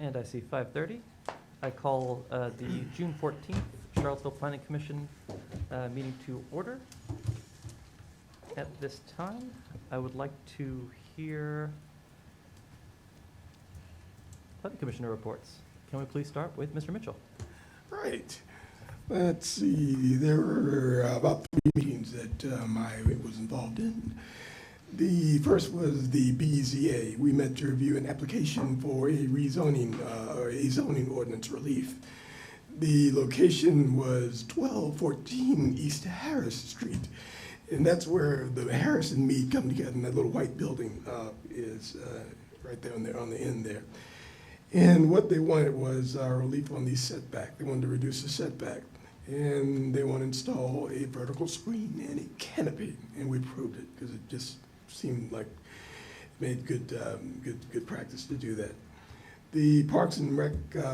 And I see 5:30. I call the June 14th Charlottesville Planning Commission meeting to order. At this time, I would like to hear Planning Commissioner reports. Can we please start with Mr. Mitchell? Right. Let's see. There were about 3 meetings that I was involved in. The first was the BZA. We met to review an application for a rezoning, a zoning ordinance relief. The location was 1214 East Harris Street, and that's where the Harris and Mead come together, and that little white building is right there on the end there. And what they wanted was relief on the setback. They wanted to reduce the setback, and they want to install a vertical screen and a canopy, and we approved it because it just seemed like it made good practice to do that. The Parks and Rec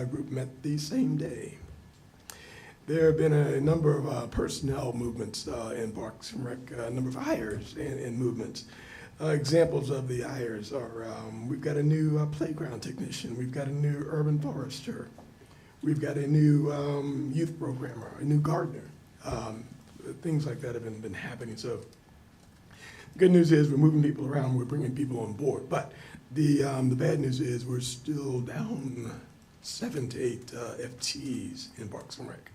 group met the same day. There have been a number of personnel movements in Parks and Rec, a number of hires and movements. Examples of the hires are, we've got a new playground technician, we've got a new urban forester, we've got a new youth programmer, a new gardener. Things like that have been happening. So the good news is we're moving people around, we're bringing people on board. But the bad news is we're still down 7 to 8 FTEs in Parks and Rec.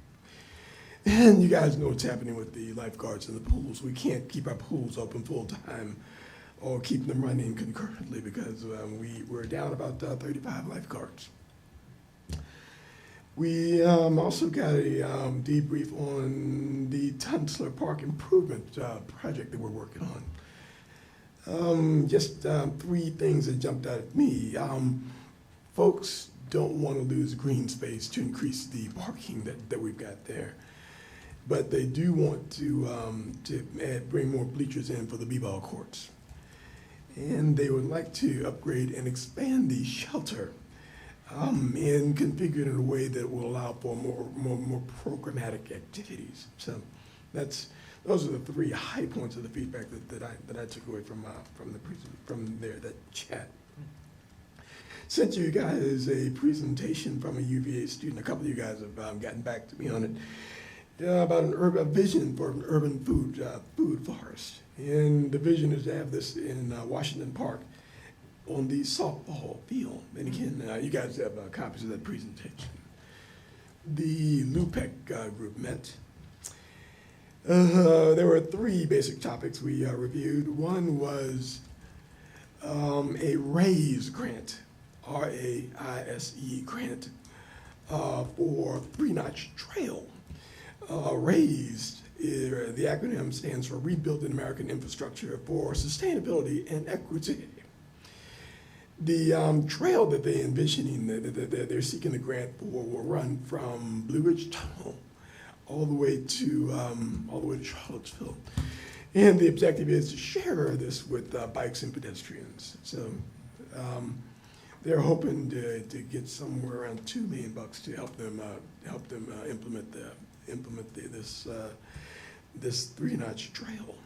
And you guys know what's happening with the lifeguards in the pools. We can't keep our pools open full time or keep them running concurrently because we're down about 35 lifeguards. We also got a debrief on the Tunstler Park improvement project that we're working on. Just 3 things that jumped out at me. Folks don't want to lose green space to increase the parking that we've got there. But they do want to bring more bleachers in for the b-ball courts. And they would like to upgrade and expand the shelter and configure it in a way that will allow for more programmatic activities. So those are the 3 high points of the feedback that I took away from that chat. Sent you guys a presentation from a UVA student. A couple of you guys have gotten back to me on it about a vision for an urban food forest. And the vision is to have this in Washington Park on the softball field. And again, you guys have copies of that presentation. The LUPEC group met. There were 3 basic topics we reviewed. One was a RAISE grant, R-A-I-S-E grant, for 3 Notch Trail. RAISE, the acronym stands for Rebuilding American Infrastructure for Sustainability and Equity. The trail that they're envisioning, they're seeking the grant for, will run from Blue Ridge Tunnel all the way to Charlottesville. And the objective is to share this with bikes and pedestrians. So they're hoping to get somewhere around $2 million to help them implement this 3 Notch Trail.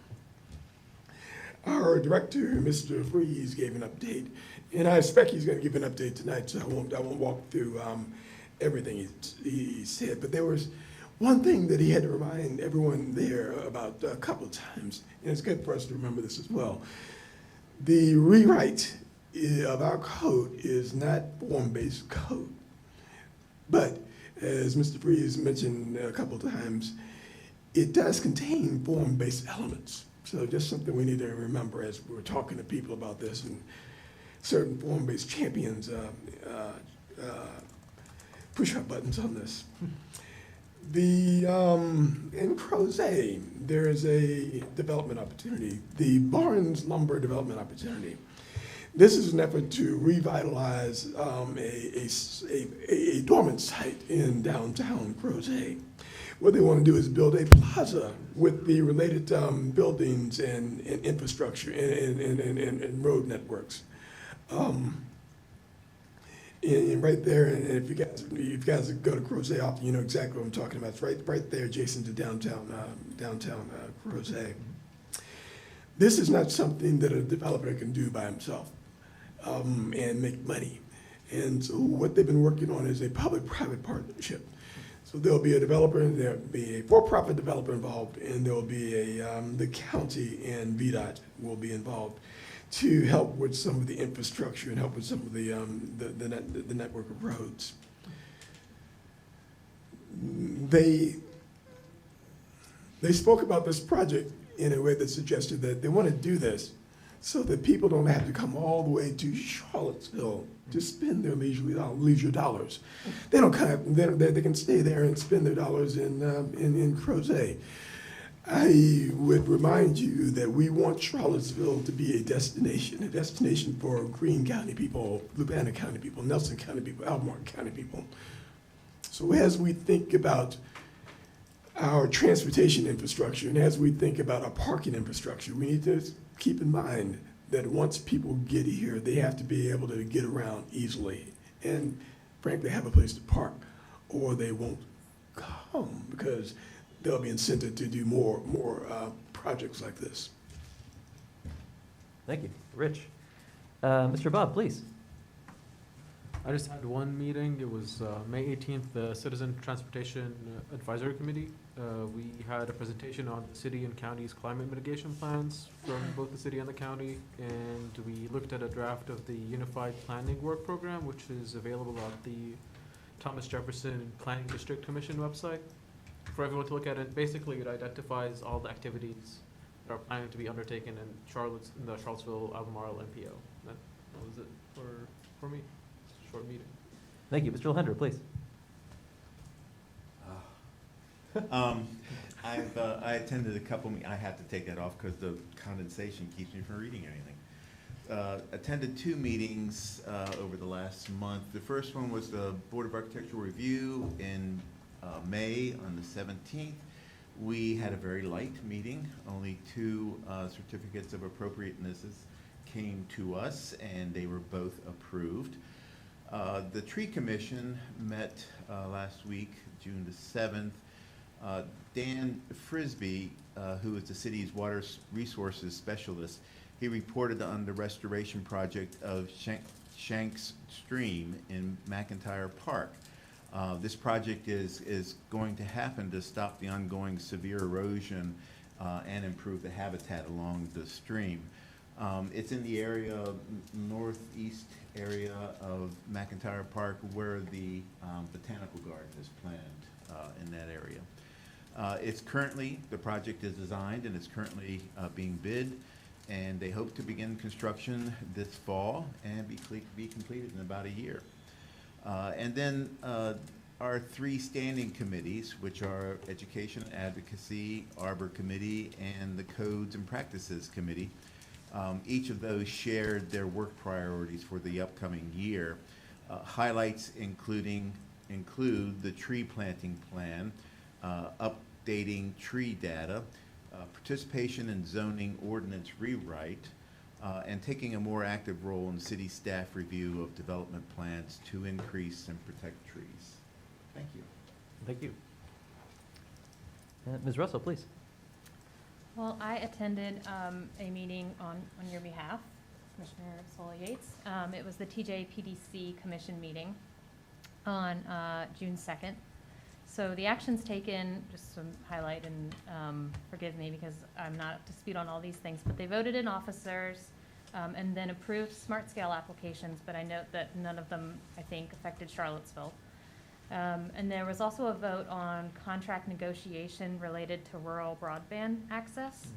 Our director, Mr. Freeze, gave an update, and I expect he's going to give an update tonight, so I won't walk through everything he said. But there was one thing that he had to remind everyone there about a couple of times, and it's good for us to remember this as well. The rewrite of our code is not form-based code, but as Mr. Freeze mentioned a couple of times, it does contain form-based elements. So just something we need to remember as we're talking to people about this, and certain form-based champions push our buttons on this. In Crozet, there is a development opportunity, the Barnes Lumber Development Opportunity. This is an effort to revitalize a dormant site in downtown Crozet. What they want to do is build a plaza with the related buildings and infrastructure and road networks. And right there, and if you guys go to Crozet often, you know exactly what I'm talking about. It's right there adjacent to downtown Crozet. This is not something that a developer can do by himself and make money. And so what they've been working on is a public-private partnership. So there'll be a developer, and there'll be a for-profit developer involved, and there'll be the county and VDOT will be involved to help with some of the infrastructure and help with some of the network of roads. They spoke about this project in a way that suggested that they want to do this so that people don't have to come all the way to Charlottesville to spend their leisure dollars. They don't they can stay there and spend their dollars in Crozet. I would remind you that we want Charlottesville to be a destination for Greene County people, Louisiana County people, Nelson County people, Albemarle County people. So as we think about our transportation infrastructure and as we think about our parking infrastructure, we need to keep in mind that once people get here, they have to be able to get around easily and frankly have a place to park, or they won't come because they'll be incented to do more projects like this. Thank you. Rich. Mr. Bob, please. I just had one meeting. It was May 18th, the Citizen Transportation Advisory Committee. We had a presentation on the city and county's climate mitigation plans from both the city and the county, and we looked at a draft of the Unified Planning Work Program, which is available at the Thomas Jefferson Planning District Commission website for everyone to look at. It basically, it identifies all the activities that are planning to be undertaken in the Charlottesville Albemarle MPO. That was it for me. Short meeting. Thank you. Mr. Lehender, please. I attended a couple, I have to take that off because the condensation keeps me from reading anything. Attended 2 meetings over the last month. The first one was the Board of Architectural Review in May on the 17th. We had a very light meeting. Only 2 certificates of appropriatenesses came to us, and they were both approved. The Tree Commission met last week, June the 7th. Dan Frisbee, who is the city's water resources specialist, he reported on the restoration project of Shanks Stream in Mcintyre Park. This project is going to happen to stop the ongoing severe erosion and improve the habitat along the stream. It's in the area, northeast area of Mcintyre Park, where the botanical garden is planned in that area. The project is designed and it's currently being bid, and they hope to begin construction this fall and be completed in about a year. And then our 3 standing committees, which are Education and Advocacy, Arbor Committee, and the Codes and Practices Committee. Each of those shared their work priorities for the upcoming year. Highlights include the tree planting plan, updating tree data, participation in zoning ordinance rewrite, and taking a more active role in city staff review of development plans to increase and protect trees. Thank you. Thank you. Ms. Russell, please. Well, I attended a meeting on your behalf, Commissioner Sola Yates. It was the TJPDC Commission meeting on June 2nd. So the actions taken, just some highlight, and forgive me because I'm not up to speed on all these things, but they voted in officers and then approved smart scale applications, but I note that none of them, I think, affected Charlottesville. And there was also a vote on contract negotiation related to rural broadband access.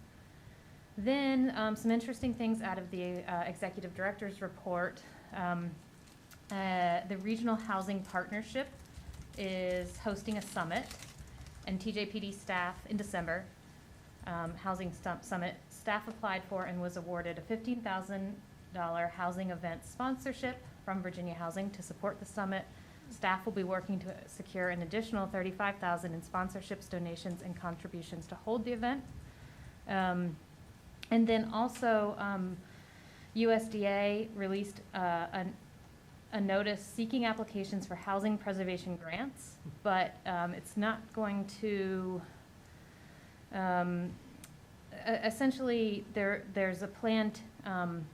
Then some interesting things out of the executive director's report. The Regional Housing Partnership is hosting a summit, and TJPD staff in December, Housing Summit, staff applied for and was awarded a $15,000 housing event sponsorship from Virginia Housing to support the summit. Staff will be working to secure an additional $35,000 in sponsorships, donations, and contributions to hold the event. And then also, USDA released a notice seeking applications for housing preservation grants, but it's not going to, essentially there's a plan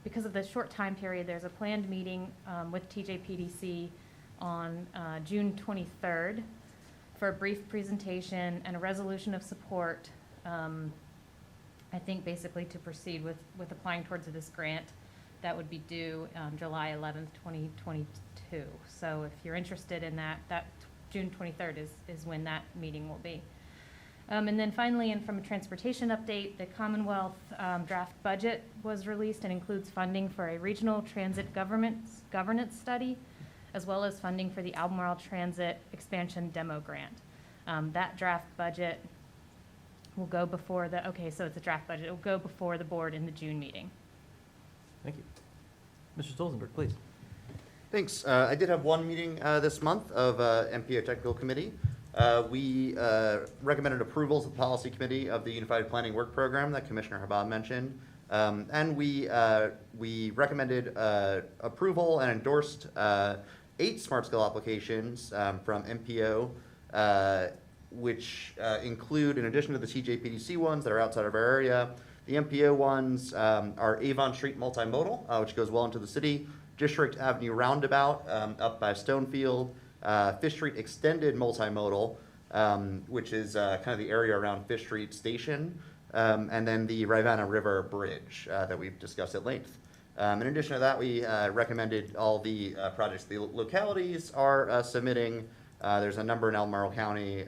because of the short time period, there's a planned meeting with TJPDC on June 23rd for a brief presentation and a resolution of support, I think basically to proceed with applying towards this grant that would be due July 11th, 2022. So if you're interested in that June 23rd is when that meeting will be. And then finally, and from a transportation update, the Commonwealth draft budget was released and includes funding for a regional transit governance study, as well as funding for the Albemarle Transit Expansion Demo Grant. That draft budget will go before so it's a draft budget. It will go before the board in the June meeting. Thank you. Mr. Stolzenberg, please. Thanks. I did have one meeting this month of MPO Technical Committee. We recommended approvals of the Policy Committee of the Unified Planning Work Program that Commissioner Habab mentioned. And we recommended approval and endorsed 8 smart skill applications from MPO, which include, in addition to the TJPDC ones that are outside of our area, the MPO ones are Avon Street Multimodal, which goes well into the city, District Avenue Roundabout up by Stonefield, Fish Street Extended Multimodal, which is kind of the area around Fish Street Station, and then the Rivanna River Bridge that we've discussed at length. In addition to that, we recommended all the projects the localities are submitting. There's a number in Albemarle County.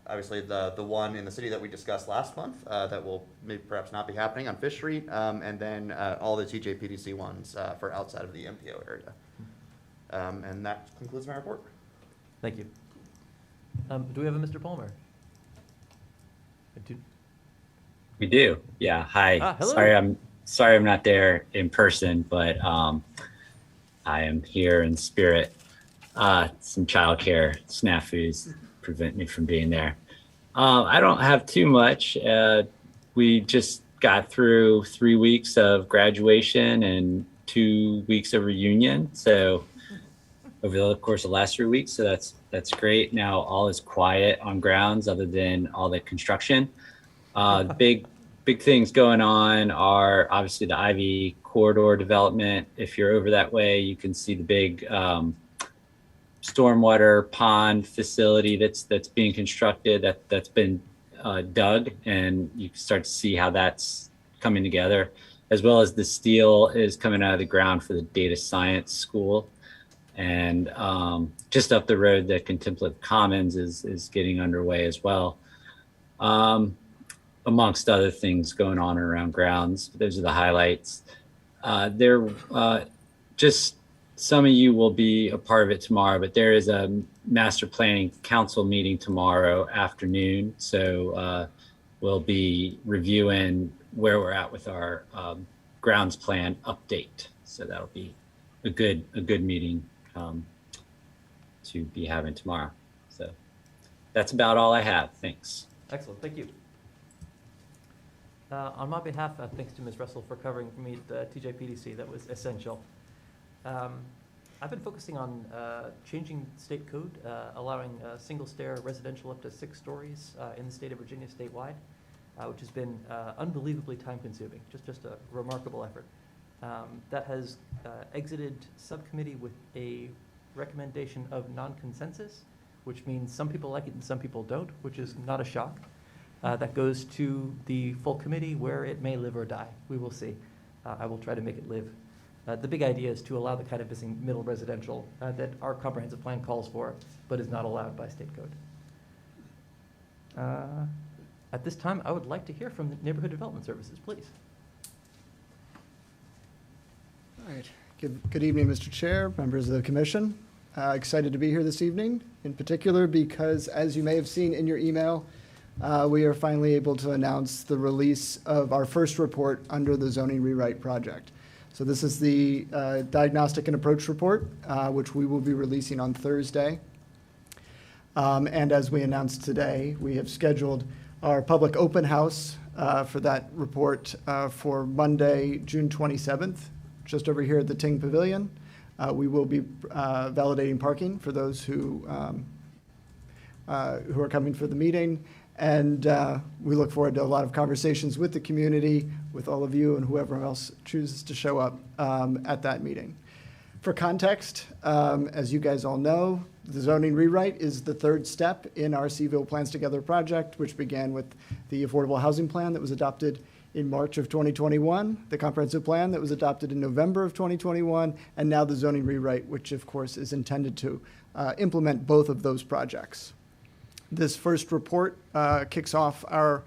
Obviously, the one in the city that we discussed last month that will maybe perhaps not be happening on Fish Street, and then all the TJPDC ones for outside of the MPO area. And that concludes my report. Thank you. Do we have a Mr. Palmer? We do. Yeah. Hi. Hello. Sorry I'm not there in person, but I am here in spirit. Some childcare snafus prevent me from being there. I don't have too much. We just got through 3 weeks of graduation and 2 weeks of reunion. So over the course of the last 3 weeks, so that's great. Now all is quiet on grounds other than all the construction. Big things going on are obviously the Ivy corridor development. If you're over that way, you can see the big stormwater pond facility that's being constructed, that's been dug, and you can start to see how that's coming together, as well as the steel is coming out of the ground for the data science school. And just up the road, the Contemplative Commons is getting underway as well, amongst other things going on around grounds. Those are the highlights. Just some of you will be a part of it tomorrow, but there is a master planning council meeting tomorrow afternoon. So we'll be reviewing where we're at with our grounds plan update. So that'll be a good meeting to be having tomorrow. So that's about all I have. Thanks. Excellent. Thank you. On my behalf, thanks to Ms. Russell for covering for me the TJPDC. That was essential. I've been focusing on changing state code, allowing single stair residential up to 6 stories in the state of Virginia statewide, which has been unbelievably time consuming, just a remarkable effort. That has exited subcommittee with a recommendation of non-consensus, which means some people like it and some people don't, which is not a shock. That goes to the full committee where it may live or die. We will see. I will try to make it live. The big idea is to allow the kind of missing middle residential that our comprehensive plan calls for, but is not allowed by state code. At this time, I would like to hear from the Neighborhood Development Services, please. All right. Good evening, Mr. Chair, members of the commission. Excited to be here this evening, in particular because, as you may have seen in your email, we are finally able to announce the release of our first report under the zoning rewrite project. So this is the Diagnostic and Approach Report, which we will be releasing on Thursday. And as we announced today, we have scheduled our public open house for that report for Monday, June 27th, just over here at the Ting Pavilion. We will be validating parking for those who are coming for the meeting. And we look forward to a lot of conversations with the community, with all of you, and whoever else chooses to show up at that meeting. For context, as you guys all know, the zoning rewrite is the third step in our Seville Plans Together project, which began with the affordable housing plan that was adopted in March of 2021, the comprehensive plan that was adopted in November of 2021, and now the zoning rewrite, which of course is intended to implement both of those projects. This first report kicks off our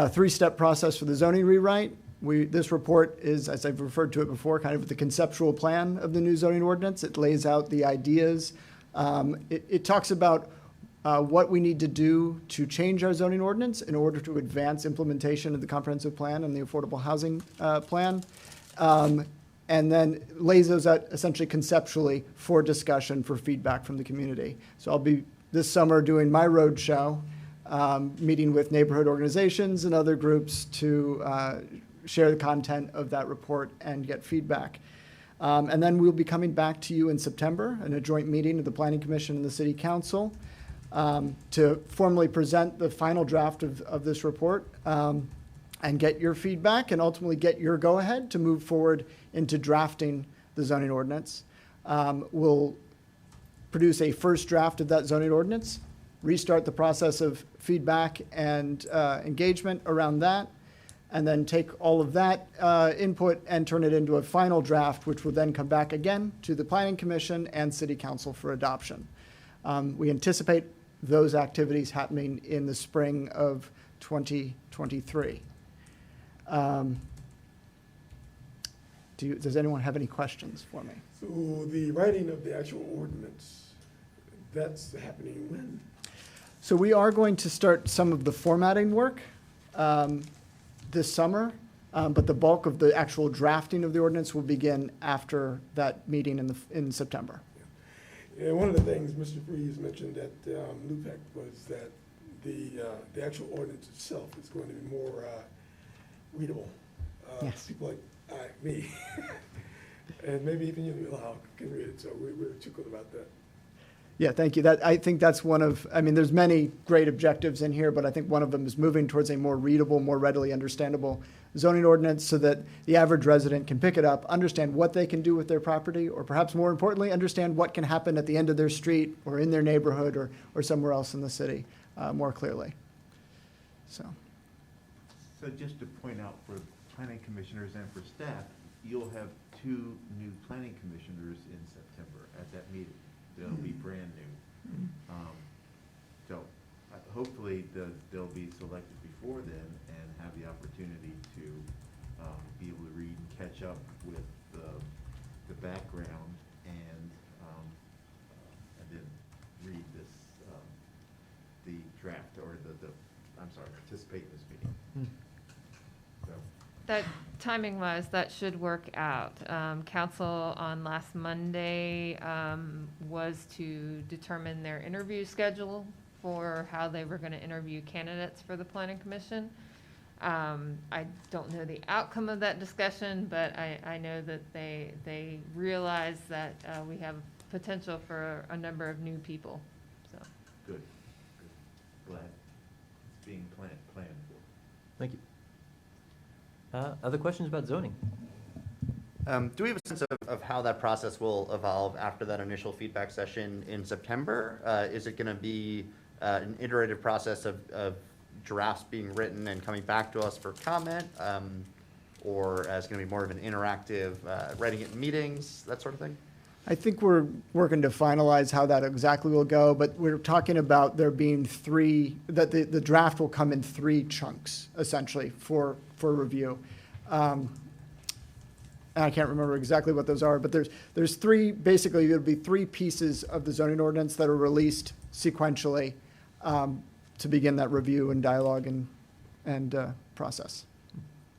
three-step process for the zoning rewrite. This report is, as I've referred to it before, kind of the conceptual plan of the new zoning ordinance. It lays out the ideas. It talks about what we need to do to change our zoning ordinance in order to advance implementation of the comprehensive plan and the affordable housing plan, and then lays those out essentially conceptually for discussion, for feedback from the community. So I'll be this summer doing my road show, meeting with neighborhood organizations and other groups to share the content of that report and get feedback. And then we'll be coming back to you in September in a joint meeting of the Planning Commission and the City Council to formally present the final draft of this report and get your feedback and ultimately get your go-ahead to move forward into drafting the zoning ordinance. We'll produce a first draft of that zoning ordinance, restart the process of feedback and engagement around that, and then take all of that input and turn it into a final draft, which will then come back again to the Planning Commission and City Council for adoption. We anticipate those activities happening in the spring of 2023. Does anyone have any questions for me? So the writing of the actual ordinance, that's happening when? So we are going to start some of the formatting work this summer, but the bulk of the actual drafting of the ordinance will begin after that meeting in September. Yeah, one of the things Mr. Freeze mentioned at LUPEC was that the actual ordinance itself is going to be more readable. Yes. People like me, and maybe even you, Lyle, can read it, so we're tickled about that. Yeah, thank you. I think that's there's many great objectives in here, but I think one of them is moving towards a more readable, more readily understandable zoning ordinance so that the average resident can pick it up, understand what they can do with their property, or perhaps more importantly, understand what can happen at the end of their street or in their neighborhood or somewhere else in the city more clearly. So just to point out for planning commissioners and for staff, you'll have 2 new planning commissioners in September at that meeting. They'll be brand new. So hopefully they'll be selected before then and have the opportunity to be able to read and catch up with the background and then read this, the draft or participate in this meeting. So. That timing-wise, that should work out. Council on last Monday was to determine their interview schedule for how they were going to interview candidates for the Planning Commission. I don't know the outcome of that discussion, but I know that they realize that we have potential for a number of new people, so. Good. Glad it's being planned for. Thank you. Other questions about zoning? Do we have a sense of how that process will evolve after that initial feedback session in September? Is it going to be an iterative process of drafts being written and coming back to us for comment? Or is it going to be more of an interactive, writing it in meetings, that sort of thing? I think we're working to finalize how that exactly will go, but we're talking about there being that the draft will come in 3 chunks, essentially, for review. And I can't remember exactly what those are, but there's 3, basically, there'll be 3 pieces of the zoning ordinance that are released sequentially to begin that review and dialogue and process.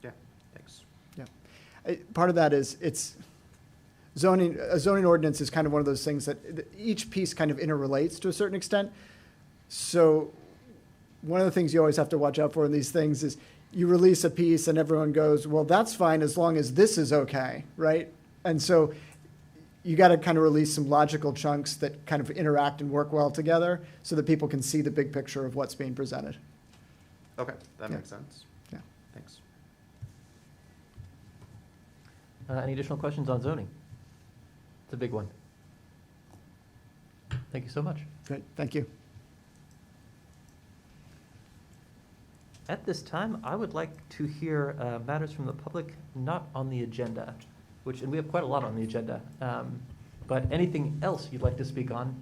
Yeah, thanks. Yeah. Part of that is a zoning ordinance is kind of one of those things that each piece kind of interrelates to a certain extent. So one of the things you always have to watch out for in these things is you release a piece and everyone goes, well, that's fine as long as this is okay, right? And so you got to kind of release some logical chunks that kind of interact and work well together so that people can see the big picture of what's being presented. Okay, that Yeah. makes sense. Yeah. Thanks. Any additional questions on zoning? It's a big one. Thank you so much. Great, thank you. At this time, I would like to hear matters from the public not on the agenda, and we have quite a lot on the agenda. But anything else you'd like to speak on,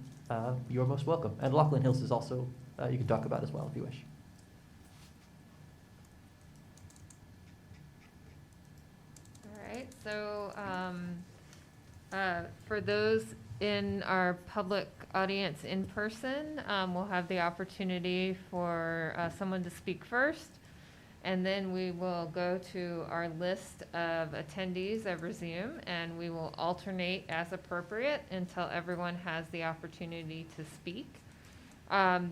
you're most welcome. And Lachlan Hills is also, you can talk about as well if you wish. All right, so for those in our public audience in person, we'll have the opportunity for someone to speak first, and then we will go to our list of attendees over Zoom, and we will alternate as appropriate until everyone has the opportunity to speak.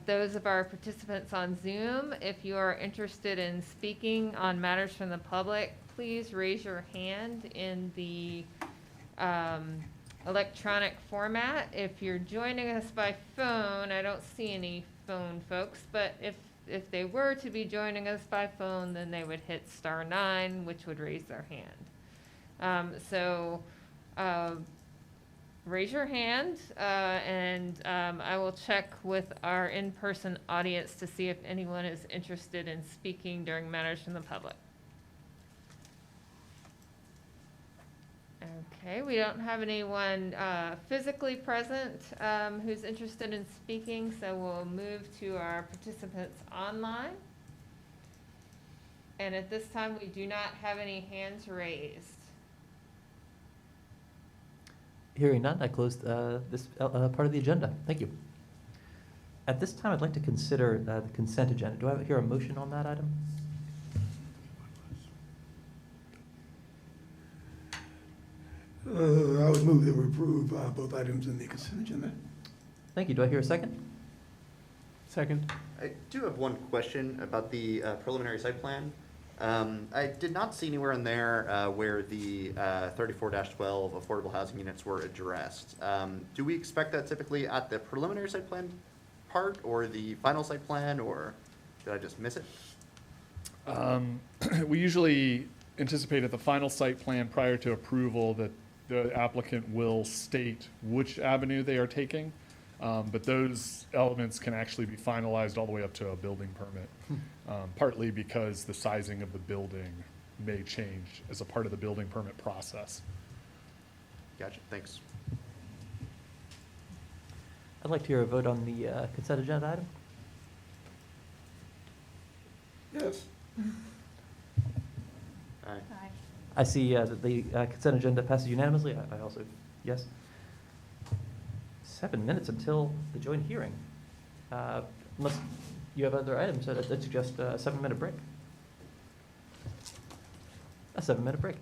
Those of our participants on Zoom, if you are interested in speaking on matters from the public, please raise your hand in the electronic format. If you're joining us by phone, I don't see any phone folks, but if they were to be joining us by phone, then they would hit *9, which would raise their hand. Raise your hand, and I will check with our in-person audience to see if anyone is interested in speaking during matters from the public. Okay, we don't have anyone physically present who's interested in speaking, so we'll move to our participants online. And at this time, we do not have any hands raised. Hearing none, I closed this part of the agenda. Thank you. At this time, I'd like to consider the consent agenda. Do I hear a motion on that item? I would move that we approve both items in the consent agenda. Thank you. Do I hear a second? Second. I do have one question about the preliminary site plan. I did not see anywhere in there where the 34-12 affordable housing units were addressed. Do we expect that typically at the preliminary site plan part or the final site plan, or did I just miss it? We usually anticipate at the final site plan prior to approval that the applicant will state which avenue they are taking. But those elements can actually be finalized all the way up to a building permit, partly because the sizing of the building may change as a part of the building permit process. Gotcha, thanks. I'd like to hear a vote on the consent agenda item. Yes. Aye. Aye. I see that the consent agenda passes unanimously. I also, yes. 7 minutes until the joint hearing. Unless you have other items, I'd suggest a 7-minute break. A 7-minute break.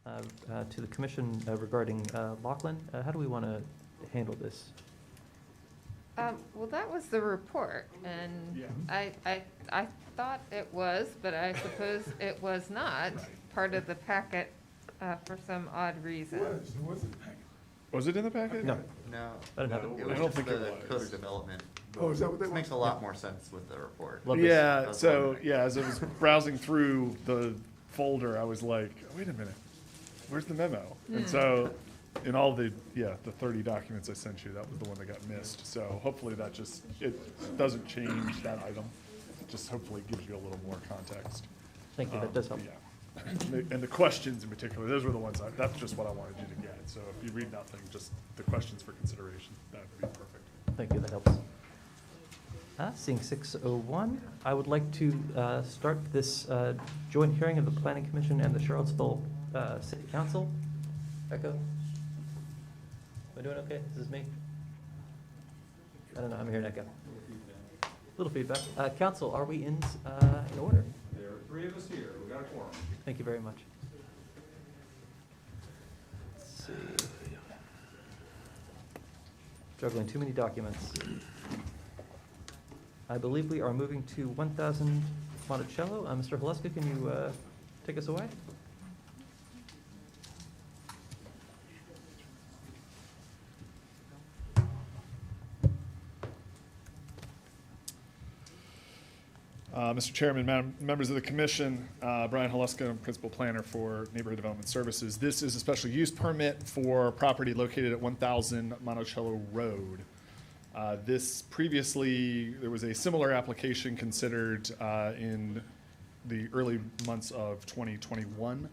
to the commission regarding Lachlan. How do we want to handle this? Well, that was the report, and Yeah. I thought it was, but I suppose it was not part of the packet for some odd reason. Was it in the packet? No, No, I don't have it. it I was don't just think it the was. code of development. Oh, is that what that This was? makes a lot more sense with the report. Love this. Yeah, That's so, wondering. yeah, as I was browsing through the folder, I was like, wait a minute, where's the memo? And so, in all the 30 documents I sent you, that was the one that got missed. So hopefully that just, it doesn't change that item. It just hopefully gives you a little more context. Thank you, that does help. Yeah. And the questions in particular, those were the ones, that's just what I wanted you to get. So if you read nothing, just the questions for consideration, that would be perfect. Thank you, that helps. Seeing 6:01, I would like to start this joint hearing of the Planning Commission and the Charlottesville City Council. Echo? Am I doing okay? This is me? I don't know, I'm hearing echo. Little feedback. Council, are we in order? There are three of us here. We got a quorum. Thank you very much. Let's see. Juggling too many documents. I believe we are moving to 1000 Monticello. Mr. Haleska, can you take us away? Mr. Chairman, members of the commission, Brian Haleska, I'm Principal Planner for Neighborhood Development Services. This is a special use permit for property located at 1000 Monticello Road. This previously, there was a similar application considered in the early months of 2021.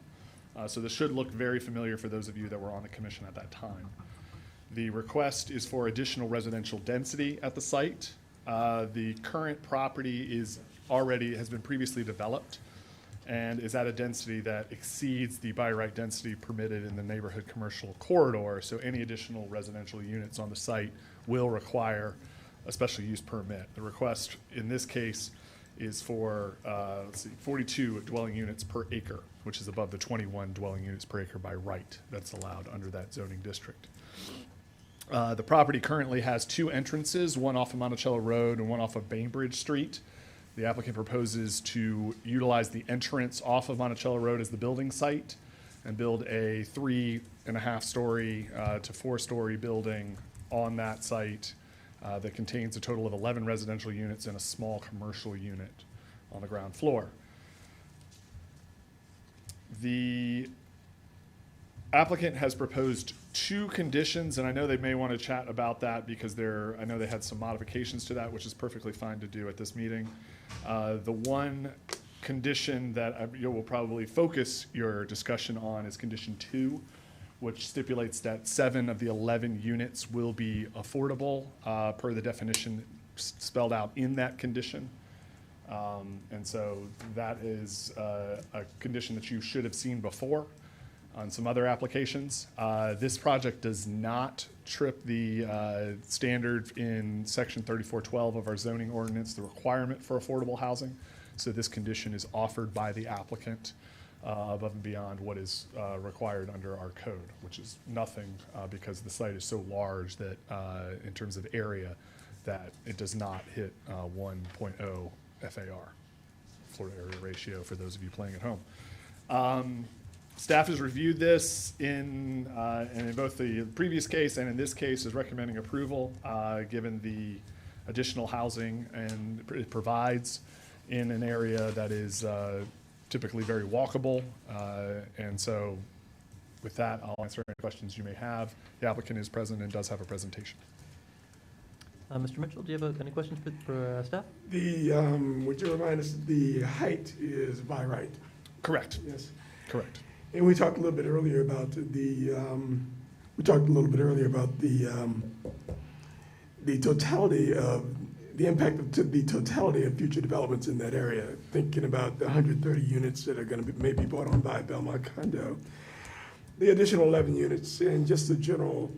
So this should look very familiar for those of you that were on the commission at that time. The request is for additional residential density at the site. The current property has been previously developed and is at a density that exceeds the by right density permitted in the neighborhood commercial corridor. So any additional residential units on the site will require a special use permit. The request in this case is for 42 dwelling units per acre, which is above the 21 dwelling units per acre by right that's allowed under that zoning district. The property currently has two entrances, one off of Monticello Road and one off of Bainbridge Street. The applicant proposes to utilize the entrance off of Monticello Road as the building site and build a 3.5-story to 4-story building on that site that contains a total of 11 residential units and a small commercial unit on the ground floor. The applicant has proposed two conditions, and I know they may want to chat about that because I know they had some modifications to that, which is perfectly fine to do at this meeting. The one condition that you will probably focus your discussion on is condition 2, which stipulates that 7 of the 11 units will be affordable per the definition spelled out in that condition. And so that is a condition that you should have seen before on some other applications. This project does not trip the standard in section 3412 of our zoning ordinance, the requirement for affordable housing. So this condition is offered by the applicant above and beyond what is required under our code, which is nothing because the site is so large that in terms of area that it does not hit 1.0 FAR, floor area ratio, for those of you playing at home. Staff has reviewed this and in both the previous case and in this case is recommending approval given the additional housing and it provides in an area that is typically very walkable. And so with that, I'll answer any questions you may have. The applicant is present and does have a presentation. Mr. Mitchell, do you have any questions for staff? Would you remind us, the height is by right? Correct. Yes. Correct. And we talked a little bit earlier about the totality of, the impact of the totality of future developments in that area, thinking about the 130 units that are going to be maybe brought on by Belmont Condo, the additional 11 units, and just the general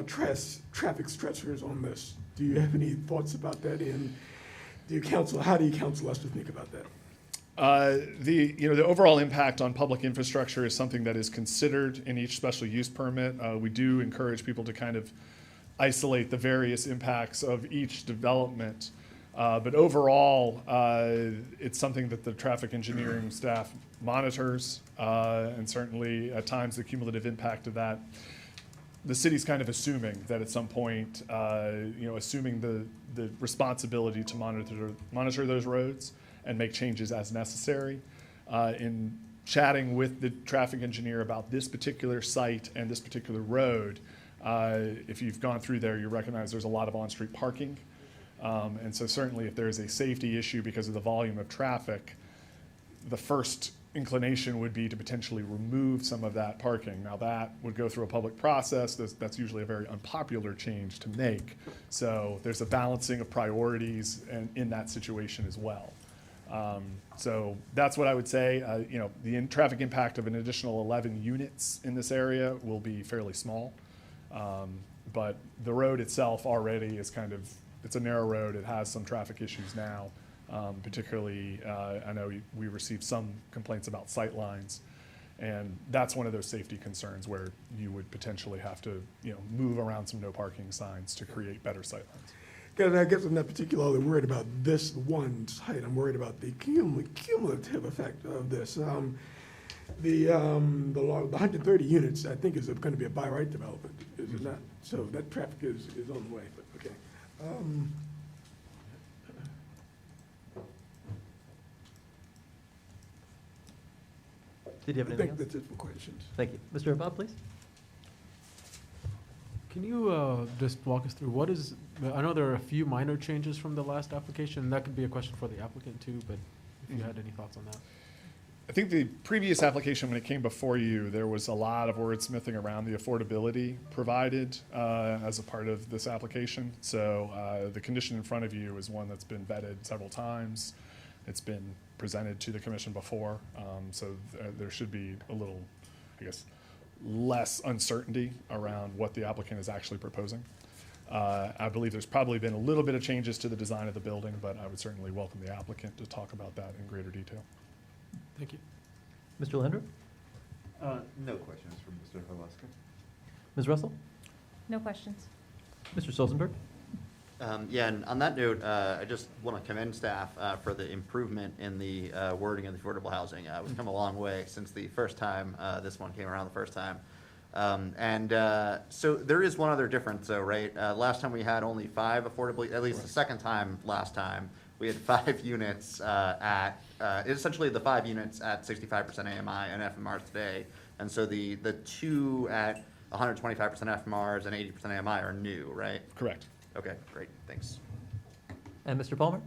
traffic stressors on this. Do you have any thoughts about that? And how do you counsel us to think about that? The overall impact on public infrastructure is something that is considered in each special use permit. We do encourage people to kind of isolate the various impacts of each development. But overall, it's something that the traffic engineering staff monitors, and certainly at times the cumulative impact of that. The city's kind of assuming that at some point, assuming the responsibility to monitor those roads and make changes as necessary. In chatting with the traffic engineer about this particular site and this particular road, if you've gone through there, you recognize there's a lot of on-street parking. And so certainly if there's a safety issue because of the volume of traffic, the first inclination would be to potentially remove some of that parking. Now that would go through a public process. That's usually a very unpopular change to make. So there's a balancing of priorities in that situation as well. So that's what I would say. The traffic impact of an additional 11 units in this area will be fairly small. But the road itself already is it's a narrow road. It has some traffic issues now. Particularly, I know we received some complaints about sight lines, and that's one of those safety concerns where you would potentially have to, move around some no parking signs to create better sight lines. Because I guess I'm not particularly worried about this one site. I'm worried about the cumulative effect of this. The 130 units, I think, is going to be a by right development, is it not? So that traffic is on the way, but okay. Did you have I anything think else? that's it for questions. Thank you. Mr. Abad, please. Can you just walk us through I know there are a few minor changes from the last application. That could be a question for the applicant too, but if you had any thoughts on that. I think the previous application, when it came before you, there was a lot of wordsmithing around the affordability provided as a part of this application. So the condition in front of you is one that's been vetted several times. It's been presented to the commission before. So there should be a little, less uncertainty around what the applicant is actually proposing. I believe there's probably been a little bit of changes to the design of the building, but I would certainly welcome the applicant to talk about that in greater detail. Thank you. Mr. Landry? No questions from Mr. Hawaska. Ms. Russell? No questions. Mr. Stolzenberg? And on that note, I just want to commend staff for the improvement in the wording of the affordable housing. We've come a long way since the first time this one came around the first time. So there is one other difference though, right? Last time we had only 5 affordable, at least the second time last time, we had 5 units essentially the 5 units at 65% AMI and FMRs today. And so the 2 at 125% FMRs and 80% AMI are new, right? Correct. Okay, great, thanks. And Mr. Palmer?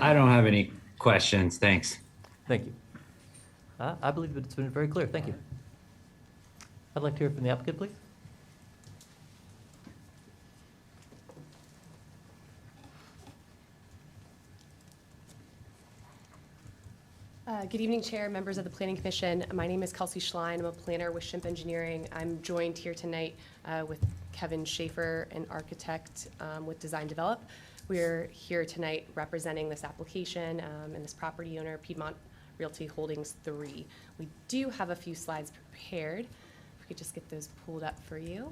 I don't have any questions. Thanks. Thank you. I believe that it's been very clear. Thank you. I'd like to hear from the applicant, please. Good evening, Chair, members of the Planning Commission. My name is Kelsey Schlein. I'm a planner with Shimp Engineering. I'm joined here tonight with Kevin Schaefer, an architect with Design Develop. We're here tonight representing this application and this property owner, Piedmont Realty Holdings 3. We do have a few slides prepared. If we could just get those pulled up for you.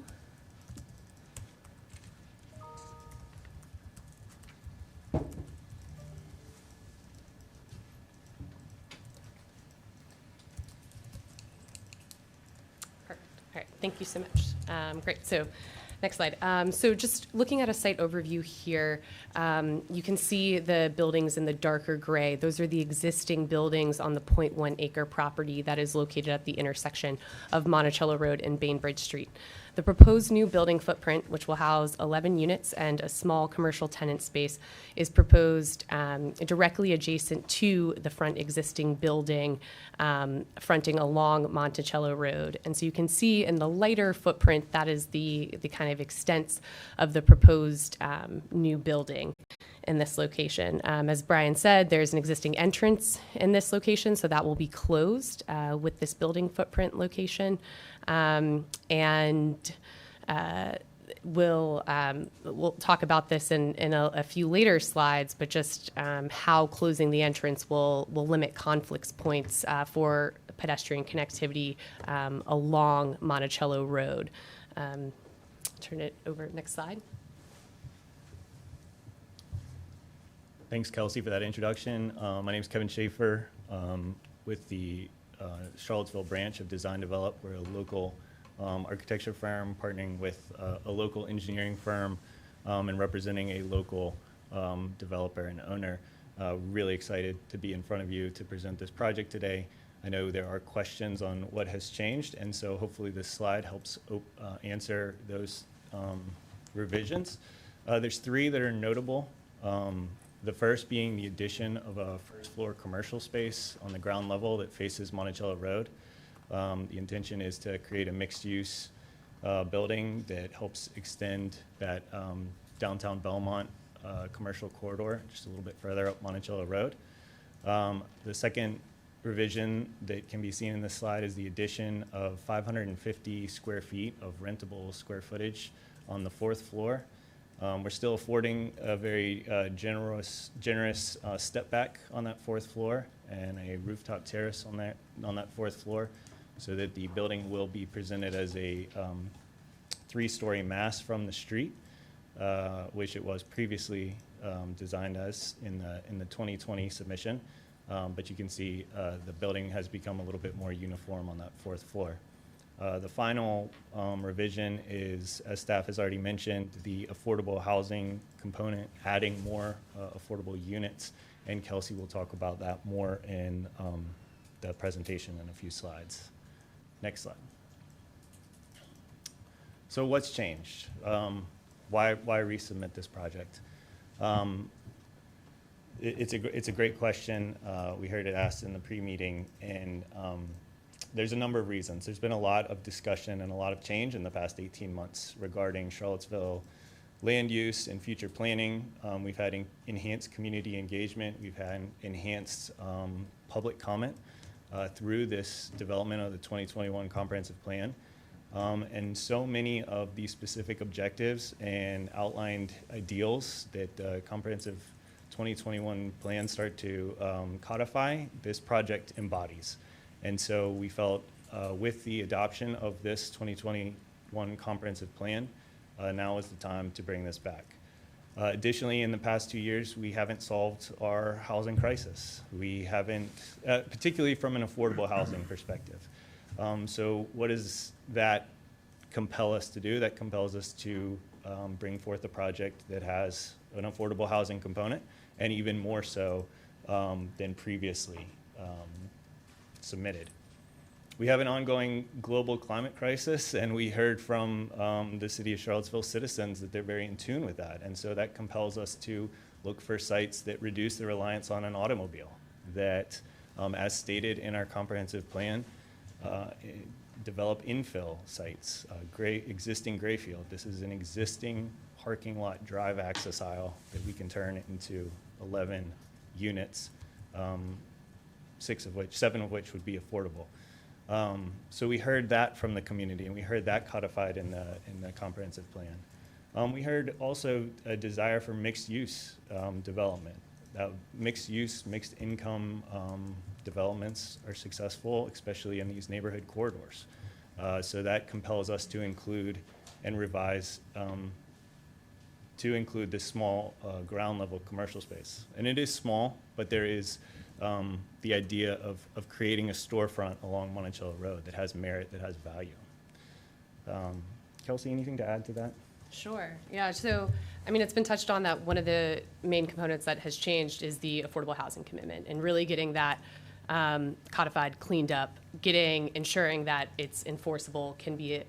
All right, thank you so much. Great, so next slide. So just looking at a site overview here, you can see the buildings in the darker gray. Those are the existing buildings on the 0.1 acre property that is located at the intersection of Monticello Road and Bainbridge Street. The proposed new building footprint, which will house 11 units and a small commercial tenant space, is proposed directly adjacent to the front existing building, fronting along Monticello Road. And so you can see in the lighter footprint, that is the kind of extents of the proposed new building in this location. As Brian said, there's an existing entrance in this location, so that will be closed with this building footprint location. we'll talk about this in a few later slides, but just how closing the entrance will limit conflicts points for pedestrian connectivity along Monticello Road. Turn it over, next slide. Thanks, Kelsey, for that introduction. My name is Kevin Schaefer with the Charlottesville branch of Design Develop. We're a local architecture firm partnering with a local engineering firm and representing a local developer and owner. Really excited to be in front of you to present this project today. I know there are questions on what has changed, and so hopefully this slide helps answer those revisions. There's three that are notable. The first being the addition of a first floor commercial space on the ground level that faces Monticello Road. The intention is to create a mixed-use building that helps extend that downtown Belmont commercial corridor just a little bit further up Monticello Road. The second revision that can be seen in this slide is the addition of 550 square feet of rentable square footage on the fourth floor. We're still affording a very generous step back on that fourth floor and a rooftop terrace on that fourth floor, so that the building will be presented as a 3-story mass from the street, which it was previously designed as in the 2020 submission. But you can see the building has become a little bit more uniform on that fourth floor. The final revision is, as staff has already mentioned, the affordable housing component, adding more affordable units, and Kelsey will talk about that more in the presentation in a few slides. Next slide. So what's changed? Why resubmit this project? It's a great question. We heard it asked in the pre-meeting, and there's a number of reasons. There's been a lot of discussion and a lot of change in the past 18 months regarding Charlottesville land use and future planning. We've had enhanced community engagement. We've had enhanced public comment through this development of the 2021 comprehensive plan. And so many of these specific objectives and outlined ideals that the comprehensive 2021 plan start to codify, this project embodies. And so we felt with the adoption of this 2021 comprehensive plan, now is the time to bring this back. Additionally, in the past 2 years, we haven't solved our housing crisis. We haven't, particularly from an affordable housing perspective. So what does that compel us to do? That compels us to bring forth a project that has an affordable housing component, and even more so than previously submitted. We have an ongoing global climate crisis, and we heard from the City of Charlottesville citizens that they're very in tune with that. And so that compels us to look for sites that reduce the reliance on an automobile, that, as stated in our comprehensive plan, develop infill sites, existing gray field. This is an existing parking lot drive access aisle that we can turn into 11 units, 7 of which would be affordable. So we heard that from the community, and we heard that codified in the comprehensive plan. We heard also a desire for mixed-use development. Mixed-use, mixed-income developments are successful, especially in these neighborhood corridors. So that compels us to include and revise to include this small ground-level commercial space. And it is small, but there is the idea of creating a storefront along Monticello Road that has merit, that has value. Kelsey, anything to add to that? Sure. Yeah. So, I mean, it's been touched on that one of the main components that has changed is the affordable housing commitment, and really getting that codified, cleaned up, ensuring that it's enforceable, can be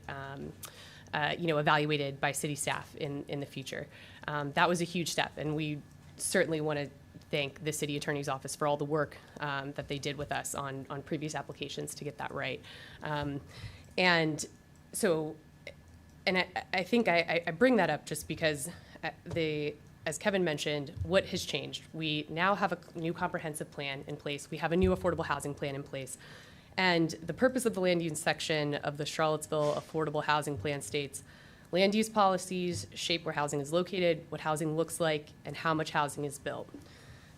evaluated by city staff in the future. That was a huge step, and we certainly want to thank the city attorney's office for all the work that they did with us on previous applications to get that right. And I think I bring that up just because as Kevin mentioned, what has changed? We now have a new comprehensive plan in place. We have a new affordable housing plan in place. And the purpose of the land use section of the Charlottesville Affordable Housing Plan states, Land use policies shape where housing is located, what housing looks like, and how much housing is built.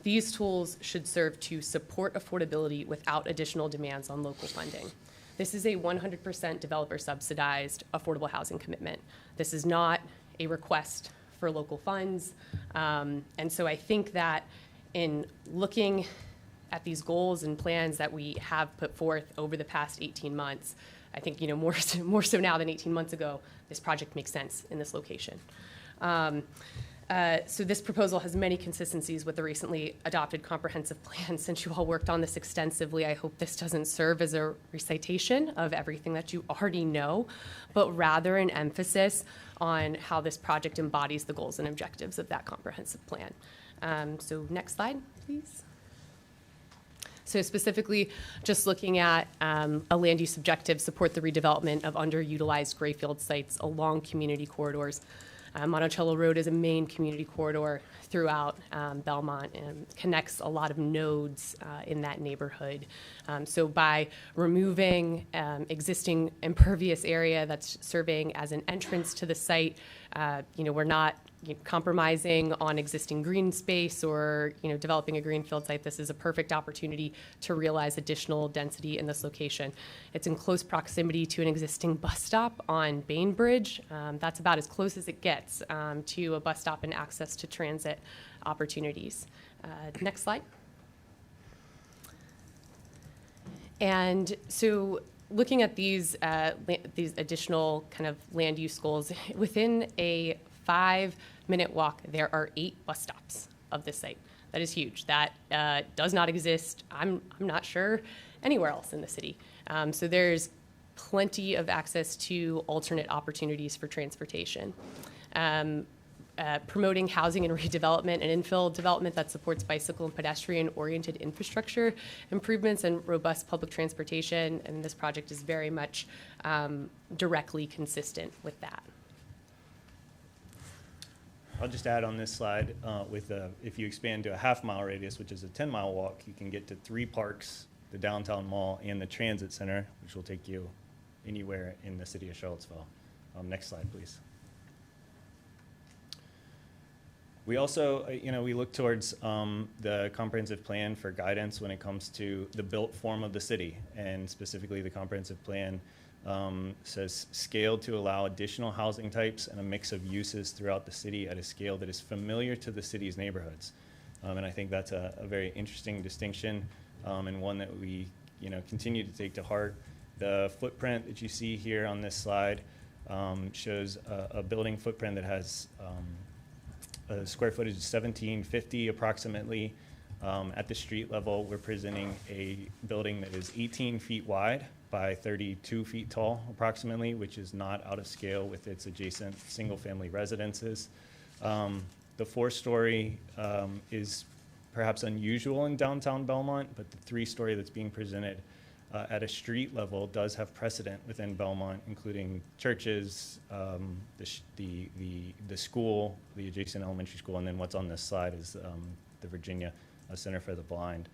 These tools should serve to support affordability without additional demands on local funding. This is a 100% developer subsidized affordable housing commitment. This is not a request for local funds. And so I think that in looking at these goals and plans that we have put forth over the past 18 months, I think, more so now than 18 months ago, this project makes sense in this location. So this proposal has many consistencies with the recently adopted comprehensive plan. Since you all worked on this extensively, I hope this doesn't serve as a recitation of everything that you already know, but rather an emphasis on how this project embodies the goals and objectives of that comprehensive plan. So next slide, please. So specifically, just looking at a land use objective, support the redevelopment of underutilized grayfield sites along community corridors. Monticello Road is a main community corridor throughout Belmont and connects a lot of nodes in that neighborhood. So by removing existing impervious area that's serving as an entrance to the site, we're not compromising on existing green space or developing a greenfield site. This is a perfect opportunity to realize additional density in this location. It's in close proximity to an existing bus stop on Bainbridge. That's about as close as it gets to a bus stop and access to transit opportunities. Next slide. And so looking at these additional kind of land use goals, within a 5-minute walk, there are 8 bus stops of this site. That is huge. That does not exist, I'm not sure, anywhere else in the city. So there's plenty of access to alternate opportunities for transportation. Promoting housing and redevelopment and infill development that supports bicycle and pedestrian-oriented infrastructure improvements and robust public transportation, and this project is very much directly consistent with that. I'll just add on this slide, if you expand to a half-mile radius, which is a 10-mile walk, you can get to 3 parks, the downtown mall, and the transit center, which will take you anywhere in the city of Charlottesville. Next slide, please. We also, we look towards the comprehensive plan for guidance when it comes to the built form of the city, and specifically the comprehensive plan says scaled to allow additional housing types and a mix of uses throughout the city at a scale that is familiar to the city's neighborhoods. And I think that's a very interesting distinction and one that we continue to take to heart. The footprint that you see here on this slide shows a building footprint that has a square footage of 1,750 approximately. At the street level, we're presenting a building that is 18 feet wide by 32 feet tall approximately, which is not out of scale with its adjacent single-family residences. The 4-story is perhaps unusual in downtown Belmont, but the 3-story that's being presented at a street level does have precedent within Belmont, including churches, the school, the adjacent elementary school, and then what's on this slide is the Virginia Center for the Blind.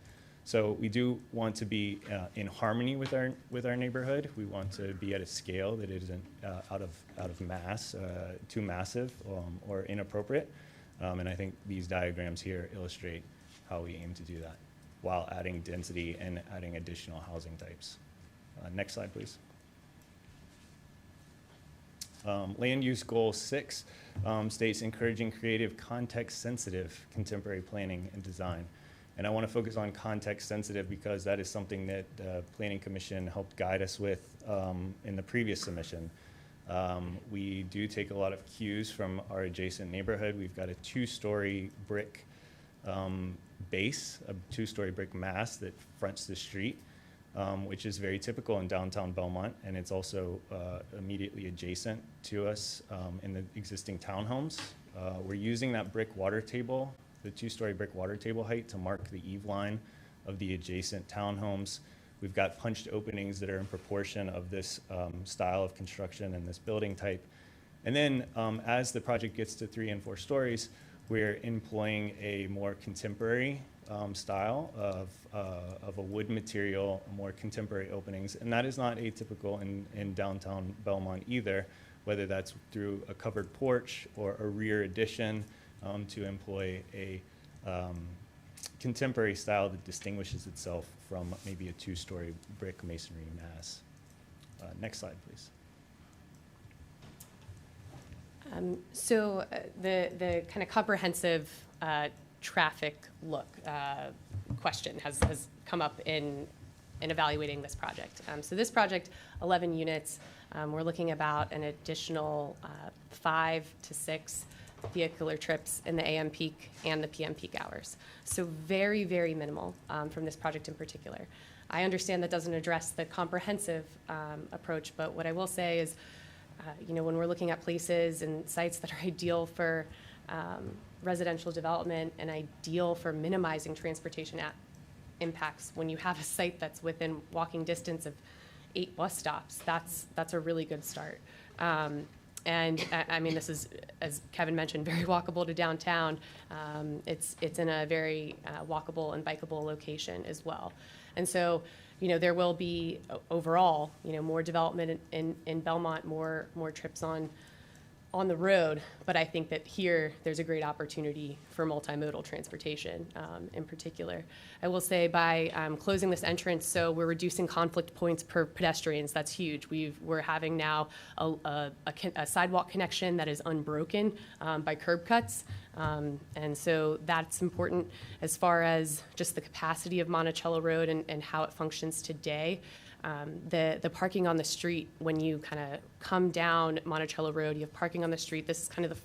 So we do want to be in harmony with our neighborhood. We want to be at a scale that isn't out of mass, too massive or inappropriate. And I think these diagrams here illustrate how we aim to do that, while adding density and adding additional housing types. Next slide, please. Land use goal 6 states encouraging creative, context-sensitive contemporary planning and design. And I want to focus on context-sensitive because that is something that the Planning Commission helped guide us with in the previous submission. We do take a lot of cues from our adjacent neighborhood. We've got a 2-story brick base, a 2-story brick mass that fronts the street, which is very typical in downtown Belmont, and it's also immediately adjacent to us in the existing townhomes. We're using that brick water table, the 2-story brick water table height, to mark the eave line of the adjacent townhomes. We've got punched openings that are in proportion of this style of construction and this building type. And then as the project gets to 3 and 4 stories, we're employing a more contemporary style of a wood material, more contemporary openings. And that is not atypical in downtown Belmont either, whether that's through a covered porch or a rear addition, to employ a contemporary style that distinguishes itself from maybe a two-story brick masonry mass. Next slide, please. So the kind of comprehensive traffic look question has come up in evaluating this project. So this project, 11 units, we're looking about an additional 5 to 6 vehicular trips in the AM peak and the PM peak hours. So very, very minimal from this project in particular. I understand that doesn't address the comprehensive approach, but what I will say is, when we're looking at places and sites that are ideal for residential development and ideal for minimizing transportation impacts, when you have a site that's within walking distance of 8 bus stops, that's a really good start. And I mean, this is, as Kevin mentioned, very walkable to downtown. It's in a very walkable and bikeable location as well. And so, there will be overall, more development in Belmont, more trips on the road. But I think that here, there's a great opportunity for multimodal transportation in particular. I will say by closing this entrance, so we're reducing conflict points per pedestrians. That's huge. We're having now a sidewalk connection that is unbroken by curb cuts. And so that's important as far as just the capacity of Monticello Road and how it functions today. The parking on the street, when you kind of come down Monticello Road, you have parking on the street. This is kind of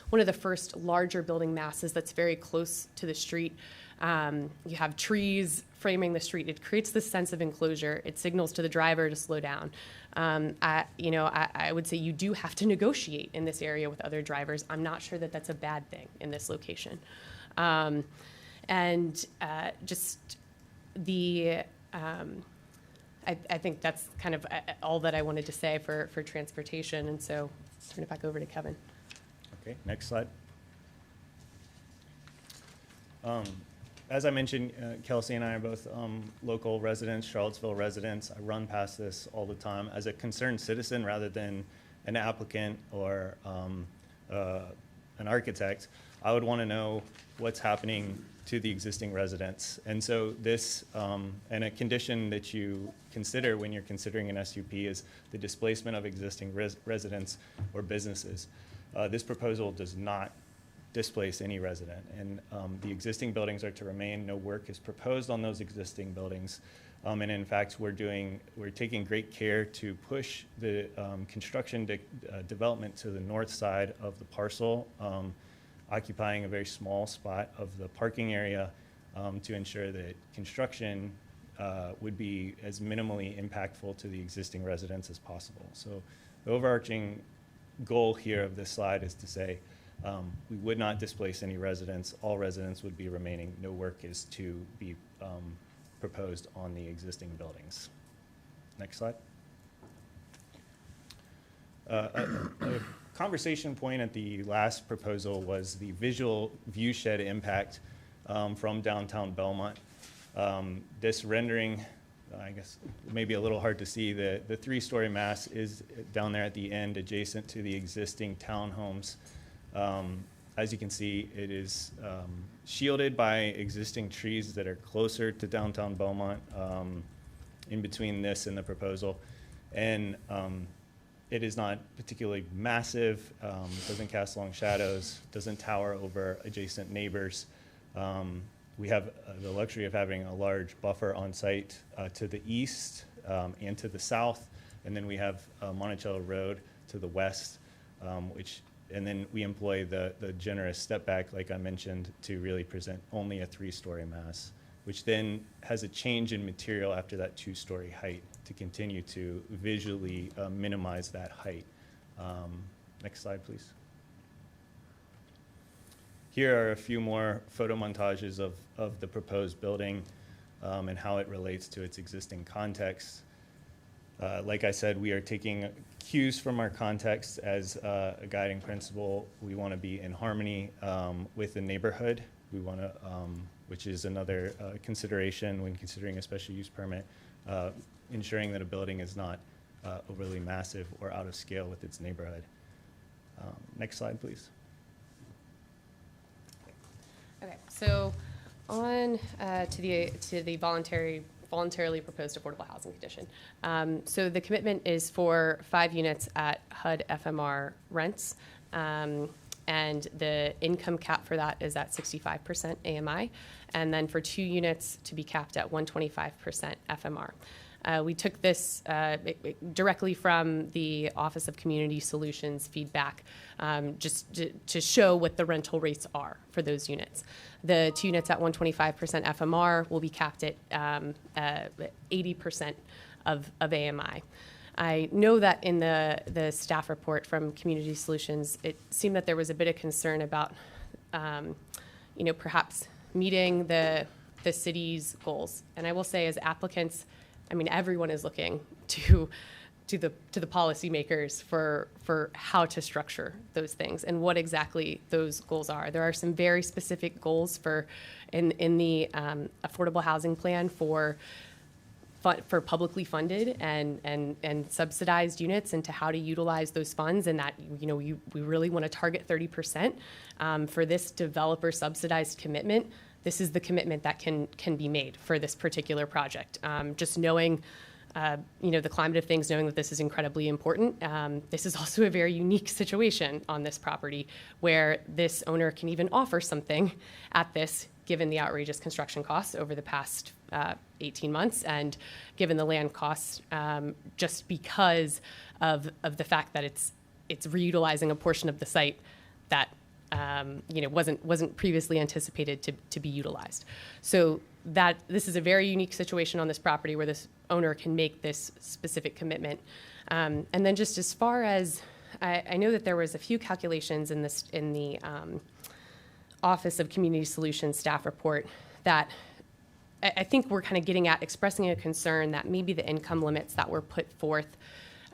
one of the first larger building masses that's very close to the street. You have trees framing the street. It creates this sense of enclosure. It signals to the driver to slow down. I would say you do have to negotiate in this area with other drivers. I'm not sure that that's a bad thing in this location. I think that's kind of all that I wanted to say for transportation, and so I'll turn it back over to Kevin. Okay, next slide. As I mentioned, Kelsey and I are both local residents, Charlottesville residents. I run past this all the time as a concerned citizen rather than an applicant or an architect. I would want to know what's happening to the existing residents. And so this, and a condition that you consider when you're considering an SUP is the displacement of existing residents or businesses. This proposal does not displace any resident, and the existing buildings are to remain. No work is proposed on those existing buildings. And in fact, we're taking great care to push the construction development to the north side of the parcel, occupying a very small spot of the parking area to ensure that construction would be as minimally impactful to the existing residents as possible. So the overarching goal here of this slide is to say we would not displace any residents. All residents would be remaining. No work is to be proposed on the existing buildings. Next slide. A conversation point at the last proposal was the visual view shed impact from downtown Belmont. This rendering, I guess, may be a little hard to see. The 3-story mass is down there at the end, adjacent to the existing townhomes. As you can see, it is shielded by existing trees that are closer to downtown Belmont, in between this and the proposal. And it is not particularly massive, doesn't cast long shadows, doesn't tower over adjacent neighbors. We have the luxury of having a large buffer on site to the east and to the south. And then we have Monticello Road to the west, and then we employ the generous step back, like I mentioned, to really present only a 3-story mass, which then has a change in material after that 2-story height to continue to visually minimize that height. Next slide, please. Here are a few more photo montages of the proposed building and how it relates to its existing context. Like I said, we are taking cues from our context as a guiding principle. We want to be in harmony with the neighborhood. We want to, which is another consideration when considering a special use permit, ensuring that a building is not overly massive or out of scale with its neighborhood. Next slide, please. Okay, so on to the voluntarily proposed affordable housing condition. So the commitment is for 5 units at HUD FMR rents, and the income cap for that is at 65% AMI, and then for 2 units to be capped at 125% FMR. We took this directly from the Office of Community Solutions feedback, just to show what the rental rates are for those units. The 2 units at 125% FMR will be capped at 80% of AMI. I know that in the staff report from Community Solutions, it seemed that there was a bit of concern about, perhaps meeting the city's goals. And I will say, as applicants, I mean, everyone is looking to the policymakers for how to structure those things and what exactly those goals are. There are some very specific goals in the affordable housing plan for publicly funded and subsidized units, and to how to utilize those funds, and that we really want to target 30% for this developer subsidized commitment. This is the commitment that can be made for this particular project. Just knowing, the climate of things, knowing that this is incredibly important. This is also a very unique situation on this property where this owner can even offer something at this, given the outrageous construction costs over the past 18 months, and given the land costs, just because of the fact that it's reutilizing a portion of the site that wasn't previously anticipated to be utilized. So that this is a very unique situation on this property where this owner can make this specific commitment. And then just as far as, I know that there was a few calculations in the Office of Community Solutions staff report that I think we're kind of getting at expressing a concern that maybe the income limits that were put forth,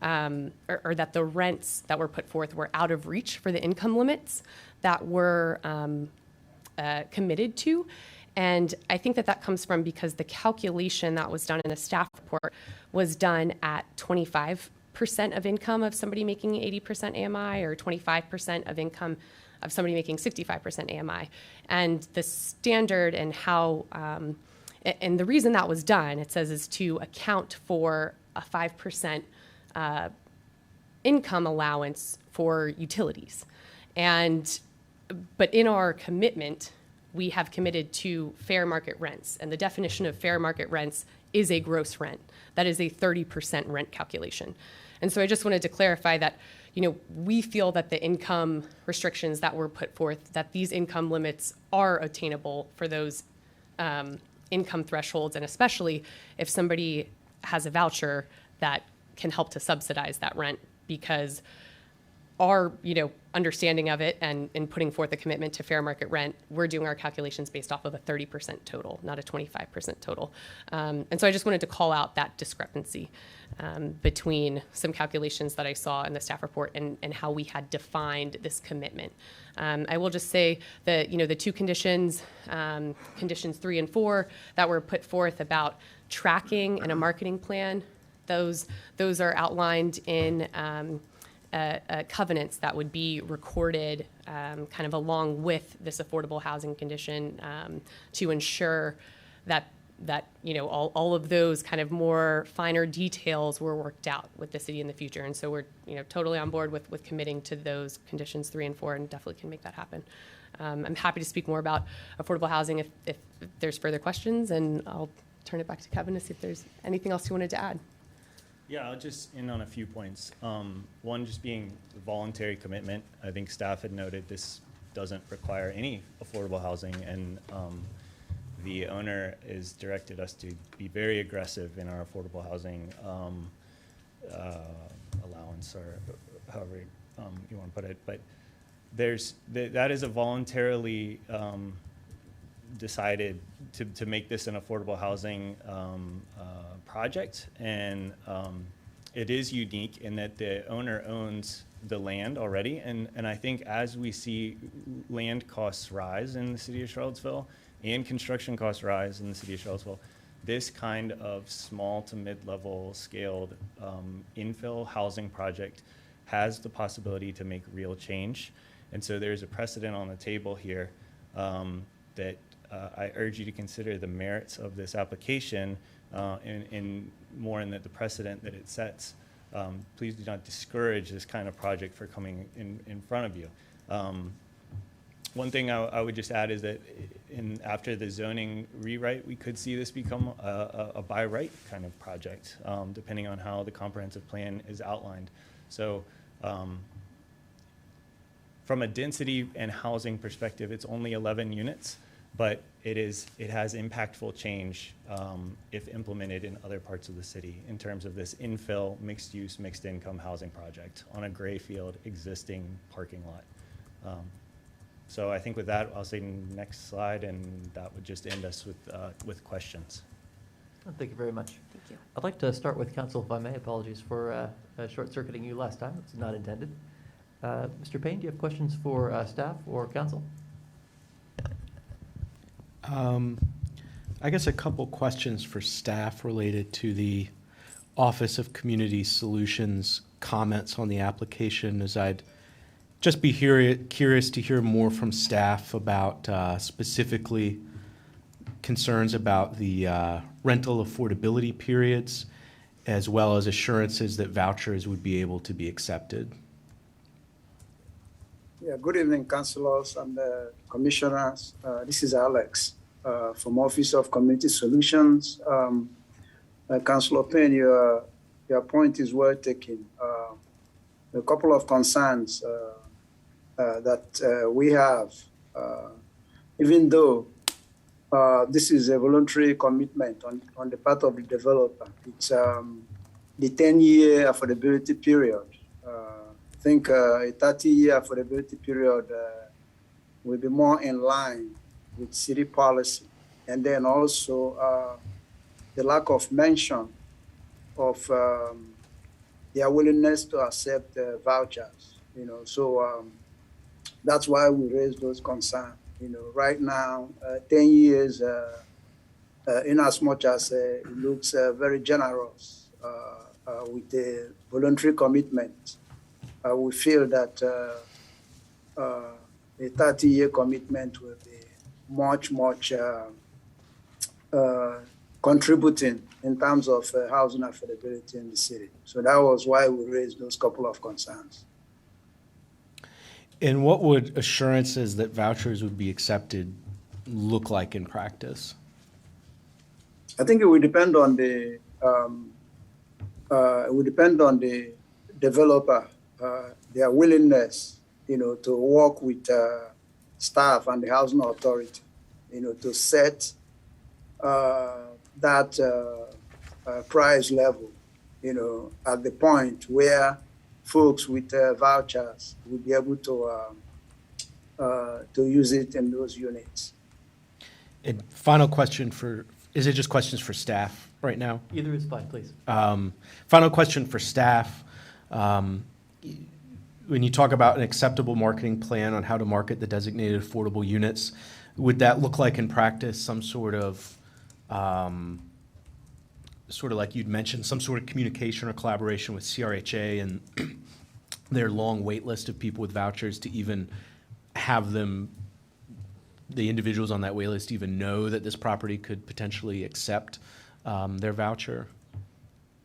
or that the rents that were put forth were out of reach for the income limits that were committed to. And I think that comes from because the calculation that was done in a staff report was done at 25% of income of somebody making 80% AMI, or 25% of income of somebody making 65% AMI. And the standard and how, and the reason that was done, it says, is to account for a 5% income allowance for utilities. But in our commitment, we have committed to fair market rents, and the definition of fair market rents is a gross rent. That is a 30% rent calculation. And so I just wanted to clarify that, we feel that the income restrictions that were put forth, that these income limits are attainable for those income thresholds, and especially if somebody has a voucher that can help to subsidize that rent, because our understanding of it and in putting forth a commitment to fair market rent, we're doing our calculations based off of a 30% total, not a 25% total. And so I just wanted to call out that discrepancy between some calculations that I saw in the staff report and how we had defined this commitment. I will just say that the 2 conditions, conditions 3 and 4, that were put forth about tracking and a marketing plan, those are outlined in covenants that would be recorded kind of along with this affordable housing condition, to ensure that all of those kind of more finer details were worked out with the city in the future. And so we're totally on board with committing to those conditions 3 and 4, and definitely can make that happen. I'm happy to speak more about affordable housing if there's further questions, and I'll turn it back to Kevin to see if there's anything else you wanted to add. Yeah, I'll just end on a few points. One, just being the voluntary commitment. I think staff had noted this doesn't require any affordable housing, and the owner has directed us to be very aggressive in our affordable housing allowance, or however you want to put it. But that is a voluntarily decided to make this an affordable housing project, and it is unique in that the owner owns the land already, and I think as we see land costs rise in the city of Charlottesville and construction costs rise in the city of Charlottesville, this kind of small to mid-level scaled infill housing project has the possibility to make real change. And so there's a precedent on the table here that I urge you to consider the merits of this application in more in the precedent that it sets. Please do not discourage this kind of project for coming in front of you. One thing I would just add is that after the zoning rewrite, we could see this become a by right kind of project, depending on how the comprehensive plan is outlined. So from a density and housing perspective, it's only 11 units, but it has impactful change if implemented in other parts of the city in terms of this infill, mixed use, mixed income housing project on a gray field existing parking lot. So I think with that, I'll say next slide, and that would just end us with questions. Thank you very much. Thank you. I'd like to start with council, if I may. Apologies for short-circuiting you last time. It's not intended. Mr. Payne, do you have questions for staff or council? I guess a couple questions for staff related to the Office of Community Solutions comments on the application, as I'd just be curious to hear more from staff about specifically concerns about the rental affordability periods, as well as assurances that vouchers would be able to be accepted. Yeah, good evening, councilors and commissioners. This is Alex from Office of Community Solutions. Councilor Payne, your point is well taken. A couple of concerns that we have, even though this is a voluntary commitment on the part of the developer. It's the 10-year affordability period. I think a 30-year affordability period will be more in line with city policy. And then also the lack of mention of their willingness to accept vouchers, so that's why we raise those concerns. Right now, 10 years, in as much as it looks very generous with the voluntary commitment, we feel that a 30-year commitment will be much contributing in terms of housing affordability in the city. So that was why we raised those couple of concerns. And what would assurances that vouchers would be accepted look like in practice? I think it would depend on the developer, their willingness, to work with staff and the housing authority, to set that price level, at the point where folks with vouchers will be able to use it in those units. And final question is it just questions for staff right now? Either is fine, please. Final question for staff. When you talk about an acceptable marketing plan on how to market the designated affordable units, would that look like in practice some sort of like you'd mentioned, some sort of communication or collaboration with CRHA and their long wait list of people with vouchers to even have the individuals on that wait list even know that this property could potentially accept their voucher?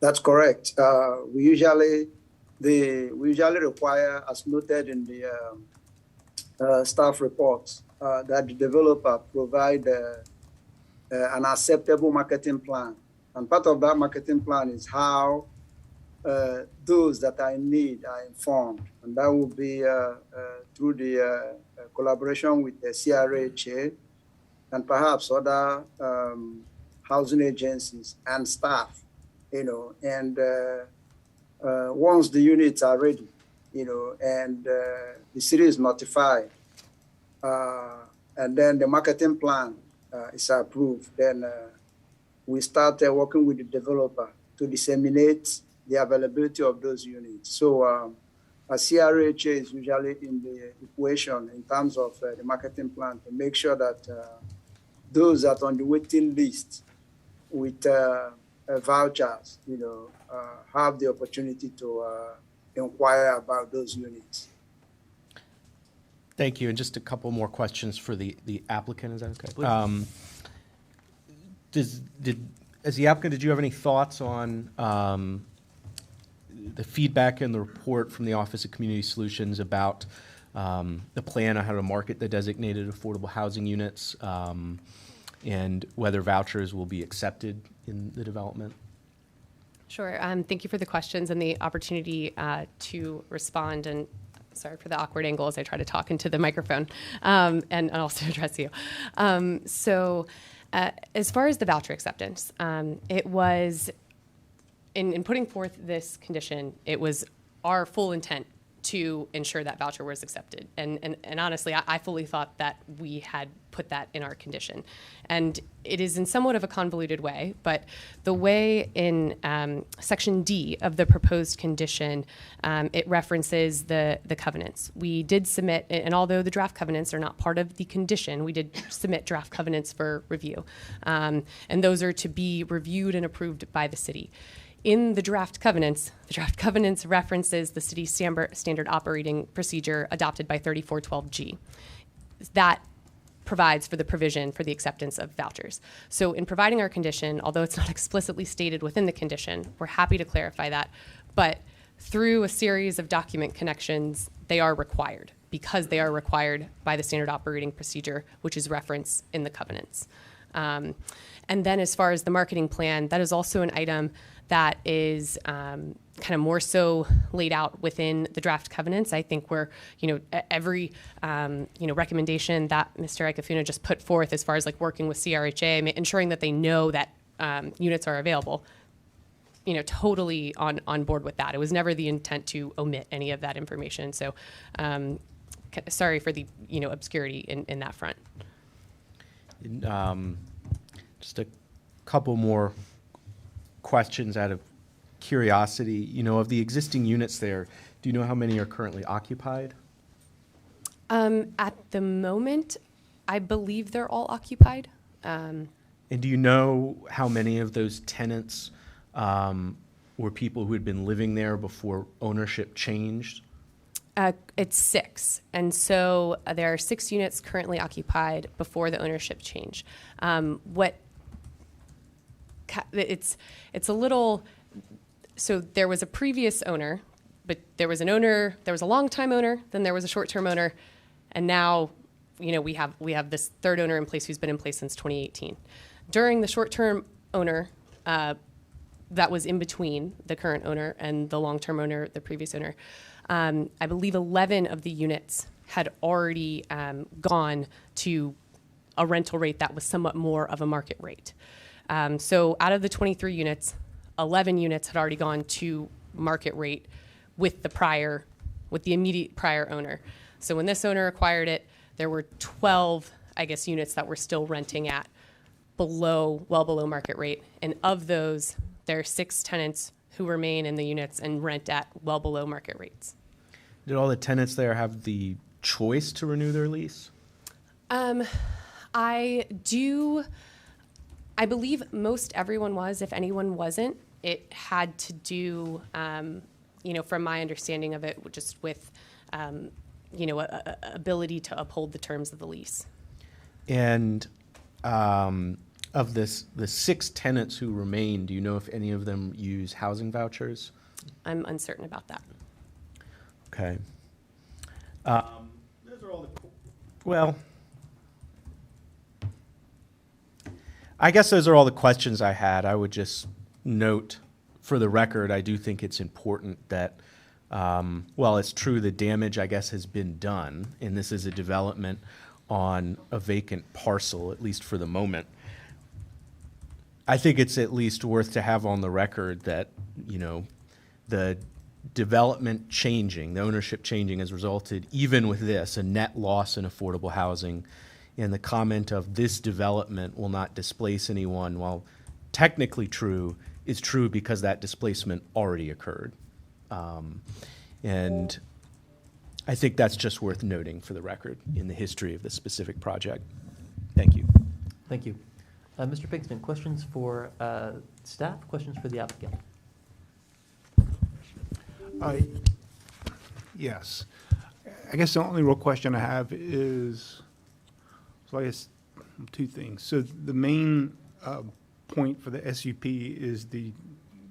That's correct. We usually require, as noted in the staff reports, that the developer provide an acceptable marketing plan. And part of that marketing plan is how those that are in need are informed. And that will be through the collaboration with the CRHA and perhaps other housing agencies and staff, and once the units are ready, and the city is notified, and then the marketing plan is approved, then we start working with the developer to disseminate the availability of those units. So a CRHA is usually in the equation in terms of the marketing plan to make sure that those that are on the waiting list with vouchers, have the opportunity to inquire about those units. Thank you. And just a couple more questions for the applicant. Is that okay? Please. As the applicant, did you have any thoughts on the feedback and the report from the Office of Community Solutions about the plan on how to market the designated affordable housing units and whether vouchers will be accepted in the development? Sure. Thank you for the questions and the opportunity to respond. And sorry for the awkward angle as I try to talk into the microphone and also address you. As far as the voucher acceptance, it was, in putting forth this condition, it was our full intent to ensure that voucher was accepted. And honestly, I fully thought that we had put that in our condition. And it is in somewhat of a convoluted way, but the way in Section D of the proposed condition, it references the covenants. We did submit, and although the draft covenants are not part of the condition, we did submit draft covenants for review. And those are to be reviewed and approved by the city. In the draft covenants references the city's standard operating procedure adopted by 3412G. That provides for the provision for the acceptance of vouchers. So in providing our condition, although it's not explicitly stated within the condition, we're happy to clarify that, but through a series of document connections, they are required because they are required by the standard operating procedure, which is referenced in the covenants. And then as far as the marketing plan, that is also an item that is kind of more so laid out within the draft covenants. I think we're, every, recommendation that Mr. Ikefuna just put forth as far as like working with CRHA, ensuring that they know that units are available, totally on board with that. It was never the intent to omit any of that information. So sorry for the, obscurity in that front. Just a couple more questions out of curiosity. Of the existing units there, do you know how many are currently occupied? At the moment, I believe they're all occupied. And do you know how many of those tenants were people who had been living there before ownership changed? It's 6. And so there are 6 units currently occupied before the ownership change. It's a little, so there was a previous owner, but there was an owner, there was a long-time owner, then there was a short-term owner, and now, we have this third owner in place who's been in place since 2018. During the short-term owner, that was in between the current owner and the long-term owner, the previous owner, I believe 11 of the units had already gone to a rental rate that was somewhat more of a market rate. So out of the 23 units, 11 units had already gone to market rate with the immediate prior owner. So when this owner acquired it, there were 12, units that were still renting at well below market rate. And of those, there are 6 tenants who remain in the units and rent at well below market rates. Did all the tenants there have the choice to renew their lease? I believe most everyone was. If anyone wasn't, it had to do, from my understanding of it, just with, ability to uphold the terms of the lease. And of the 6 tenants who remain, do you know if any of them use housing vouchers? I'm uncertain about that. Okay. Those are all well, I guess those are all the questions I had. I would just note, for the record, I do think it's important that, while it's true the damage, has been done, and this is a development on a vacant parcel, at least for the moment, I think it's at least worth to have on the record that, the development changing, the ownership changing has resulted, even with this, a net loss in affordable housing. And the comment of this development will not displace anyone, while technically true, is true because that displacement already occurred. And I think that's just worth noting for the record in the history of this specific project. Thank you. Thank you. Mr. Pigsman, questions for staff, questions for the applicant? Yes. I guess the only real question I have is, so I guess two things. So the main point for the SUP is the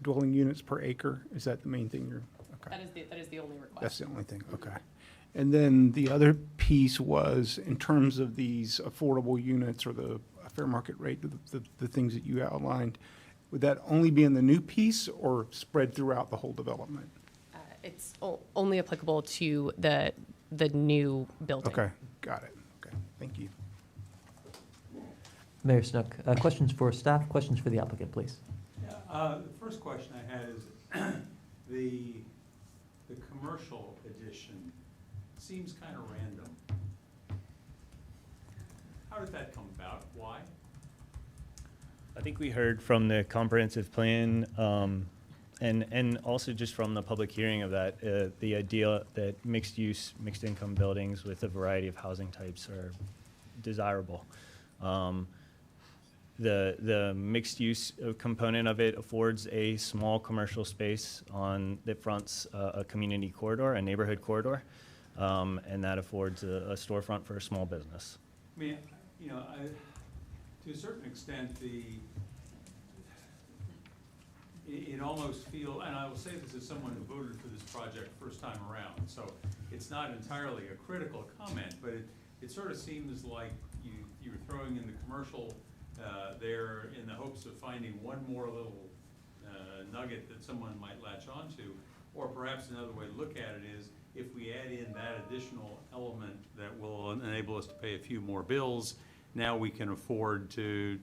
dwelling units per acre. Is that the main thing you're, okay? That is the only request. That's the only thing, okay. And then the other piece was in terms of these affordable units or the fair market rate, the things that you outlined, would that only be in the new piece or spread throughout the whole development? It's only applicable to the new building. Okay, got it. Okay, thank you. Mayor Snook, questions for staff, questions for the applicant, please. The first question I had is the commercial edition seems kind of random. How did that come about? Why? I think we heard from the comprehensive plan, and also just from the public hearing of that, the idea that mixed use, mixed income buildings with a variety of housing types are desirable. The mixed use component of it affords a small commercial space that fronts a community corridor, a neighborhood corridor, and that affords a storefront for a small business. I mean, you know, to a certain extent, it almost feels, and I will say this as someone who voted for this project first time around, so it's not entirely a critical comment, but it sort of seems like you were throwing in the commercial there in the hopes of finding one more little nugget that someone might latch onto, or perhaps another way to look at it is if we add in that additional element that will enable us to pay a few more bills, now we can afford to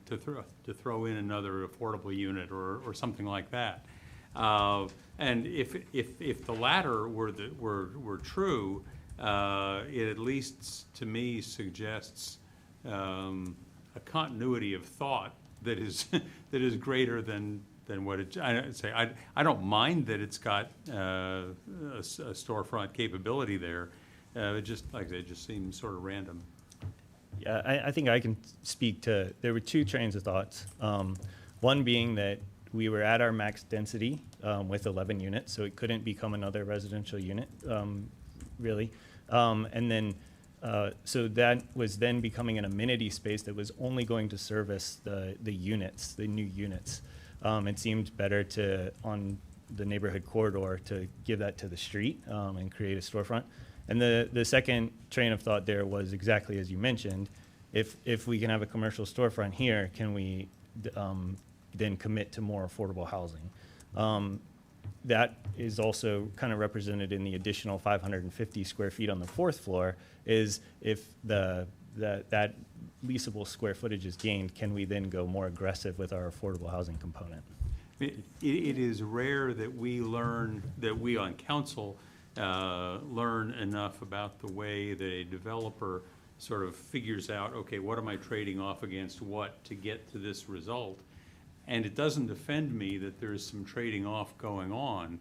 throw in another affordable unit or something like that. And if the latter were true, it at least to me suggests a continuity of thought that is that is greater than what it. I don't mind that it's got a storefront capability there. It just, like I say, it just seems sort of random. Yeah, I think I can speak to, there were two trains of thoughts. One being that we were at our max density with 11 units, so it couldn't become another residential unit, really. And then, so that was then becoming an amenity space that was only going to service the units, the new units. It seemed better to, on the neighborhood corridor, to give that to the street and create a storefront. And the second train of thought there was exactly as you mentioned. If we can have a commercial storefront here, can we then commit to more affordable housing? That is also kind of represented in the additional 550 square feet on the fourth floor, is if that leasable square footage is gained, can we then go more aggressive with our affordable housing component? It is rare that we on council learn enough about the way that a developer sort of figures out, okay, what am I trading off against what to get to this result? And it doesn't offend me that there's some trading off going on.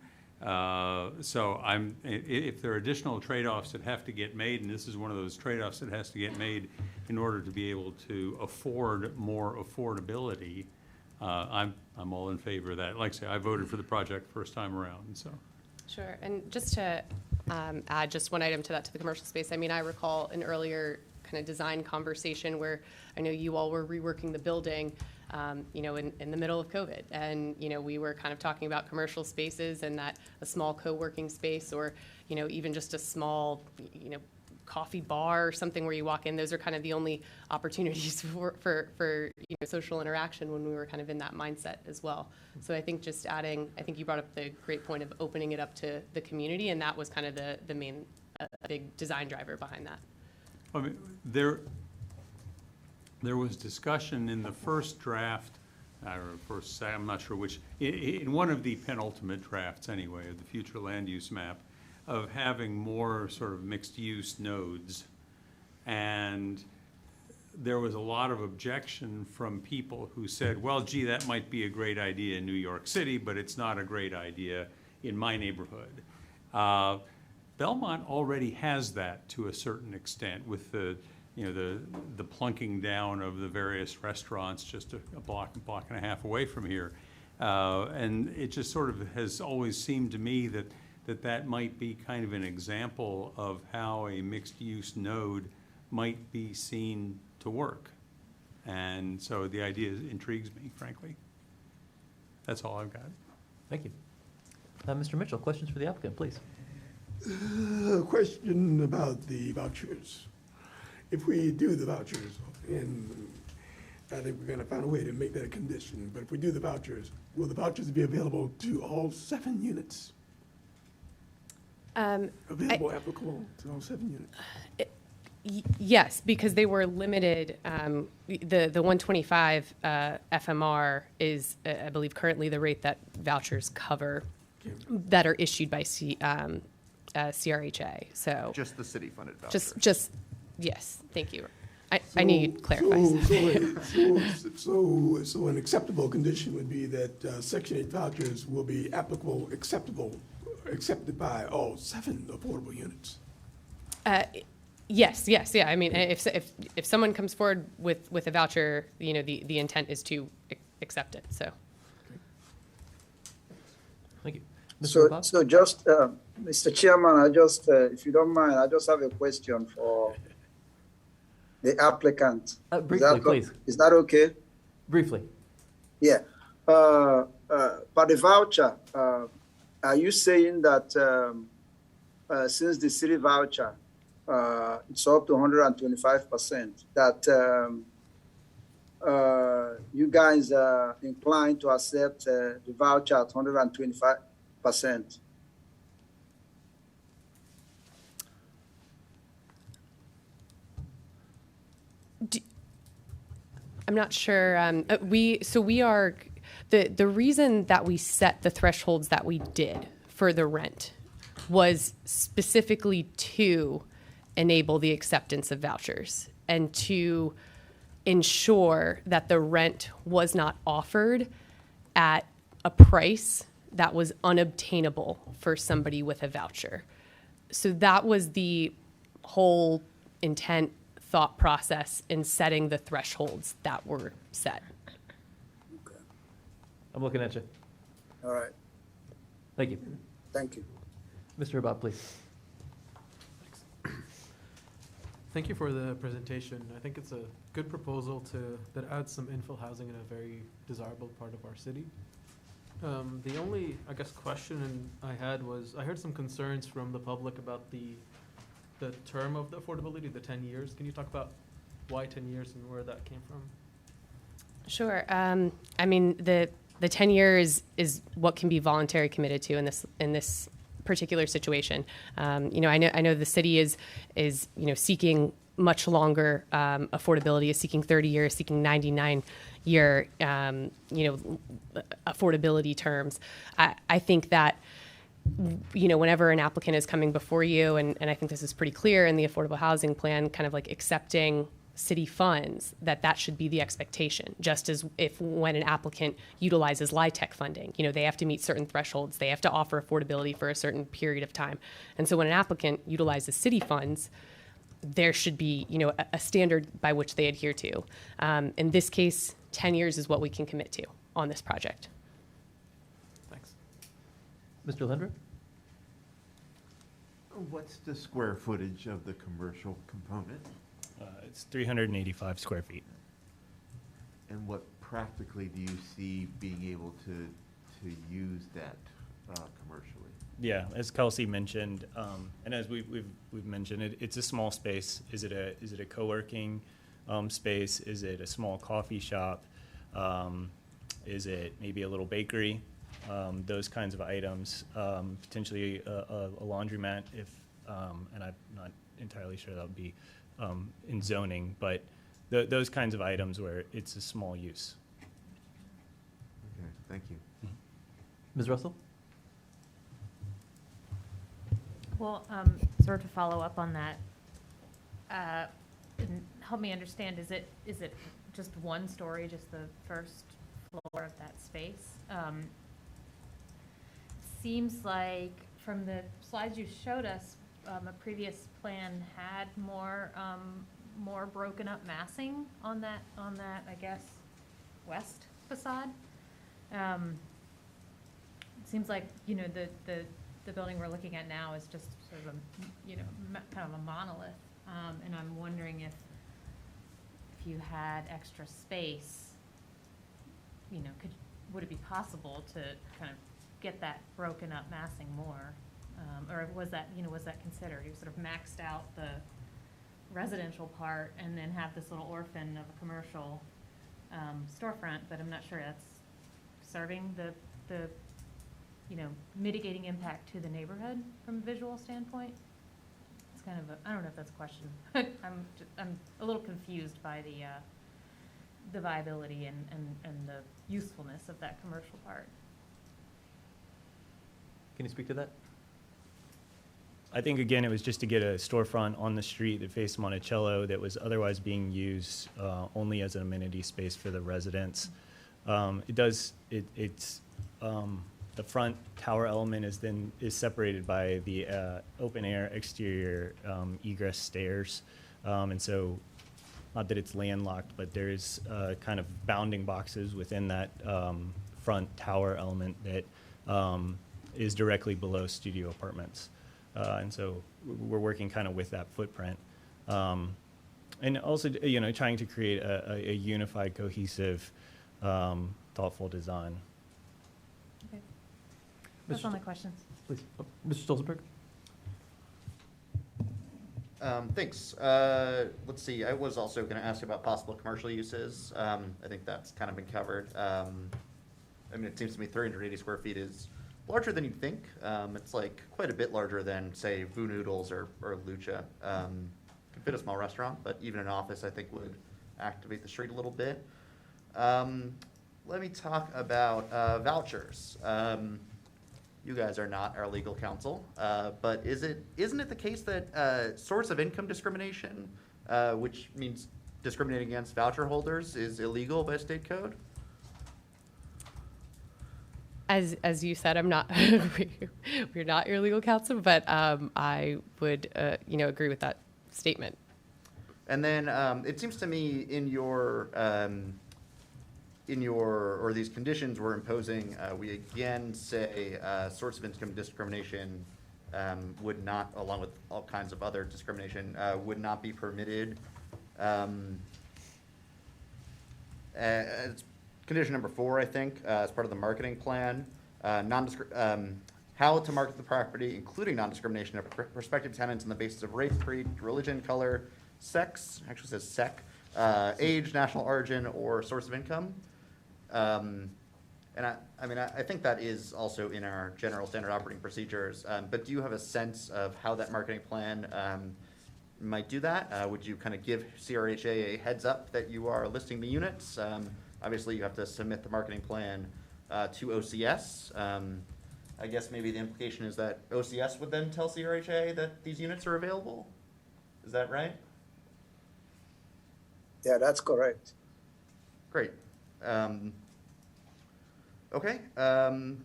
So if there are additional trade-offs that have to get made, and this is one of those trade-offs that has to get made in order to be able to afford more affordability, I'm all in favor of that. Like I say, I voted for the project first time around, so. Sure, and just to add just one item to that, to the commercial space, I mean, I recall an earlier kind of design conversation where I know you all were reworking the building, you know, in the middle of COVID. And, you know, we were kind of talking about commercial spaces and that a small co-working space or, you know, even just a small, you know, coffee bar or something where you walk in. Those are kind of the only opportunities for you know, social interaction when we were kind of in that mindset as well. So I think just adding, I think you brought up the great point of opening it up to the community, and that was kind of the main big design driver behind that. I mean, there was discussion in the first draft, I'm not sure which, in one of the penultimate drafts anyway, of the future land use map, of having more sort of mixed-use nodes. And there was a lot of objection from people who said, well, gee, that might be a great idea in New York City, but it's not a great idea in my neighborhood. Belmont already has that to a certain extent with the you know, the plunking down of the various restaurants just a block and a half away from here. And it just sort of has always seemed to me that might be kind of an example of how a mixed-use node might be seen to work. And so the idea intrigues me, frankly. That's all I've got. Thank you. Mr. Mitchell, questions for the applicant, please. Question about the vouchers. If we do the vouchers, and I think we're gonna find a way to make that a condition, but if we do the vouchers, will the vouchers be available to all 7 units? Available, applicable to all 7 units? Yes, because they were limited. The 125 FMR is, I believe, currently the rate that vouchers cover that are issued by CRHA. So Just the city-funded vouchers. just yes. Thank you. I need to clarify. So an acceptable condition would be that Section 8 vouchers will be accepted by all 7 affordable units. Yes, yeah. I mean, if someone comes forward with a voucher, you know, the intent is to accept it. So. Thank you. So just, Mr. Chairman, I just, if you don't mind, I just have a question for the applicant. Briefly, please. Is that okay? Briefly. Yeah. For the voucher, are you saying that since the city voucher, it's up to 125%, that you guys are inclined to accept the voucher at 125%? I'm not sure. We are the reason that we set the thresholds that we did for the rent was specifically to enable the acceptance of vouchers and to ensure that the rent was not offered at a price that was unobtainable for somebody with a voucher. So that was the whole intent, thought process in setting the thresholds that were set. Okay. I'm looking at you. All right. Thank you. Thank you. Mr. Abad, please. Thank you for the presentation. I think it's a good proposal that adds some infill housing in a very desirable part of our city. The only, I guess, question I had was, I heard some concerns from the public about the term of the affordability, the 10 years. Can you talk about why 10 years and where that came from? Sure. I mean, the 10 years is what can be voluntarily committed to in this particular situation. You know, I know the city is seeking much longer affordability, is seeking 30 years, seeking 99-year affordability terms. I think that whenever an applicant is coming before you, and I think this is pretty clear in the affordable housing plan, kind of like accepting city funds, that should be the expectation. Just as when an applicant utilizes LIHTC funding, they have to meet certain thresholds, they have to offer affordability for a certain period of time. And so when an applicant utilizes city funds, there should be, a standard by which they adhere to. In this case, 10 years is what we can commit to on this project. Thanks. Mr. Lindner? What's the square footage of the commercial component? It's 385 square feet. And what practically do you see being able to use that commercially? Yeah, as Kelsey mentioned, and as we've mentioned, it's a small space. Is it a co-working space? Is it a small coffee shop? Is it maybe a little bakery? Those kinds of items. Potentially a laundromat, and I'm not entirely sure that would be in zoning, but those kinds of items where it's a small use. Okay, thank you. Ms. Russell? Well, sort of to follow up on that, and help me understand, is it just one story, just the first floor of that space? Seems like from the slides you showed us, a previous plan had more more broken up massing on that, I guess, west facade. It seems like, you know, the building we're looking at now is just sort of a, you know, kind of a monolith. And I'm wondering if you had extra space, you know, would it be possible to kind of get that broken up massing more? Or was that, you know, was that considered? You sort of maxed out the residential part and then have this little orphan of a commercial storefront, but I'm not sure that's serving the you know, mitigating impact to the neighborhood from a visual standpoint. It's kind of I don't know if that's a question. I'm a little confused by the viability and the usefulness of that commercial part. Can you speak to that? I think, again, it was just to get a storefront on the street that faced Monticello that was otherwise being used only as an amenity space for the residents. It's the front tower element is separated by the open air exterior egress stairs. And so, not that it's landlocked, but there's kind of bounding boxes within that front tower element that is directly below studio apartments. And so we're working kind of with that footprint. And also, you know, trying to create a unified, cohesive, thoughtful design. Okay. That's all my questions. Please. Oh, Mr. Stolzenberg? Thanks. Let's see, I was also going to ask about possible commercial uses. I think that's kind of been covered. I mean, it seems to me 380 square feet is larger than you'd think. It's like quite a bit larger than, say, Voo Noodles or Lucha. Could fit a small restaurant, but even an office, I think, would activate the street a little bit. Let me talk about vouchers. You guys are not our legal counsel, but isn't it the case that source of income discrimination, which means discriminating against voucher holders, is illegal by state code? As you said, I'm not, we're not your legal counsel, but I would, you know, agree with that statement. And then it seems to me in your, or these conditions we're imposing, we again say source of income discrimination would not, along with all kinds of other discrimination, would not be permitted. It's condition number 4, I think, as part of the marketing plan, how to market the property, including non-discrimination of prospective tenants on the basis of race, creed, religion, color, sex, actually says sec, age, national origin, or source of income. And I mean, I think that is also in our general standard operating procedures, but do you have a sense of how that marketing plan might do that? Would you kind of give CRHA a heads up that you are listing the units? Obviously, you have to submit the marketing plan to OCS. I guess maybe the implication is that OCS would then tell CRHA that these units are available. Is that right? Yeah, that's correct. Great. Okay. And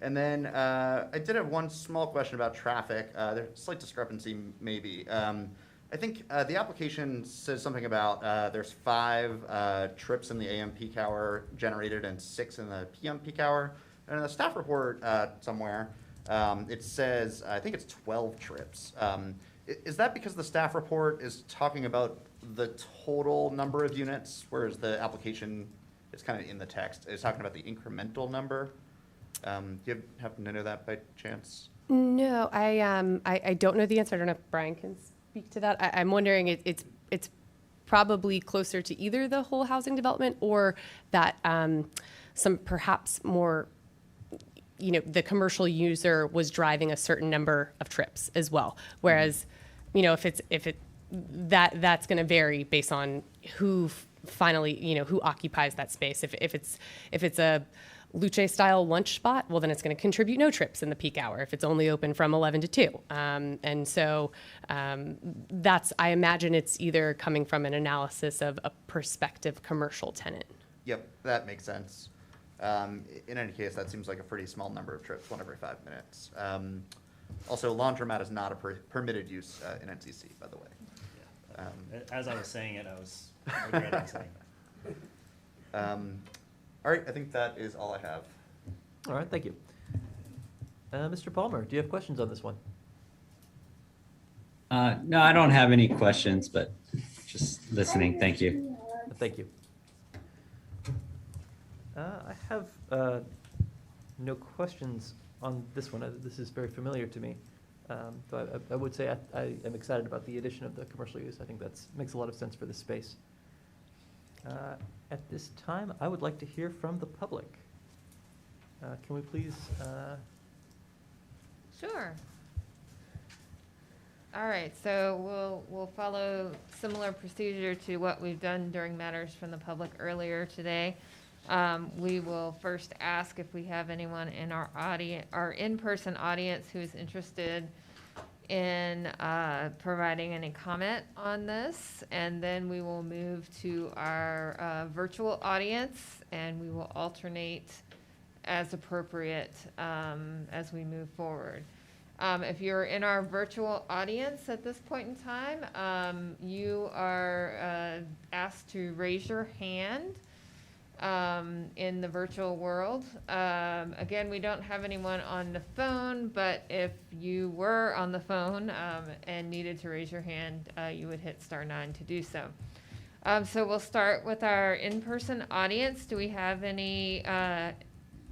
then I did have one small question about traffic. There's a slight discrepancy, maybe. I think the application says something about there's 5 trips in the AM peak hour generated and 6 in the PM peak hour. And in the staff report somewhere, it says, I think it's 12 trips. Is that because the staff report is talking about the total number of units, whereas the application is kind of in the text, is talking about the incremental number? Do you happen to know that by chance? No, I don't know the answer. I don't know if Brian can speak to that. I'm wondering, it's probably closer to either the whole housing development or that some perhaps more, you know, the commercial user was driving a certain number of trips as well. Whereas, you know, that's going to vary based on who finally, you know, who occupies that space. If it's a Luce style lunch spot, well, then it's going to contribute no trips in the peak hour if it's only open from 11 to 2. And so I imagine it's either coming from an analysis of a prospective commercial tenant. Yep, that makes sense. In any case, that seems like a pretty small number of trips, 1 every 5 minutes. Also, laundromat is not a permitted use in NCC, by the way. As I was saying it, I was regretting saying it. All right, I think that is all I have. All right, thank you. Mr. Palmer, do you have questions on this one? No, I don't have any questions, but just listening. Thank you. Thank you. I have no questions on this one. This is very familiar to me. So I would say I am excited about the addition of the commercial use. I think that makes a lot of sense for this space. At this time, I would like to hear from the public. Can we please? Sure. All right, so we'll follow similar procedure to what we've done during matters from the public earlier today. We will first ask if we have anyone in our audience, our in-person audience, who is interested in providing any comment on this, and then we will move to our virtual audience, and we will alternate as appropriate as we move forward. If you're in our virtual audience at this point in time, you are asked to raise your hand in the virtual world. Again, we don't have anyone on the phone, but if you were on the phone and needed to raise your hand, you would hit *9 to do so. So we'll start with our in-person audience. Do we have any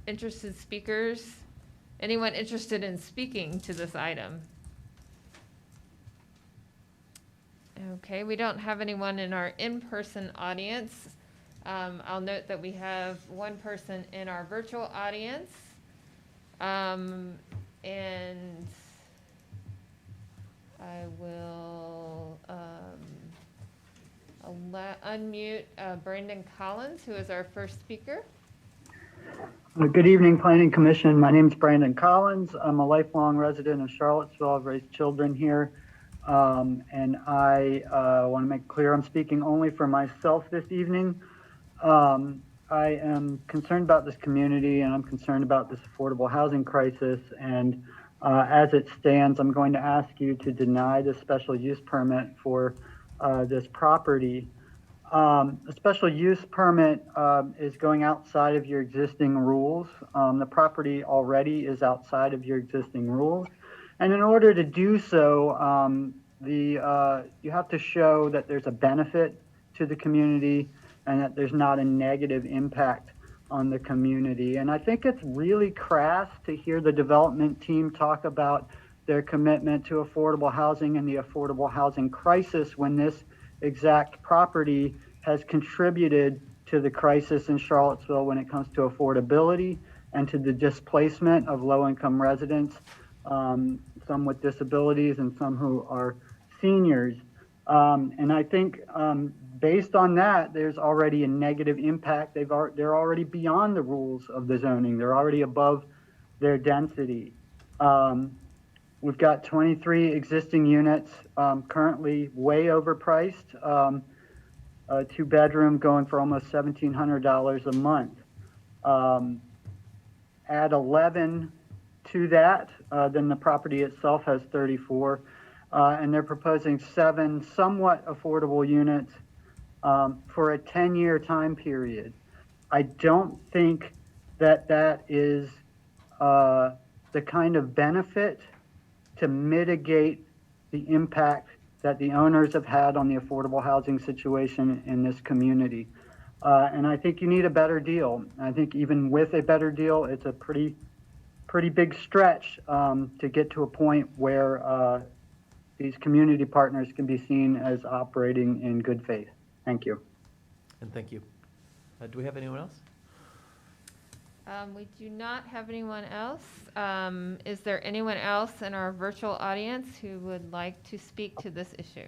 interested speakers? Anyone interested in speaking to this item? Okay, we don't have anyone in our in-person audience. I'll note that we have one person in our virtual audience. And I will unmute Brandon Collins, who is our first speaker. Good evening, Planning Commission. My name is Brandon Collins. I'm a lifelong resident of Charlottesville. I've raised children here. And I want to make clear I'm speaking only for myself this evening. I am concerned about this community, and I'm concerned about this affordable housing crisis. And as it stands, I'm going to ask you to deny the special use permit for this property. A special use permit is going outside of your existing rules. The property already is outside of your existing rules. And in order to do so, you have to show that there's a benefit to the community and that there's not a negative impact on the community. And I think it's really crass to hear the development team talk about their commitment to affordable housing and the affordable housing crisis when this exact property has contributed to the crisis in Charlottesville when it comes to affordability and to the displacement of low-income residents, some with disabilities and some who are seniors. And I think based on that, there's already a negative impact. They're already beyond the rules of the zoning. They're already above their density. We've got 23 existing units, currently way overpriced. A 2-bedroom going for almost $1,700 a month. Add 11 to that, then the property itself has 34. And they're proposing 7 somewhat affordable units for a 10-year time period. I don't think that that is the kind of benefit to mitigate the impact that the owners have had on the affordable housing situation in this community. And I think you need a better deal. I think even with a better deal, it's a pretty big stretch to get to a point where these community partners can be seen as operating in good faith. Thank you. And thank you. Do we have anyone else? We do not have anyone else. Is there anyone else in our virtual audience who would like to speak to this issue?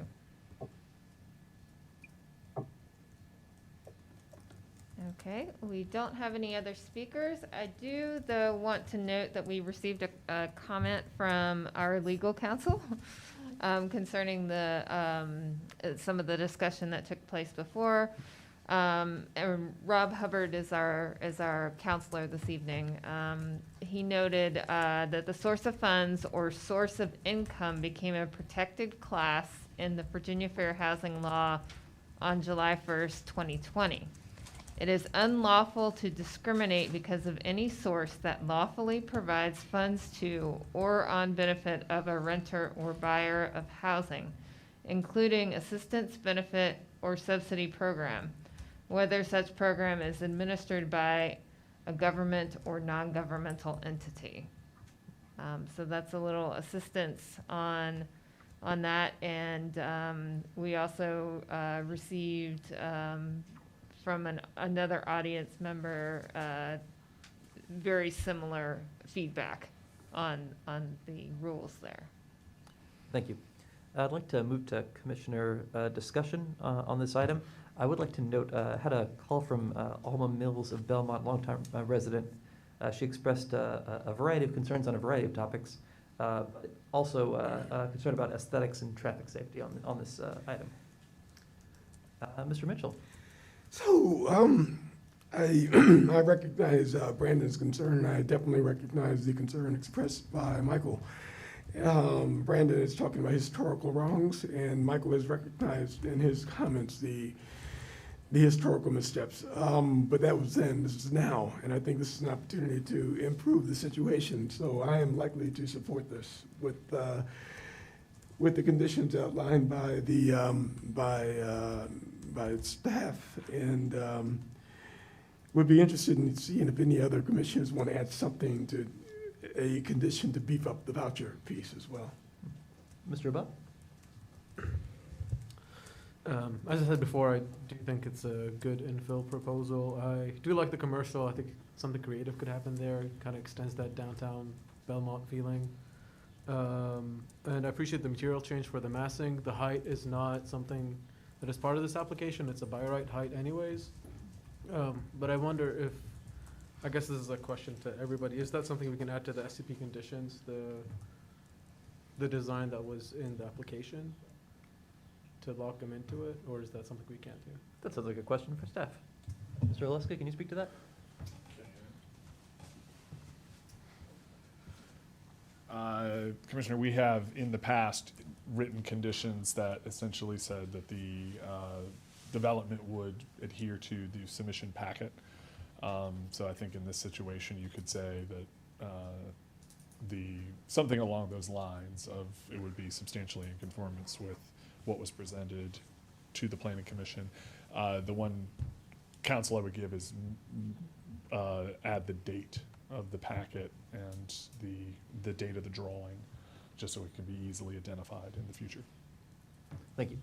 Okay, we don't have any other speakers. I do, though, want to note that we received a comment from our legal counsel concerning some of the discussion that took place before. And Rob Hubbard is our counselor this evening. He noted that the source of funds or source of income became a protected class in the Virginia Fair Housing Law on July 1st, 2020. It is unlawful to discriminate because of any source that lawfully provides funds to or on benefit of a renter or buyer of housing, including assistance, benefit, or subsidy program, whether such program is administered by a government or non-governmental entity. So that's a little assistance on that. And we also received from another audience member very similar feedback on the rules there. Thank you. I'd like to move to Commissioner discussion on this item. I would like to note, had a call from Alma Mills of Belmont, longtime resident. She expressed a variety of concerns on a variety of topics, but also concerned about aesthetics and traffic safety on this item. Mr. Mitchell. So, I recognize Brandon's concern. I definitely recognize the concern expressed by Michael. Brandon is talking about historical wrongs, and Michael has recognized in his comments the historical missteps. But that was then, this is now, and I think this is an opportunity to improve the situation. So I am likely to support this with the conditions outlined by the by staff, and would be interested in seeing if any other commissioners want to add something to a condition to beef up the voucher piece as well. Mr. Abad? As I said before, I do think it's a good infill proposal. I do like the commercial. I think something creative could happen there. It kind of extends that downtown Belmont feeling. And I appreciate the material change for the massing. The height is not something that is part of this application. It's a by right height anyways. But I wonder if, I guess this is a question to everybody, is that something we can add to the SCP conditions, the design that was in the application, to lock them into it, or is that something we can't do? That sounds like a question for staff. Mr. Oleska, can you speak to that? Commissioner, we have in the past written conditions that essentially said that the development would adhere to the submission packet. So I think in this situation, you could say that something along those lines of it would be substantially in conformance with what was presented to the Planning Commission. The one counsel I would give is add the date of the packet and the date of the drawing, just so it can be easily identified in the future. Thank you.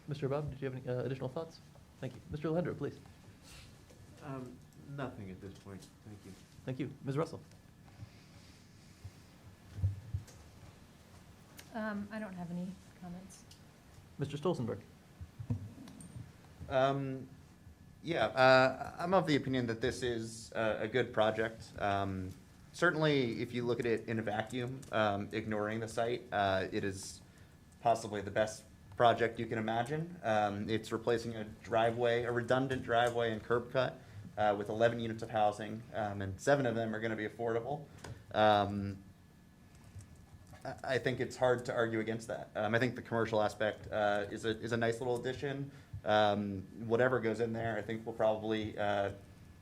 Mr. Abad, did you have any additional thoughts? Thank you. Mr. Alejandro, please. Nothing at this point. Thank you. Thank you. Ms. Russell? I don't have any comments. Mr. Stolzenberg? I'm of the opinion that this is a good project. Certainly, if you look at it in a vacuum, ignoring the site, it is possibly the best project you can imagine. It's replacing a redundant driveway and curb cut with 11 units of housing, and 7 of them are going to be affordable. I think it's hard to argue against that. I think the commercial aspect is a nice little addition. Whatever goes in there, I think will probably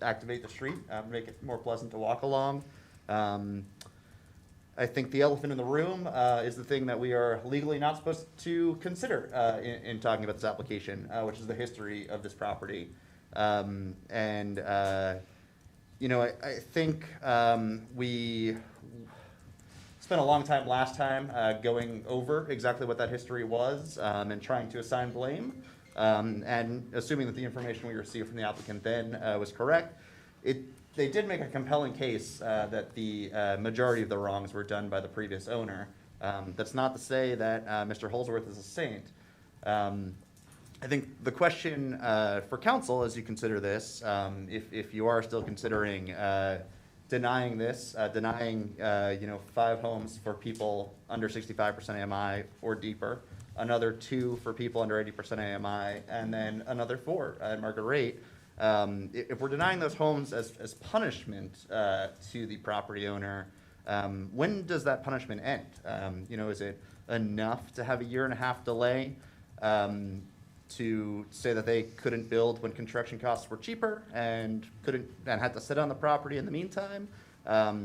activate the street, make it more pleasant to walk along. I think the elephant in the room is the thing that we are legally not supposed to consider in talking about this application, which is the history of this property. I think we spent a long time last time going over exactly what that history was and trying to assign blame. And assuming that the information we received from the applicant then was correct, they did make a compelling case that the majority of the wrongs were done by the previous owner. That's not to say that Mr. Holsworth is a saint. I think the question for council as you consider this, if you are still considering denying this, denying 5 homes for people under 65% AMI or deeper, another 2 for people under 80% AMI, and then another 4 at market rate. If we're denying those homes as punishment to the property owner, When does that punishment end? Is it enough to have a 1.5-year delay to say that they couldn't build when construction costs were cheaper and had to sit on the property in the meantime?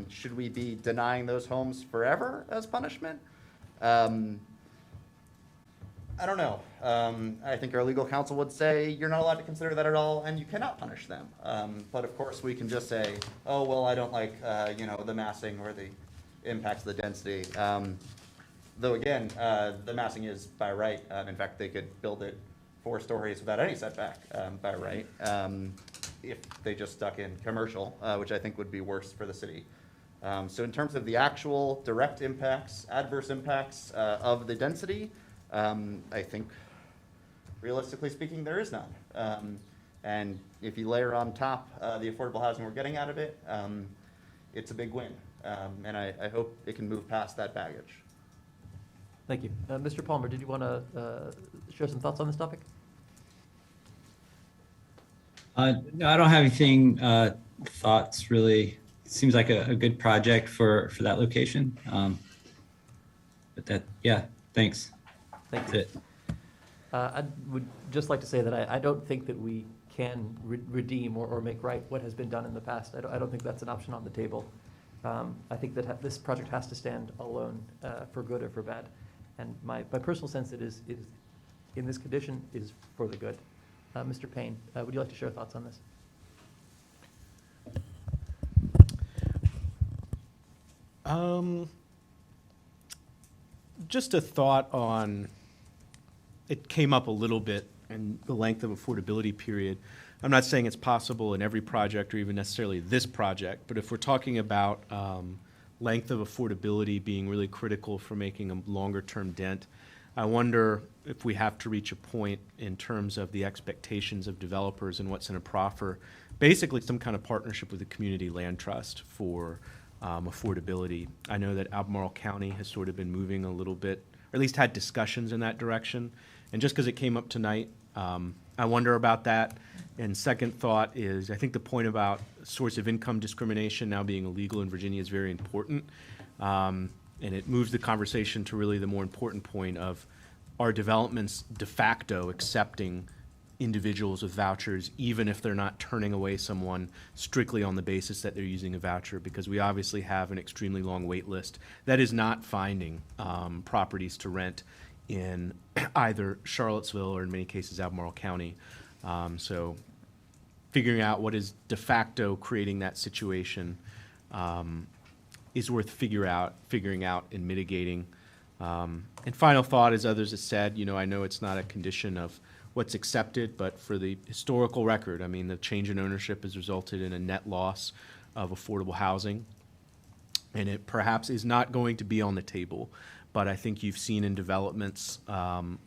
Should we be denying those homes forever as punishment? I don't know. I think our legal counsel would say you're not allowed to consider that at all, and you cannot punish them. But of course, we can just say, oh, well, I don't like, the massing or the impacts of the density. Though again, the massing is by right. In fact, they could build it 4 stories without any setback by right, if they just stuck in commercial, which I think would be worse for the city. So in terms of the actual direct impacts, adverse impacts of the density, I think, realistically speaking, there is none. And if you layer on top the affordable housing we're getting out of it, it's a big win. And I hope it can move past that baggage. Thank you. Mr. Palmer, did you want to share some thoughts on this topic? No, I don't have anything, thoughts really. It seems like a good project for that location. But thanks. Thank you. That's it. I would just like to say that I don't think that we can redeem or make right what has been done in the past. I don't think that's an option on the table. I think that this project has to stand alone for good or for bad. And my personal sense is in this condition is for the good. Mr. Payne, would you like to share thoughts on this? Just a thought on, it came up a little bit in the length of affordability period. I'm not saying it's possible in every project or even necessarily this project, but if we're talking about length of affordability being really critical for making a longer-term dent, I wonder if we have to reach a point in terms of the expectations of developers and what's in a proffer, basically some kind of partnership with the community land trust for affordability. I know that Albemarle County has sort of been moving a little bit, or at least had discussions in that direction. And just because it came up tonight, I wonder about that. And second thought is, I think the point about source of income discrimination now being illegal in Virginia is very important. And it moves the conversation to really the more important point of, are developments de facto accepting individuals with vouchers, even if they're not turning away someone strictly on the basis that they're using a voucher? Because we obviously have an extremely long wait list that is not finding properties to rent in either Charlottesville or in many cases Albemarle County. So figuring out what is de facto creating that situation is worth figuring out and mitigating. And final thought, as others have said, I know it's not a condition of what's accepted, but for the historical record, I mean, the change in ownership has resulted in a net loss of affordable housing. And it perhaps is not going to be on the table, but I think you've seen in developments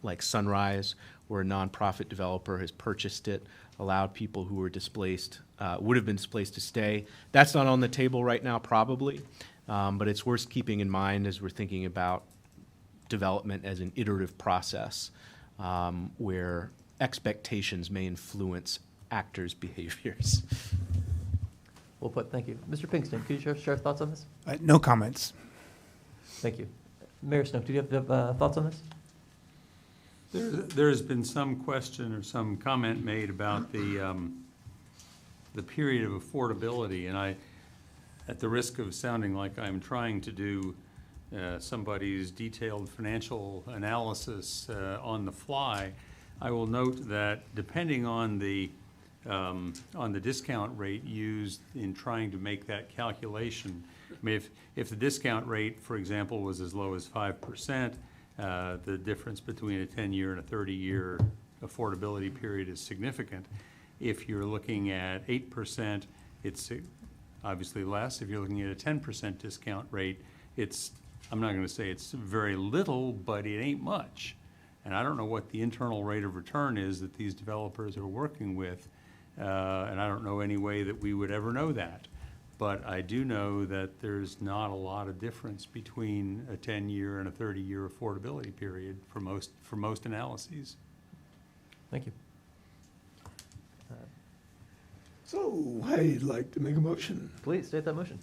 like Sunrise, where a nonprofit developer has purchased it, allowed people who were displaced, would have been displaced, to stay. That's not on the table right now, probably, but it's worth keeping in mind as we're thinking about development as an iterative process, where expectations may influence actors' behaviors. Well put, thank you. Mr. Pinkston, could you share thoughts on this? No comments. Thank you. Mayor Snow, do you have thoughts on this? There's been some question or some comment made about the period of affordability, and at the risk of sounding like I'm trying to do somebody's detailed financial analysis on the fly, I will note that depending on the discount rate used in trying to make that calculation, I mean, if the discount rate, for example, was as low as 5%, the difference between a 10-year and a 30-year affordability period is significant. If you're looking at 8%, it's obviously less. If you're looking at a 10% discount rate, I'm not going to say it's very little, but it ain't much. And I don't know what the internal rate of return is that these developers are working with, and I don't know any way that we would ever know that. But I do know that there's not a lot of difference between a 10-year and a 30-year affordability period for most analyses. Thank you. So I'd like to make a motion. Please state that motion.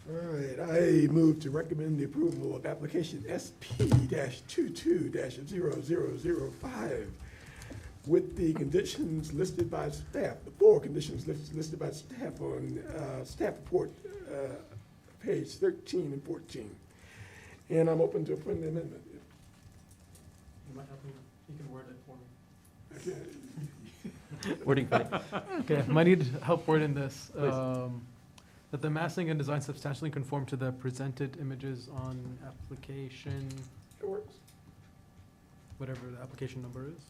All right, I move to recommend the approval of application SP-22-0005 with the conditions listed by staff, the 4 conditions listed by staff on staff report, page 13 and 14. And I'm open to a friendly amendment. You might have to, you can word it for me. Wording funny. Okay, might need help wording this. Please. That the massing and design substantially conform to the presented images on application, It works. whatever the application number is.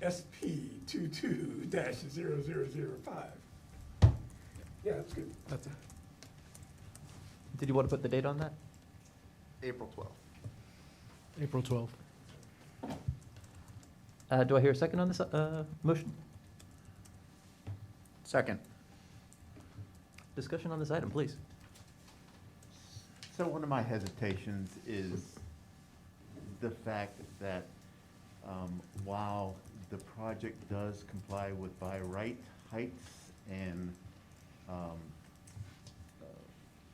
SP-22-0005. Yeah, that's good. That's it. Did you want to put the date on that? April 12th. April 12th. Do I hear a second on this motion? Second. Discussion on this item, please. So one of my hesitations is the fact that while the project does comply with by right heights and,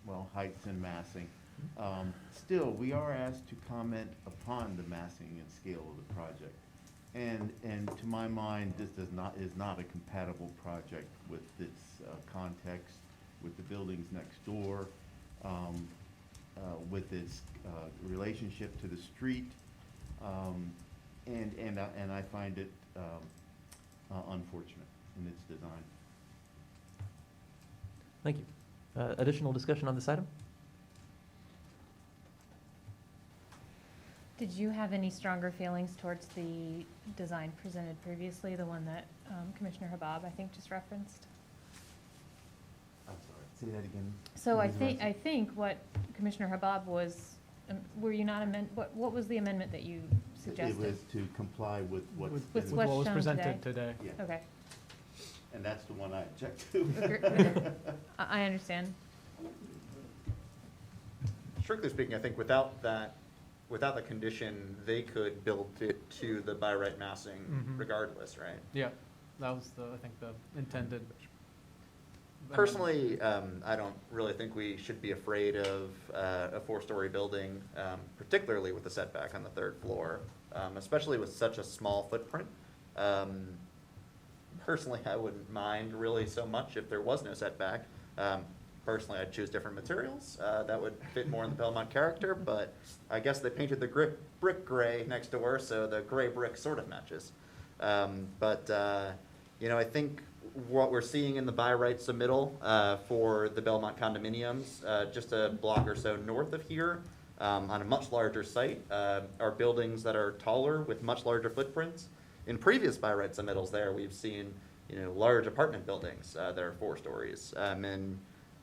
well, heights and massing, still, we are asked to comment upon the massing and scale of the project. And to my mind, this is not a compatible project with its context, with the buildings next door, with its relationship to the street, and I find it unfortunate in its design. Thank you. Additional discussion on this item? Did you have any stronger feelings towards the design presented previously, the one that Commissioner Habab, I think, just referenced? I'm sorry, say that again. So I Ms. think, Russell? I think what Commissioner Habab was, were you not what was the amendment that you suggested? It was to comply with what's With been- what's what was shown presented today. Yeah. Okay, And that's the one I object to. I understand. Strictly speaking, I think without the condition, they could build it to the by right massing Mhm. regardless, right? Yeah, that was the, I think, the intended. Personally, I don't really think we should be afraid of a 4-story building, particularly with the setback on the 3rd floor, especially with such a small footprint. Personally, I wouldn't mind really so much if there was no setback. Personally, I'd choose different materials that would fit more in the Belmont character, but I guess they painted the brick gray next door, so the gray brick sort of matches. I think what we're seeing in the by right submittal for the Belmont condominiums, just a block or so north of here, on a much larger site, are buildings that are taller with much larger footprints. In previous by right submittals there, we've seen, large apartment buildings that are 4 stories.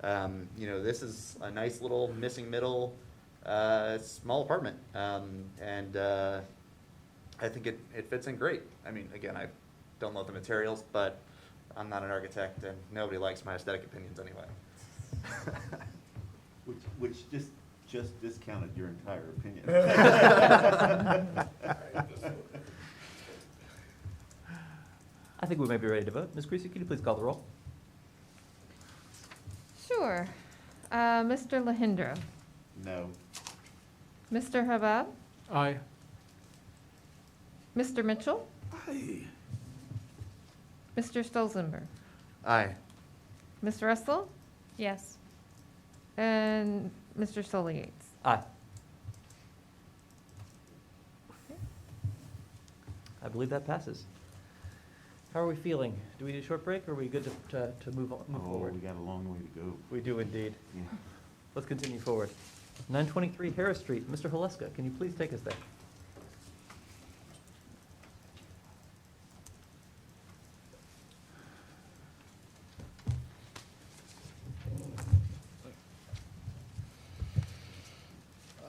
This is a nice little missing middle, small apartment. I think it fits in great. I mean, again, I don't love the materials, but I'm not an architect and nobody likes my aesthetic opinions anyway. Which just discounted your entire opinion. I think we may be ready to vote. Ms. Creasy, could you please call the roll? Sure. Mr. Lahindra, No. Mr. Habab, Aye. Mr. Mitchell, Aye. Mr. Stolzenberg, Aye. Ms. Russell, Yes. and Mr. Solly Yates. Aye. I believe that passes. How are we feeling? Do we need a short break, or are we good to move forward? We got a long way to go. We do indeed. Yeah. Let's continue forward. 923 Harris Street. Mr. Haleska, can you please take us there?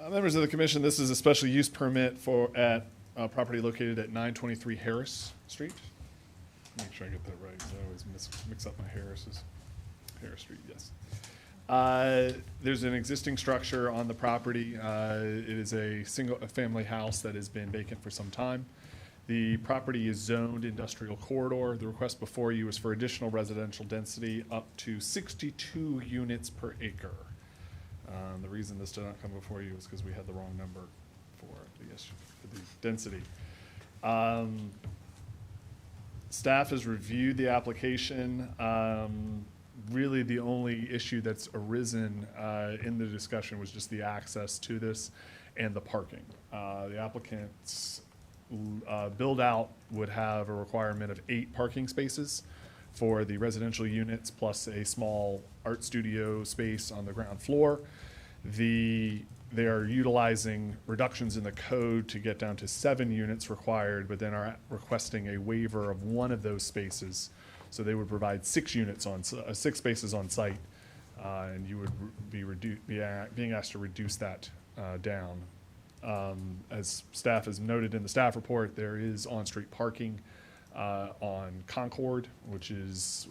Members of the commission, this is a special use permit at property located at 923 Harris Street. Make sure I get that right, because I always mix up my Harris's. Harris Street, yes. There's an existing structure on the property. It is a family house that has been vacant for some time. The property is zoned industrial corridor. The request before you is for additional residential density up to 62 units per acre. The reason this did not come before you is because we had the wrong number for the issue, for the density. Staff has reviewed the application. Really, the only issue that's arisen in the discussion was just the access to this and the parking. The applicant's build-out would have a requirement of 8 parking spaces for the residential units, plus a small art studio space on the ground floor. They are utilizing reductions in the code to get down to 7 units required, but then are requesting a waiver of 1 of those spaces. So they would provide 6 spaces on site, and you would be being asked to reduce that down. As staff has noted in the staff report, there is on-street parking on Concord, which is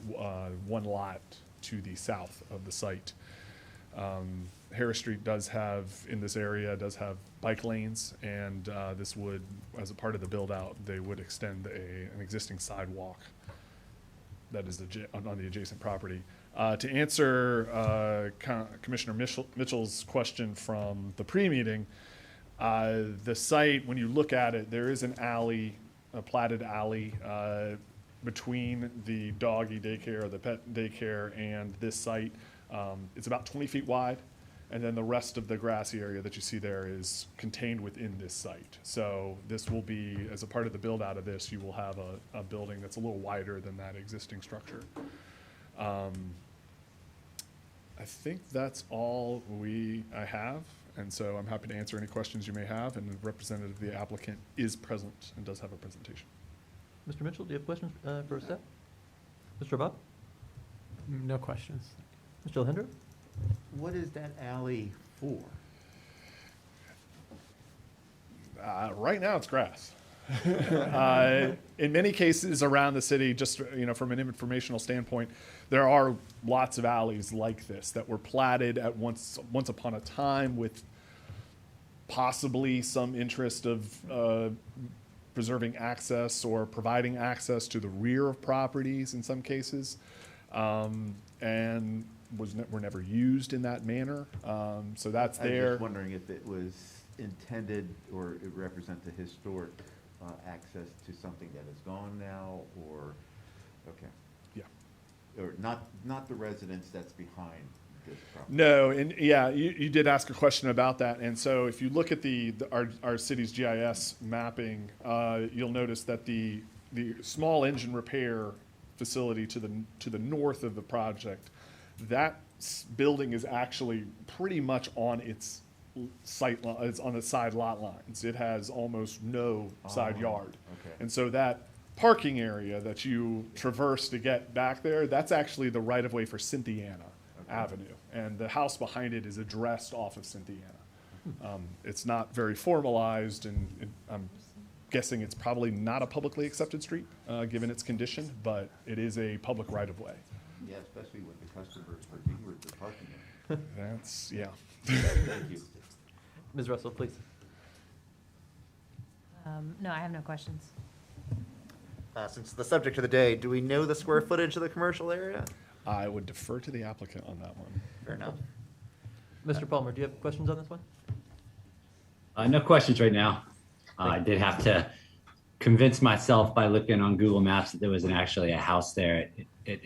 1 lot to the south of the site. Harris Street does have, in this area, does have bike lanes, and this would, as a part of the build-out, they would extend an existing sidewalk that is on the adjacent property. To answer Commissioner Mitchell's question from the pre-meeting, the site, when you look at it, there is an alley, a platted alley between the doggy daycare, or the pet daycare, and this site. It's about 20 feet wide, and then the rest of the grassy area that you see there is contained within this site. So this will be, as a part of the build out of this, you will have a building that's a little wider than that existing structure. I think that's all I have, and so I'm happy to answer any questions you may have, and the representative of the applicant is present and does have a presentation. Mr. Mitchell, do you have questions for staff? Mr. Abad? No questions. Mr. Alhinder? What is that alley for? Right now, it's grass. In many cases around the city, just from an informational standpoint, there are lots of alleys like this that were platted at once upon a time with possibly some interest of preserving access or providing access to the rear of properties in some cases, and were never used in that manner. So that's there. I was just wondering if it was intended or it represents a historic access to something that is gone now, or, okay. Yeah. Or not the residence that's behind this property. No, and yeah, you did ask a question about that. And so if you look at our city's GIS mapping, you'll notice that the small engine repair facility to the north of the project, that building is actually pretty much on its it's on the side lot lines. It has almost no side yard. Okay. And so that parking area that you traverse to get back there, that's actually the right of way for Cynthiana Avenue. And the house behind it is addressed off of Cynthiana. It's not very formalized, and I'm guessing it's probably not a publicly accepted street, given its condition, but it is a public right of way. Yeah, especially with the customers for Greenwood, the parking lot. That's, yeah. Thank you. Ms. Russell, please. No, I have no questions. Since the subject of the day, do we know the square footage of the commercial area? I would defer to the applicant on that one. Fair enough. Mr. Palmer, do you have questions on this one? No questions right now. I did have to convince myself by looking on Google Maps that there wasn't actually a house there. It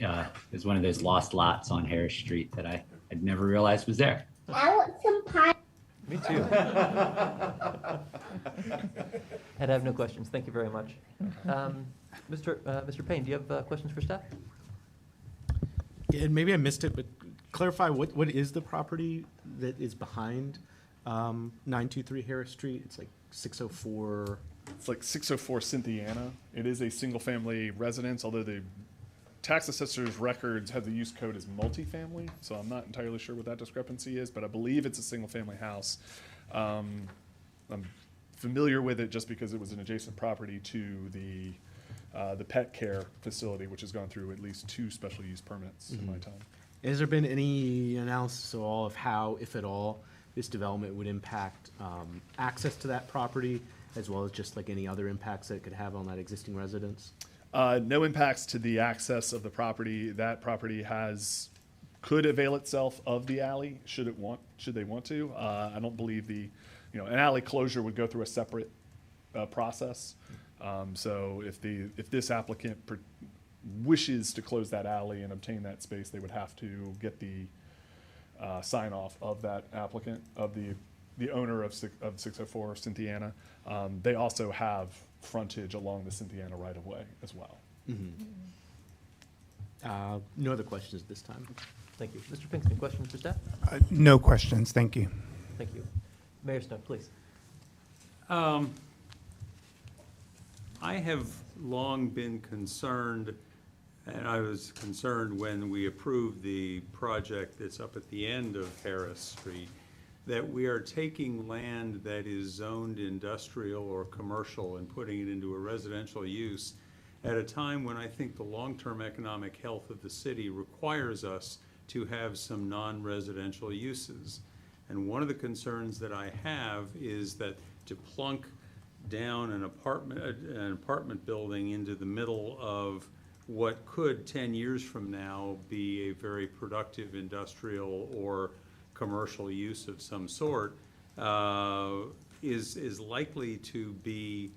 is one of those lost lots on Harris Street that I'd never realized was there. I want some pie. Me too. And I have no questions. Thank you very much. Mr. Payne, do you have questions for staff? Yeah, and maybe I missed it, but clarify what is the property that is behind 923 Harris Street? It's like 604. It's like 604 Cynthiana. It is a single-family residence, although the tax assessor's records have the use code as multifamily, so I'm not entirely sure what that discrepancy is, but I believe it's a single-family house. I'm familiar with it just because it was an adjacent property to the pet care facility, which has gone through at least 2 special use permits in my time. Has there been any analysis at all of how, if at all, this development would impact access to that property, as well as just like any other impacts that it could have on that existing residence? No impacts to the access of the property. That property has could avail itself of the alley should they want to. I don't believe an alley closure would go through a separate process. So if this applicant wishes to close that alley and obtain that space, they would have to get the sign off of that applicant, of the owner of 604 Cynthiana. They also have frontage along the Cynthiana right of way as well. No other questions at this time. Thank you. Mr. Pinkston, questions for staff? No questions, thank you. Thank you. Mayor Snow, please. I have long been concerned, and I was concerned when we approved the project that's up at the end of Harris Street, that we are taking land that is zoned industrial or commercial and putting it into a residential use at a time when I think the long-term economic health of the city requires us to have some non-residential uses. And one of the concerns that I have is that to plunk down an apartment building into the middle of what could 10 years from now be a very productive industrial or commercial use of some sort is likely to be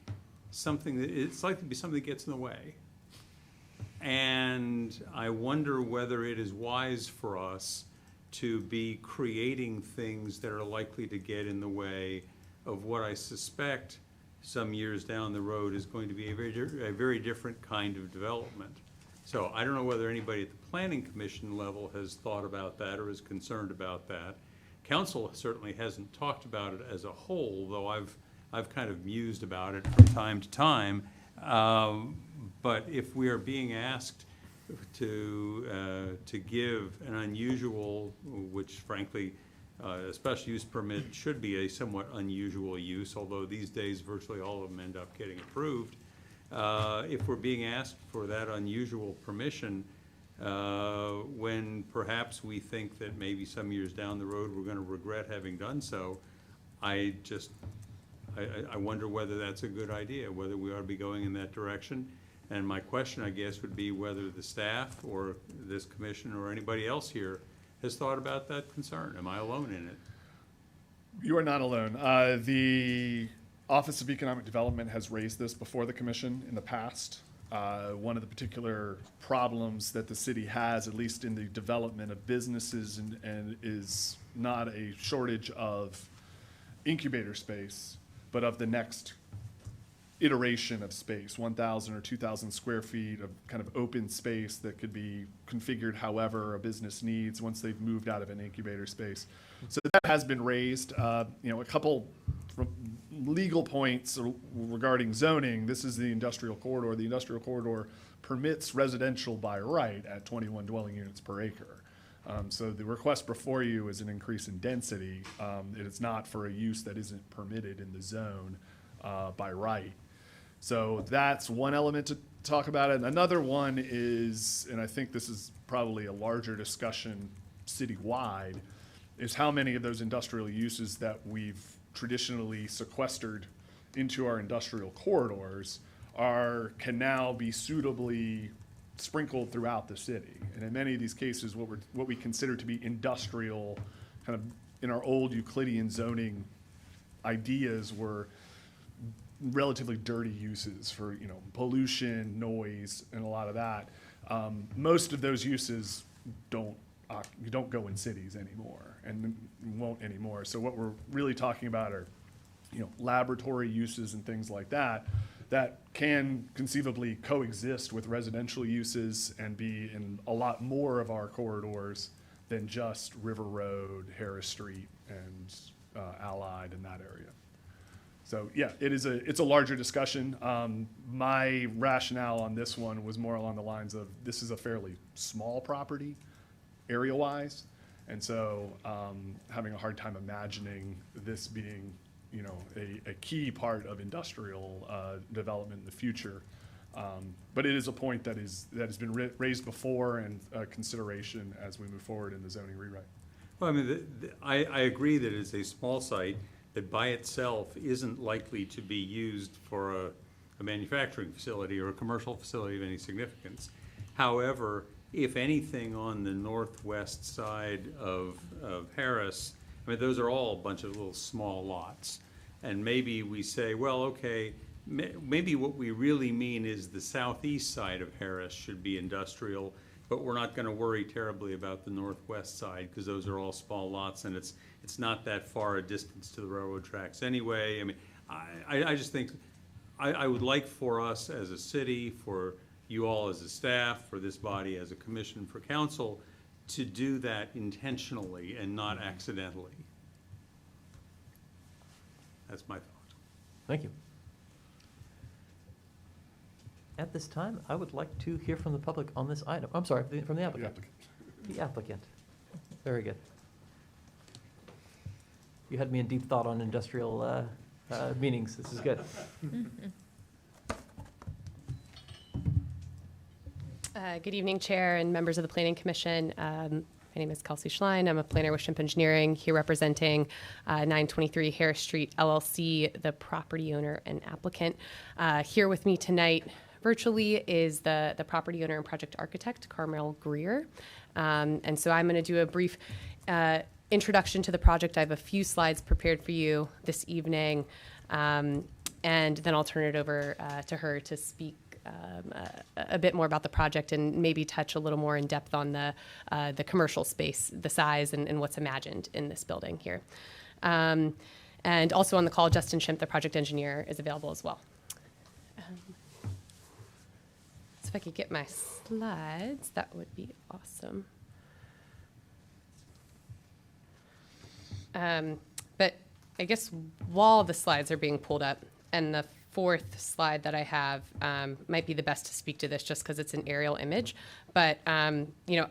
something that gets in the way. And I wonder whether it is wise for us to be creating things that are likely to get in the way of what I suspect some years down the road is going to be a very different kind of development. So I don't know whether anybody at the Planning Commission level has thought about that or is concerned about that. Council certainly hasn't talked about it as a whole, though I've kind of mused about it from time to time. But if we are being asked to give an unusual, which frankly, a special use permit should be a somewhat unusual use, although these days virtually all of them end up getting approved. If we're being asked for that unusual permission, when perhaps we think that maybe some years down the road we're going to regret having done so, I wonder whether that's a good idea, whether we ought to be going in that direction. And my question, I guess, would be whether the staff or this commission or anybody else here has thought about that concern. Am I alone in it? You are not alone. The Office of Economic Development has raised this before the commission in the past. One of the particular problems that the city has, at least in the development of businesses, and is not a shortage of incubator space, but of the next iteration of space, 1,000 or 2,000 square feet of kind of open space that could be configured however a business needs once they've moved out of an incubator space. So that has been raised. A couple legal points regarding zoning. This is the industrial corridor. The industrial corridor permits residential by right at 21 dwelling units per acre. So the request before you is an increase in density. It is not for a use that isn't permitted in the zone by right. So that's one element to talk about. And another one is, and I think this is probably a larger discussion citywide, is how many of those industrial uses that we've traditionally sequestered into our industrial corridors can now be suitably sprinkled throughout the city. And in many of these cases, what we consider to be industrial, kind of in our old Euclidean zoning ideas, were relatively dirty uses for pollution, noise, and a lot of that. Most of those uses don't go in cities anymore, and won't anymore. So what we're really talking about are laboratory uses and things like that can conceivably coexist with residential uses and be in a lot more of our corridors than just River Road, Harris Street, and Allied in that area. So yeah, it's a larger discussion. My rationale on this one was more along the lines of, this is a fairly small property area-wise, and so having a hard time imagining this being a key part of industrial development in the future. But it is a point that has been raised before, and consideration as we move forward in the zoning rewrite. Well, I mean, I agree that it's a small site that by itself isn't likely to be used for a manufacturing facility or a commercial facility of any significance. However, if anything, on the northwest side of Harris, I mean, those are all a bunch of little small lots. And maybe we say, well, okay, maybe what we really mean is the southeast side of Harris should be industrial, but we're not gonna worry terribly about the northwest side, because those are all small lots, and it's not that far a distance to the railroad tracks anyway. I mean, I just think, I would like for us as a city, for you all as a staff, for this body as a commission, for council, to do that intentionally and not accidentally. That's my thought. Thank you. At this time, I would like to hear from the public on this item. I'm sorry, from the applicant. The applicant. Very good. You had me in deep thought on industrial meetings. This is good. Good evening, Chair and members of the Planning Commission. My name is Kelsey Schlein. I'm a planner with Shimp Engineering, here representing 923 Harris Street LLC, the property owner and applicant. Here with me tonight virtually is the property owner and project architect, Carmel Greer. And so I'm going to do a brief introduction to the project. I have a few slides prepared for you this evening, and then I'll turn it over to her to speak a bit more about the project and maybe touch a little more in depth on the commercial space, the size, and what's imagined in this building here. And also on the call, Justin Shimp, the project engineer, is available as well. So if I could get my slides, that would be awesome. But I guess while the slides are being pulled up, and the fourth slide that I have might be the best to speak to this just because it's an aerial image. But, you know,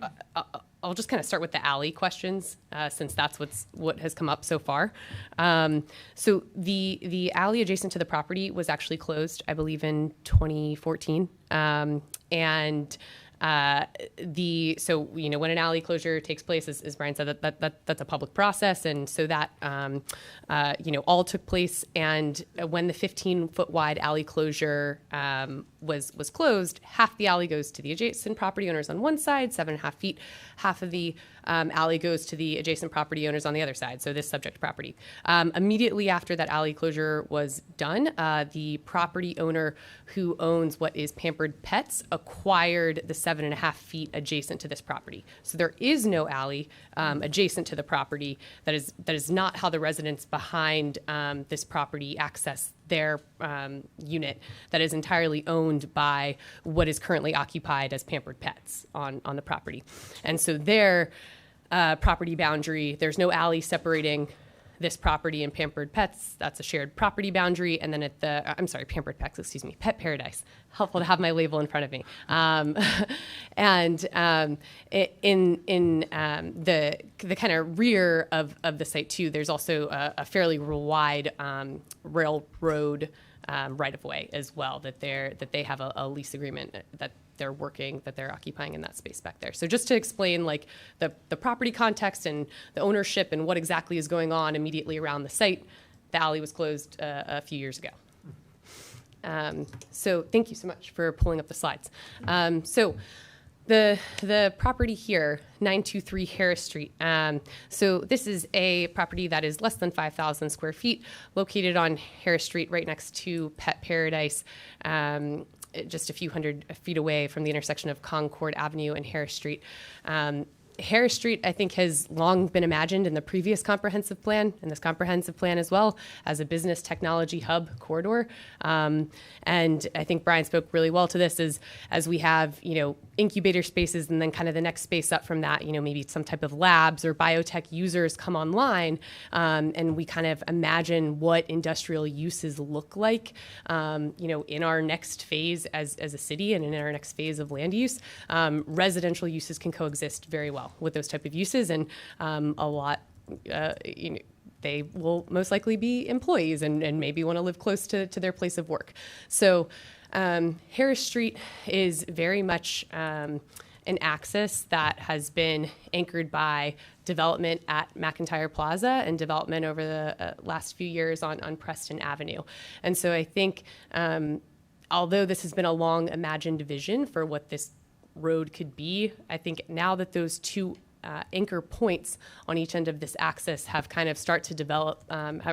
I'll just kind of start with the alley questions since that's what has come up so far. So the alley adjacent to the property was actually closed, I believe, in 2014. So, you know, when an alley closure takes place, as Brian said, that's a public process. And so that, you know, all took place. And when the 15-foot wide alley closure was closed, half the alley goes to the adjacent property owners on one side, 7.5 feet. Half of the alley goes to the adjacent property owners on the other side, so this subject property. Immediately after that alley closure was done, the property owner who owns what is Pampered Pets acquired the 7.5 feet adjacent to this property. So there is no alley adjacent to the property. That is not how the residents behind this property access their unit that is entirely owned by what is currently occupied as Pampered Pets on the property. And so their property boundary, there's no alley separating this property and Pampered Pets. That's a shared property boundary. And then at the, I'm sorry, Pampered Pets, excuse me, Pet Paradise. Helpful to have my label in front of me. In the kind of rear of the site too, there's also a fairly wide railroad right-of-way as well that they have a lease agreement that they're occupying in that space back there. So just to explain like the property context and the ownership and what exactly is going on immediately around the site, the alley was closed a few years ago. So thank you so much for pulling up the slides. So the property here, 923 Harris Street. So this is a property that is less than 5,000 square feet, located on Harris Street, right next to Pet Paradise, just a few hundred feet away from the intersection of Concord Avenue and Harris Street. Harris Street, I think, has long been imagined in the previous comprehensive plan, and this comprehensive plan as well, as a business technology hub corridor. And I think Brian spoke really well to this as we have, you know, incubator spaces and then kind of the next space up from that, you know, maybe some type of labs or biotech users come online, and we kind of imagine what industrial uses look like, you know, in our next phase as a city and in our next phase of land use. Residential uses can coexist very well with those type of uses, and a lot, you know, they will most likely be employees and maybe want to live close to their place of work. So Harris Street is very much an axis that has been anchored by development at McIntyre Plaza and development over the last few years on Preston Avenue. And so I think although this has been a long imagined vision for what this road could be. I think now that those two anchor points on each end of this axis have kind of start to develop, have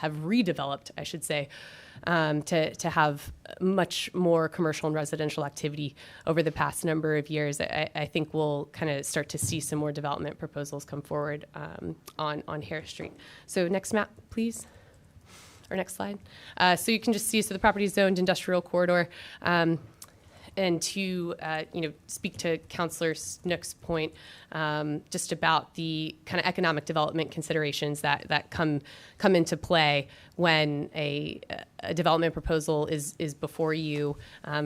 redeveloped, I should say, to have much more commercial and residential activity over the past number of years. I think we'll kind of start to see some more development proposals come forward on Harris Street. So next map, please. Or next slide. So you can just see, so the property is zoned industrial corridor. And to speak to Councillor Snook's point, just about the kind of economic development considerations that come into play when a development proposal is before you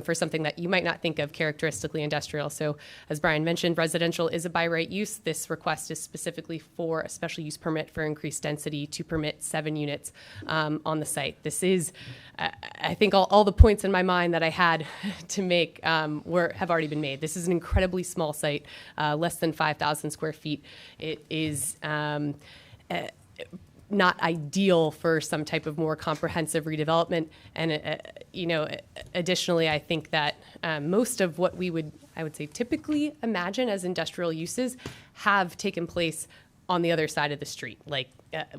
for something that you might not think of characteristically industrial. So as Brian mentioned, residential is a by right use. This request is specifically for a special use permit for increased density to permit 7 units on the site. This is, I think all the points in my mind that I had to make have already been made. This is an incredibly small site, less than 5,000 square feet. It is not ideal for some type of more comprehensive redevelopment. And, additionally, I think that most of what we would, I would say, typically imagine as industrial uses have taken place on the other side of the street, like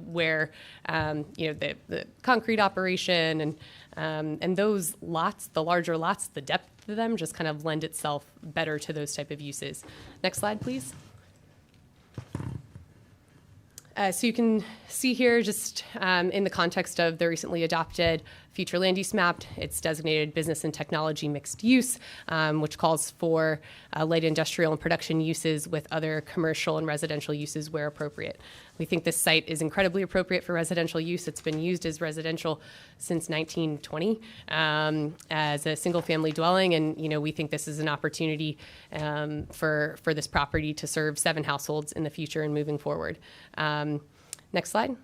where, the concrete operation and those lots, the larger lots, the depth of them just kind of lend itself better to those type of uses. Next slide, please. So you can see here, just in the context of the recently adopted future land use map, it's designated business and technology mixed use, which calls for light industrial and production uses with other commercial and residential uses where appropriate. We think this site is incredibly appropriate for residential use. It's been used as residential since 1920 as a single family dwelling. And, we think this is an opportunity for this property to serve 7 households in the future and moving forward. Next slide.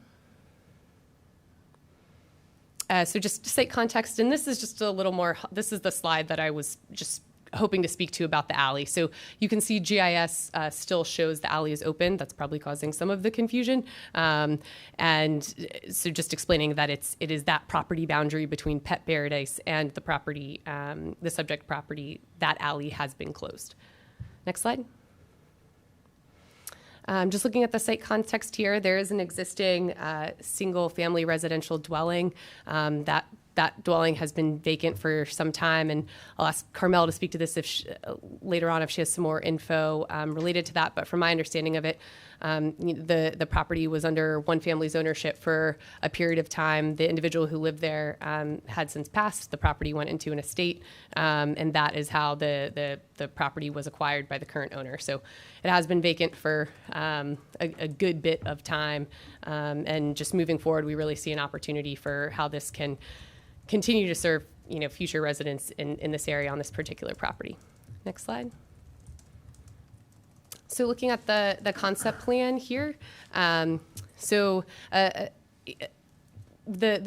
So just site context, and this is just a little more, this is the slide that I was just hoping to speak to about the alley. So you can see GIS still shows the alley is open. That's probably causing some of the confusion. And so just explaining that it is that property boundary between Pet Paradise and the property, the subject property, that alley has been closed. Next slide. Just looking at the site context here, there is an existing single-family residential dwelling. That dwelling has been vacant for some time, and I'll ask Carmel to speak to this later on if she has some more info related to that. But from my understanding of it, the property was under one family's ownership for a period of time. The individual who lived there had since passed. The property went into an estate, and that is how the property was acquired by the current owner. So it has been vacant for a good bit of time, and just moving forward, we really see an opportunity for how this can continue to serve future residents in this area on this particular property. Next slide. So looking at the concept plan here, the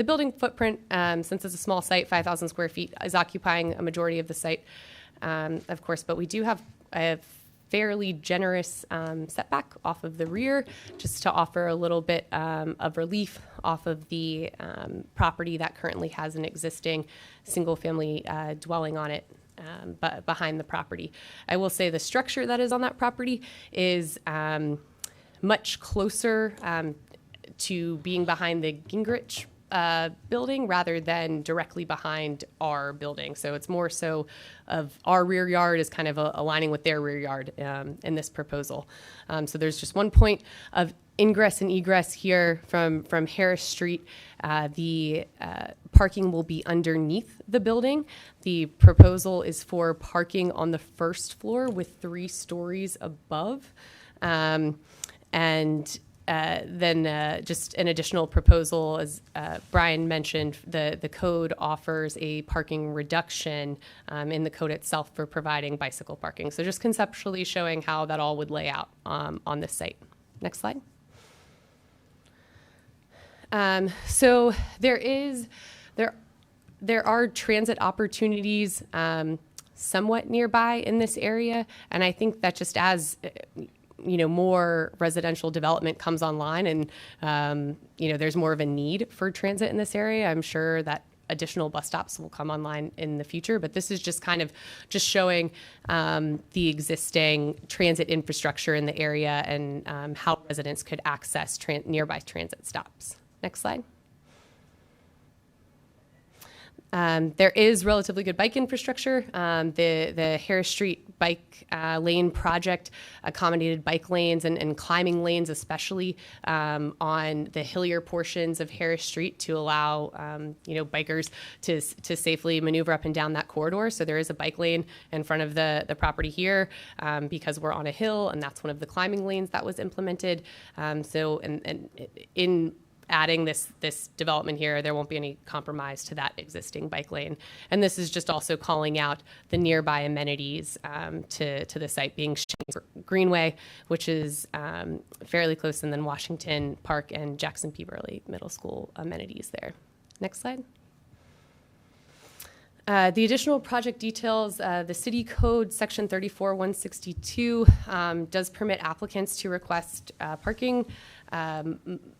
building footprint, since it's a small site, 5,000 square feet, is occupying a majority of the site, of course, but we do have a fairly generous setback off of the rear, just to offer a little bit of relief off of the property that currently has an existing single-family dwelling on it. But behind the property, I will say the structure that is on that property is much closer to being behind the Gingrich building rather than directly behind our building. So it's more so of our rear yard is kind of aligning with their rear yard in this proposal. So there's just one point of ingress and egress here from Harris Street. The parking will be underneath the building. The proposal is for parking on the first floor with 3 stories above. Then just an additional proposal, as Brian mentioned, the code offers a parking reduction in the code itself for providing bicycle parking. So just conceptually showing how that all would lay out on this site. Next slide. So there are transit opportunities somewhat nearby in this area, and I think that just as more residential development comes online and there's more of a need for transit in this area, I'm sure that additional bus stops will come online in the future, but this is just kind of just showing the existing transit infrastructure in the area and how residents could access nearby transit stops. Next slide. There is relatively good bike infrastructure. The Harris Street bike lane project accommodated bike lanes and climbing lanes, especially on the hillier portions of Harris Street, to allow bikers to safely maneuver up and down that corridor. So there is a bike lane in front of the property here because we're on a hill, and that's one of the climbing lanes that was implemented. In adding this development here, there won't be any compromise to that existing bike lane. And this is just also calling out the nearby amenities to the site, being Shanks Greenway, which is fairly close, and then Washington Park and Jackson P. Burley Middle School amenities there. Next slide. The additional project details, the city code section 34162 does permit applicants to request parking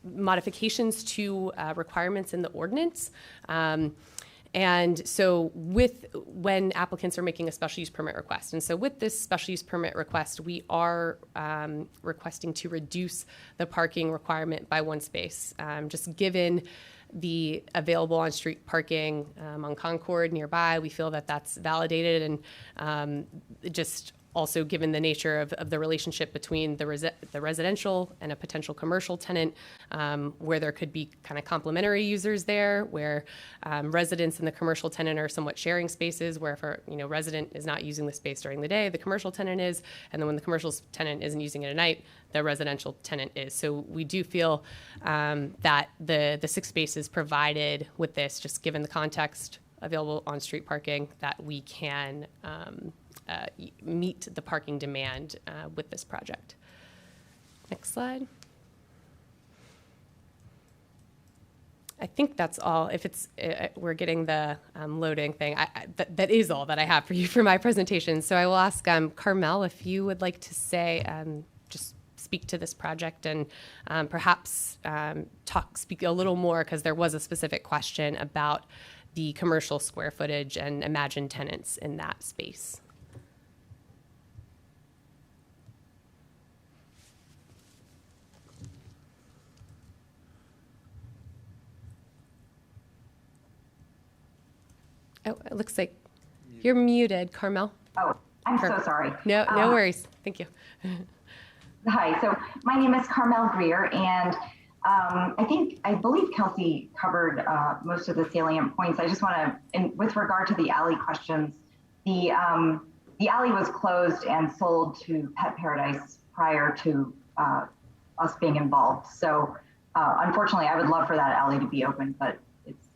modifications to requirements in the ordinance. And so when applicants are making a special use permit request, and so with this special use permit request, we are requesting to reduce the parking requirement by 1 space, just given the available on-street parking on Concord nearby. We feel that that's validated, and just also given the nature of the relationship between the residential and a potential commercial tenant, where there could be kind of complementary users there, where residents and the commercial tenant are somewhat sharing spaces, where if a resident is not using the space during the day, the commercial tenant is, and then when the commercial tenant isn't using it at night, the residential tenant is. So we do feel that the 6 spaces provided with this, just given the context available on-street parking, that we can meet the parking demand with this project. Next slide. I think that's all. If it's we're getting the loading thing, that is all that I have for you for my presentation. So I will ask Carmel if you would like to say, just speak to this project and perhaps speak a little more, because there was a specific question about the commercial square footage and imagined tenants in that space. Oh, it looks like you're muted, Carmel. Oh, I'm so sorry. No worries. Thank you. Hi, so my name is Carmel Greer, and I believe Kelsey covered most of the salient points. I just want to, with regard to the alley questions, the alley was closed and sold to Pet Paradise prior to us being involved. So unfortunately, I would love for that alley to be open, but it's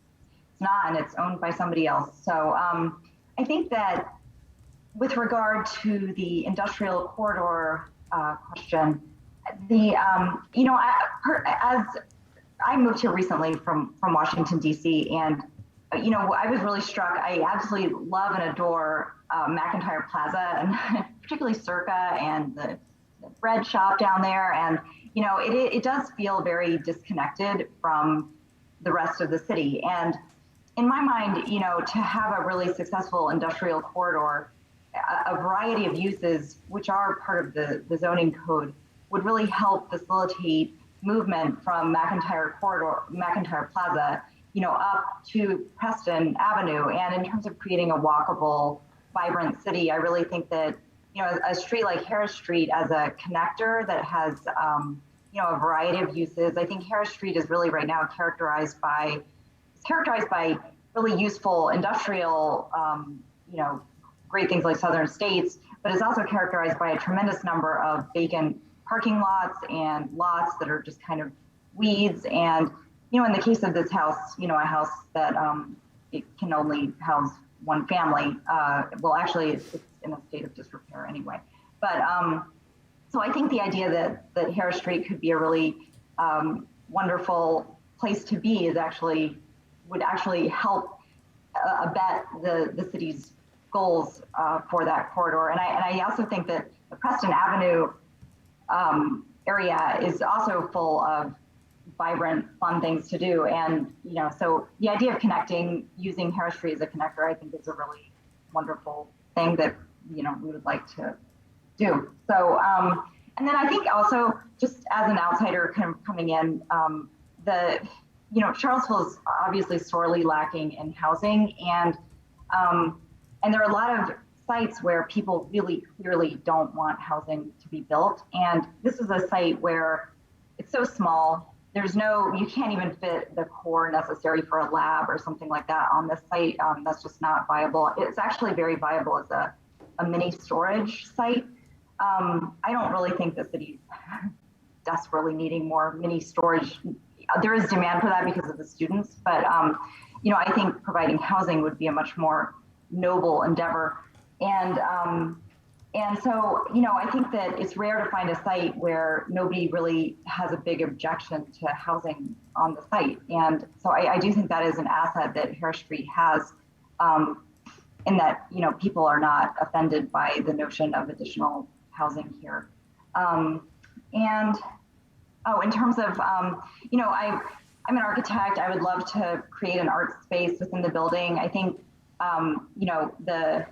not, and it's owned by somebody else. So I think that with regard to the industrial corridor question, as I moved here recently from Washington, D.C., and, I was really struck. I absolutely love and adore Mcintyre Plaza, and particularly Circa and the bread shop down there. And, it does feel very disconnected from the rest of the city. And in my mind, to have a really successful industrial corridor, a variety of uses, which are part of the zoning code, would really help facilitate movement from Mcintyre Plaza, up to Preston Avenue. And in terms of creating a walkable, vibrant city, I really think that, a street like Harris Street as a connector that has, a variety of uses. I think Harris Street is really right now characterized by really useful industrial, great things like Southern States, but it's also characterized by a tremendous number of vacant parking lots and lots that are just kind of weeds. And, in the case of this house, a house that it can only house one family, well, actually it's in a state of disrepair anyway. But so I think the idea that Harris Street could be a really wonderful place to be would actually help abet the city's goals for that corridor. And I also think that the Preston Avenue area is also full of vibrant, fun things to do. And, you know, so the idea of connecting, using Harris Street as a connector, I think is a really wonderful thing that, you know, we would like to do. So, and then I think also just as an outsider kind of coming in, you know, Charlottesville is obviously sorely lacking in housing, and there are a lot of sites where people really clearly don't want housing to be built. And this is a site where it's so small. You can't even fit the core necessary for a lab or something like that on this site. That's just not viable. It's actually very viable as a mini storage site. I don't really think the city's desperately needing more mini storage. There is demand for that because of the students, but you know, I think providing housing would be a much more noble endeavor. And so, you know, I think that it's rare to find a site where nobody really has a big objection to housing on the site. And so I do think that is an asset that Harris Street has, in that, you know, people are not offended by the notion of additional housing here. In terms of, you know, I'm an architect. I would love to create an art space within the building. I think, you know, the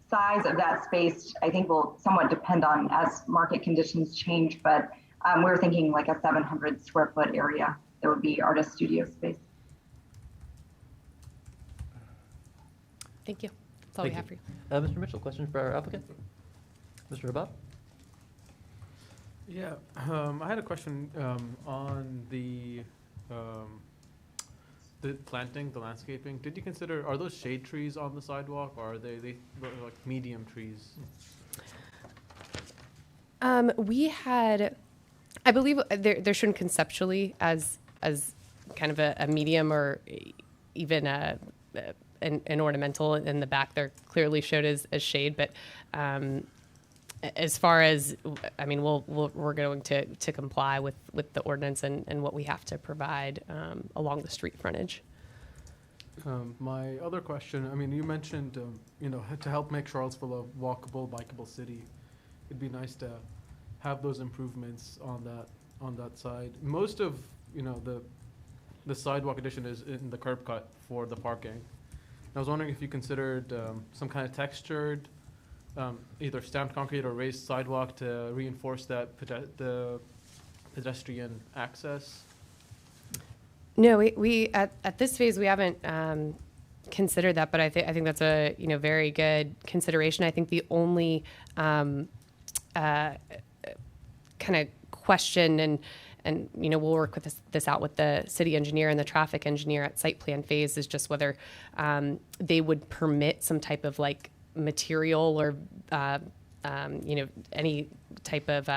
size of that space, I think, will somewhat depend on as market conditions change, but we're thinking like a 700 square foot area that would be artist studio space. Thank you. That's all we have for you. Mr. Mitchell, question for our applicant? Mr. Habab? Yeah, I had a question on the planting, the landscaping. Did you consider, are those shade trees on the sidewalk, or are they like medium trees? We had, I believe they're shown conceptually as kind of a medium or even an ornamental in the back. They're clearly showed as shade, but as far as, I mean, we're going to comply with the ordinance and what we have to provide along the street frontage. My other question, I mean, you mentioned, you know, to help make Charlottesville a walkable, bikeable city, it'd be nice to have those improvements on that side. Most of, you know, the sidewalk addition is in the curb cut for the parking. I was wondering if you considered some kind of textured, either stamped concrete or raised sidewalk to reinforce that the pedestrian access. No, we at this phase we haven't considered that, but I think that's a very good consideration. I think the only kind of question and we'll work with this out with the city engineer and the traffic engineer at site plan phase is just whether they would permit some type of like material or any type of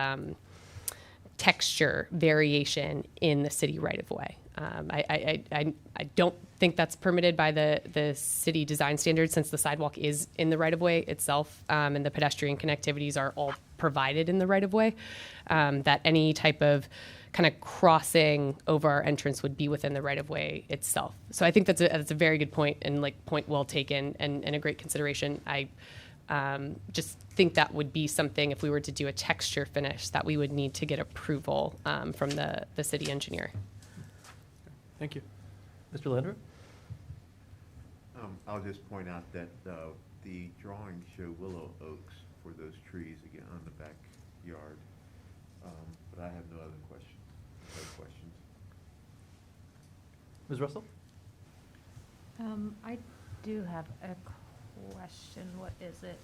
texture variation in the city right of way. I don't think that's permitted by the city design standards since the sidewalk is in the right of way itself, and the pedestrian connectivities are all provided in the right of way. That any type of kind of crossing over our entrance would be within the right of way itself. So I think that's a very good point and like point well taken and a great consideration. I just think that would be something if we were to do a texture finish that we would need to get approval from the city engineer. Thank you. Mr. Landry? I'll just point out that the drawings show willow oaks for those trees again on the backyard, but I have no other questions. Ms. Russell? I do have a question. What is it?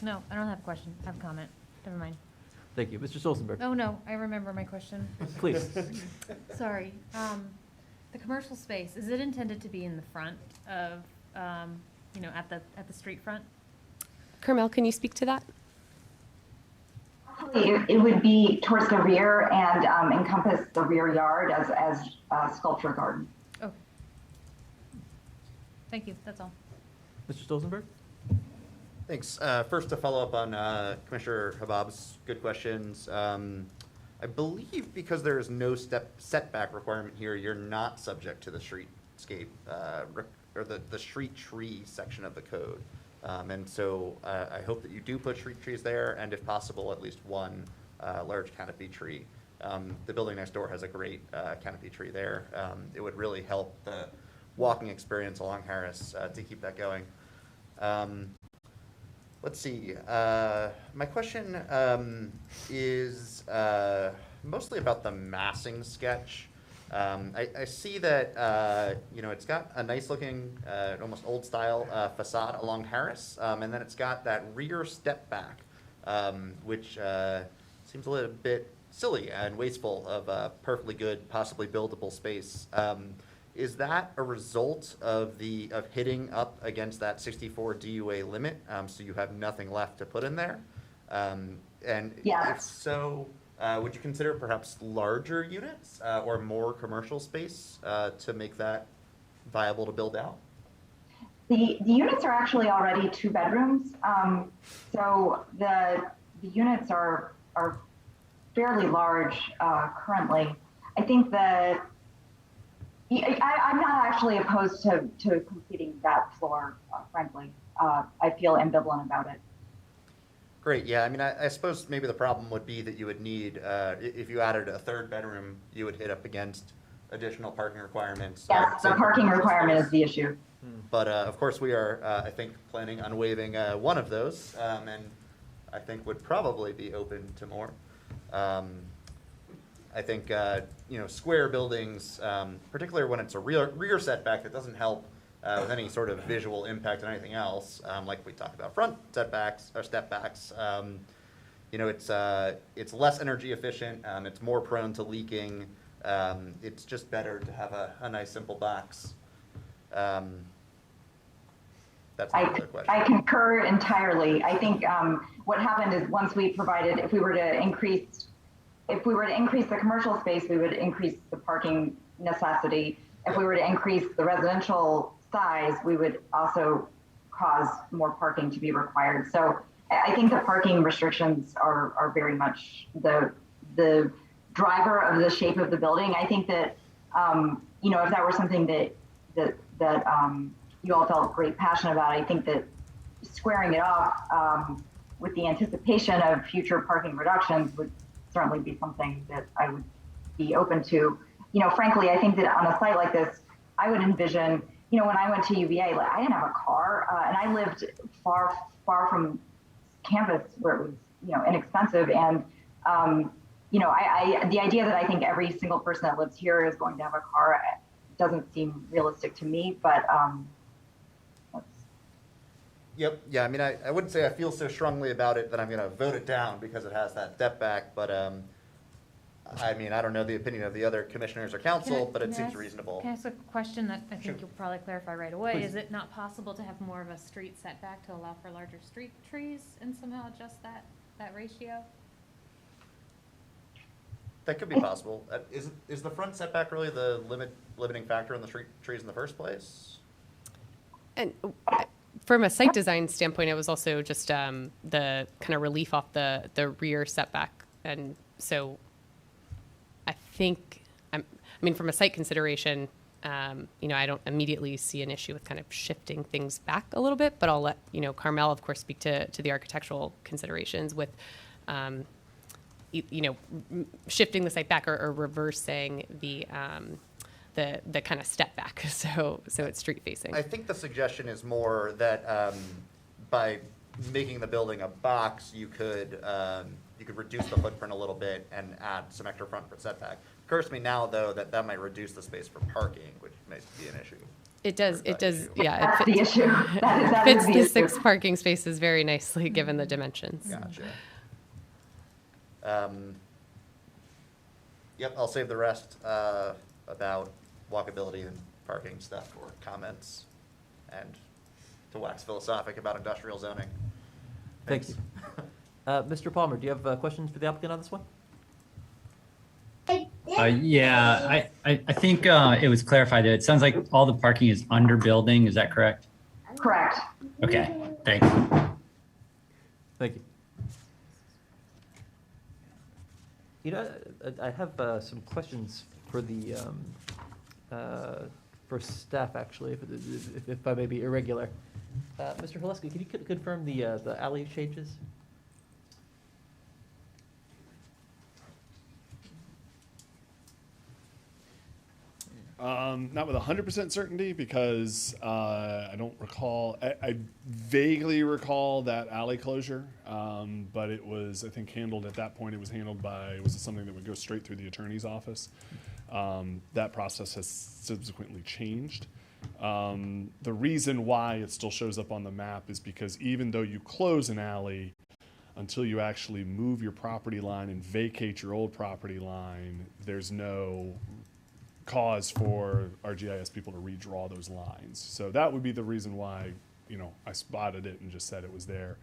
No, I don't have a question. I have a comment. Never mind. Thank you. Mr. Stolzenberg? Oh, no, I remember my question. Please. Sorry. The commercial space, is it intended to be in the front of, at the street front? Carmel, can you speak to that? It would be towards the rear and encompass the rear yard as a sculpture garden. Okay. Thank you, that's all. Mr. Stolzenberg? Thanks. First, to follow up on Commissioner Habab's good questions. I believe because there is no setback requirement here, you're not subject to the streetscape or the street tree section of the code. And so I hope that you do put street trees there, and if possible, at least one large canopy tree. The building next door has a great canopy tree there. It would really help the walking experience along Harris to keep that going. Let's see. My question is mostly about the massing sketch. I see that it's got a nice looking, almost old style facade along Harris, and then it's got that rear step back, which seems a little bit silly and wasteful of perfectly good, possibly buildable space. Is that a result of hitting up against that 64 DUA limit, so you have nothing left to put in there? And Yes. if so, would you consider perhaps larger units or more commercial space to make that viable to build out? The units are actually already 2 bedrooms, so the units are fairly large currently. I think that I'm not actually opposed to completing that floor, frankly. I feel ambivalent about it. Great, yeah, I mean, I suppose maybe the problem would be that you would need, if you added a 3rd bedroom, you would hit up against additional parking requirements. Yes, the parking requirement is the issue. But of course, we are, I think, planning on waiving one of those, and I think would probably be open to more. I think, square buildings, particularly when it's a rear setback, that doesn't help with any sort of visual impact on anything else, like we talked about front setbacks or step backs. It's less energy efficient, it's more prone to leaking. It's just better to have a nice simple box. That's my other question. I concur entirely. I think what happened is once we provided, if we were to increase the commercial space, we would increase the parking necessity. If we were to increase the residential size, we would also cause more parking to be required. So I think the parking restrictions are very much the driver of the shape of the building. I think that, if that were something that you all felt great passion about, I think that squaring it off with the anticipation of future parking reductions would certainly be something that I would be open to. Frankly, I think that on a site like this, I would envision, when I went to UVA, I didn't have a car, and I lived far from campus where it was, inexpensive. And, the idea that I think every single person that lives here is going to have a car doesn't seem realistic to me, but Yep, yeah, I mean, I wouldn't say I feel so strongly about it that I'm going to vote it down because it has that step back, but I mean, I don't know the opinion of the other commissioners or council, but it seems reasonable. Can I ask a question that I think Sure. you'll probably clarify right away? Please. Is it not possible to have more of a street setback to allow for larger street trees and somehow adjust that ratio? That could be possible. Is the front setback really the limiting factor in the street trees in the first place? And from a site design standpoint, it was also just the kind of relief off the rear setback. And so I think, from a site consideration, I don't immediately see an issue with kind of shifting things back a little bit, but I'll let, Carmel, of course, speak to the architectural considerations with, shifting the site back or reversing the kind of step back, so it's street facing. I think the suggestion is more that by making the building a box, you could reduce the footprint a little bit and add some extra front setback. Occurs to me now, though, that might reduce the space for parking, which may be an issue. It does, yeah. That's the issue. That fits is the the issue. 6 parking spaces very nicely, given the dimensions. Gotcha. Yep, I'll save the rest about walkability and parking stuff for comments and to wax philosophic about industrial zoning. Thank you. Mr. Palmer, do you have questions for the applicant on this one? Yeah, I think it was clarified that it sounds like all the parking is under building. Is that correct? Correct. Okay, thanks. Thank you. I have some questions for the for staff, actually, if I may be irregular. Mr. Haleski, can you confirm the alley changes? Not with 100% certainty because I don't recall. I vaguely recall that alley closure, but it was, I think, handled at that point. It was handled by, was it something that would go straight through the attorney's office? That process has subsequently changed. The reason why it still shows up on the map is because even though you close an alley, until you actually move your property line and vacate your old property line, there's no cause for our GIS people to redraw those lines. So that would be the reason why, I spotted it and just said it was there.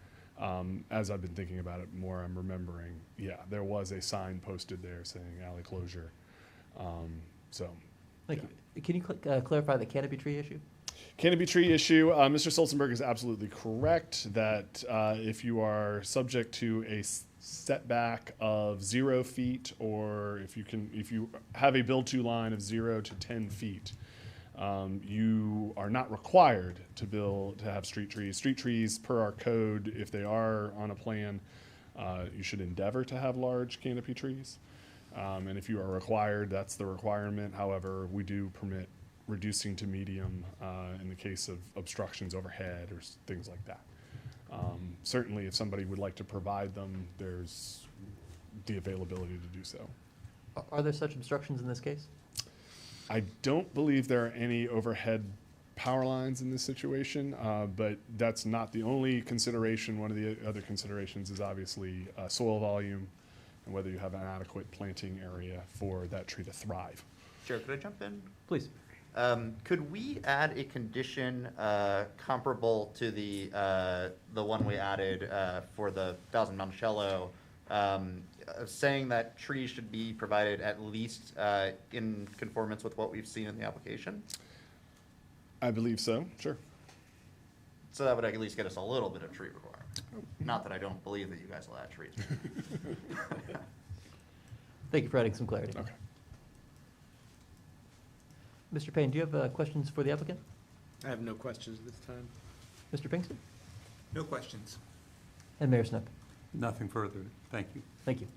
As I've been thinking about it more, I'm remembering, yeah, there was a sign posted there saying alley closure. Thank you. Can you clarify the canopy tree issue? Canopy tree issue, Mr. Stolzenberg is absolutely correct that if you are subject to a setback of 0 feet, or if you have a build-to line of 0 to 10 feet, you are not required to have street trees. Street trees, per our code, if they are on a plan, you should endeavor to have large canopy trees. And if you are required, that's the requirement. However, we do permit reducing to medium in the case of obstructions overhead or things like that. Certainly, if somebody would like to provide them, there's the availability to do so. Are there such obstructions in this case? I don't believe there are any overhead power lines in this situation, but that's not the only consideration. One of the other considerations is obviously soil volume and whether you have an adequate planting area for that tree to thrive. Chair, could I jump in? Please. Could we add a condition comparable to the one we added for the 1000 Monticello, saying that trees should be provided at least in conformance with what we've seen in the application? I believe so, sure. So that would at least get us a little bit of tree requirement. Not that I don't believe that you guys will add trees. Thank you for adding some clarity. Okay. Mr. Payne, do you have questions for the applicant? I have no questions this time. Mr. Pinkston? No questions. And Mayor Snip? Nothing further. Thank you. Thank you.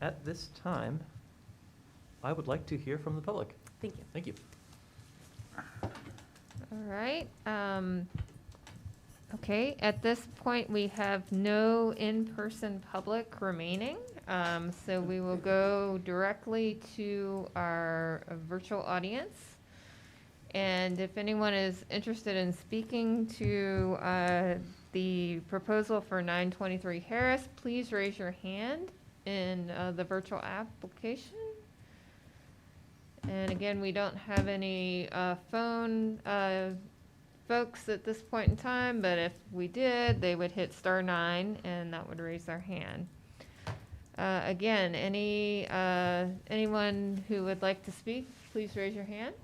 At this time, I would like to hear from the public. Thank you. Thank you. All right. Okay, at this point, we have no in-person public remaining. So we will go directly to our virtual audience. And if anyone is interested in speaking to the proposal for 923 Harris, please raise your hand in the virtual application. And again, we don't have any phone folks at this point in time, but if we did, they would hit *9 and that would raise their hand. Again, anyone who would like to speak, please raise your hand.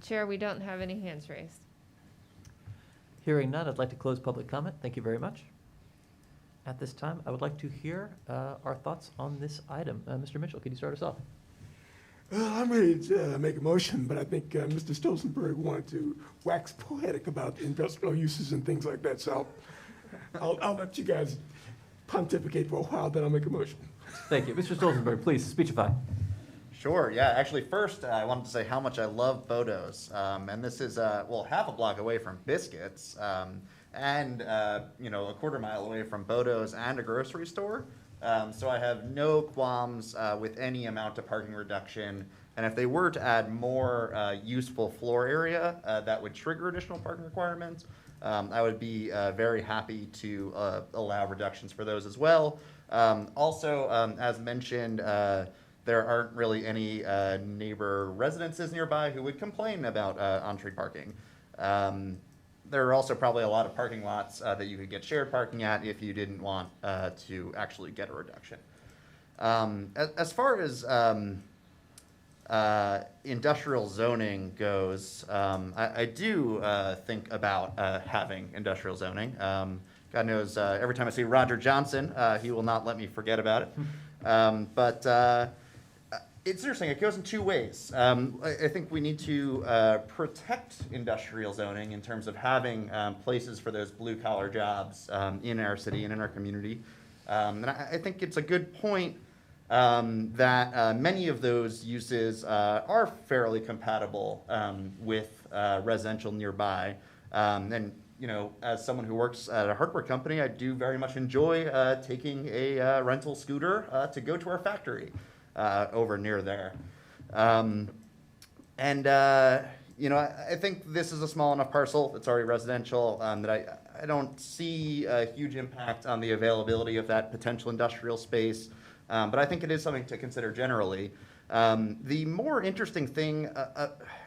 Chair, we don't have any hands raised. Hearing none, I'd like to close public comment. Thank you very much. At this time, I would like to hear our thoughts on this item. Mr. Mitchell, could you start us off? I'm ready to make a motion, but I think Mr. Stolzenberg wanted to wax poetic about industrial uses and things like that, so I'll let you guys pontificate for a while, then I'll make a motion. Thank you. Mr. Stolzenberg, please, speechify. Sure, yeah. Actually, first, I wanted to say how much I love Bodo's. And this is, well, half a block away from Biscuits, and, a quarter mile away from Bodo's and a grocery store. So I have no qualms with any amount of parking reduction. And if they were to add more useful floor area, that would trigger additional parking requirements. I would be very happy to allow reductions for those as well. Also, as mentioned, there aren't really any neighbor residences nearby who would complain about on-street parking. There are also probably a lot of parking lots that you could get shared parking at if you didn't want to actually get a reduction. As far as industrial zoning goes, I do think about having industrial zoning. God knows, every time I see Roger Johnson, he will not let me forget about it. But It's interesting. It goes in two ways. I think we need to protect industrial zoning in terms of having places for those blue-collar jobs in our city and in our community. And I think it's a good point that many of those uses are fairly compatible with residential nearby. And you know, as someone who works at a hardware company, I do very much enjoy taking a rental scooter to go to our factory over near there. You know, I think this is a small enough parcel, it's already residential, that I don't see a huge impact on the availability of that potential industrial space, but I think it is something to consider generally. The more interesting thing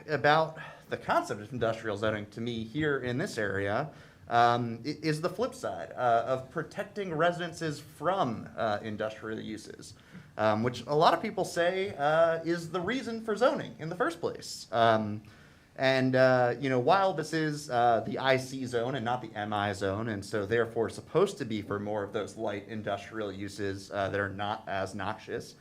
about the concept of industrial zoning to me here in this area is the flip side of protecting residences from industrial uses, which a lot of people say is the reason for zoning in the first place. You know, while this is the IC zone and not the MI zone, and so therefore supposed to be for more of those light industrial uses that are not as noxious,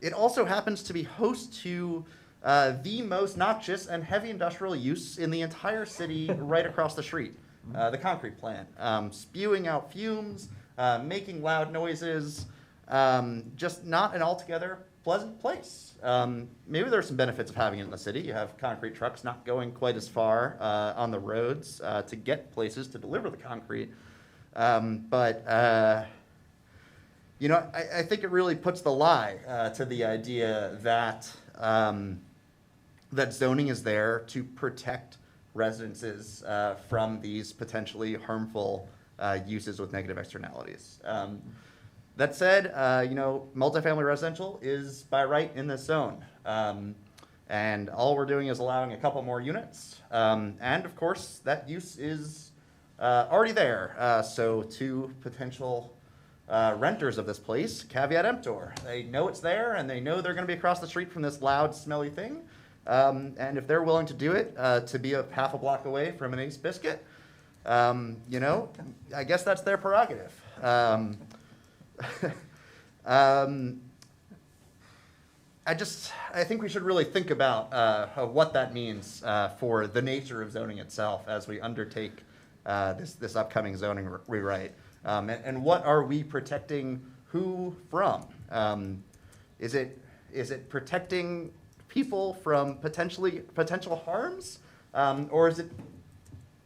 it also happens to be host to the most noxious and heavy industrial use in the entire city right across the street, the concrete plant, spewing out fumes, making loud noises, just not an altogether pleasant place. Maybe there's some benefits of having it in the city. You have concrete trucks not going quite as far on the roads to get places to deliver the concrete. You know, I think it really puts the lie to the idea that that zoning is there to protect residences from these potentially harmful uses with negative externalities. That said, you know, multifamily residential is by right in this zone. And all we're doing is allowing a couple more units. And of course, that use is already there. So to potential renters of this place, caveat emptor. They know it's there and they know they're gonna be across the street from this loud, smelly thing. And if they're willing to do it, to be a half a block away from an Ace Biscuit, you know, I guess that's their prerogative. I think we should really think about what that means for the nature of zoning itself as we undertake this upcoming zoning rewrite. And what are we protecting who from? Is it protecting people from potential harms, or is it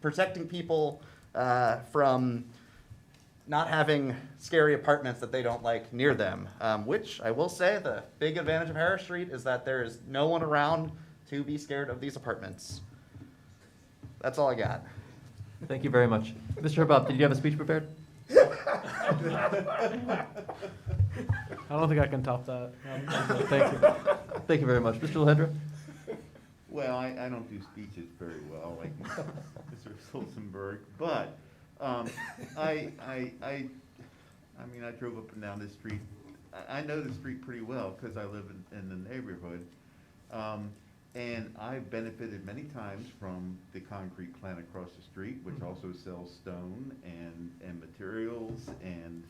protecting people from not having scary apartments that they don't like near them? Which I will say, the big advantage of Harris Street is that there is no one around to be scared of these apartments. That's all I got. Thank you very much. Mr. Habab, did you have a speech prepared? I don't think I can top that. Thank you. Thank you very much. Mr. Lehedra? Well, I don't do speeches very well, like Mr. Stolzenberg, but I mean, I drove up and down this street. I know the street pretty well because I live in the neighborhood. And I've benefited many times from the concrete plant across the street, which also sells stone and materials and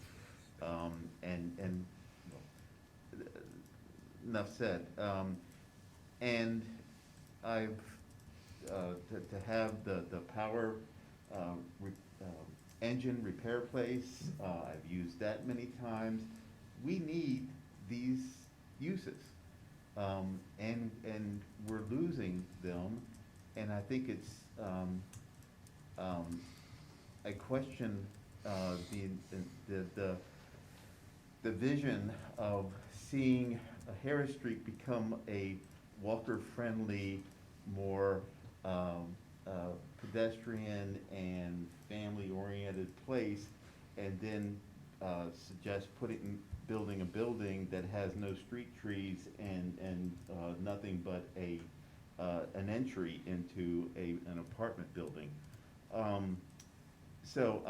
enough said. And I've to have the power engine repair place. I've used that many times. We need these uses. And we're losing them, and I think it's I question the vision of seeing Harris Street become a walker-friendly, more pedestrian and family-oriented place, and then suggest building a building that has no street trees and nothing but an entry into an apartment building. So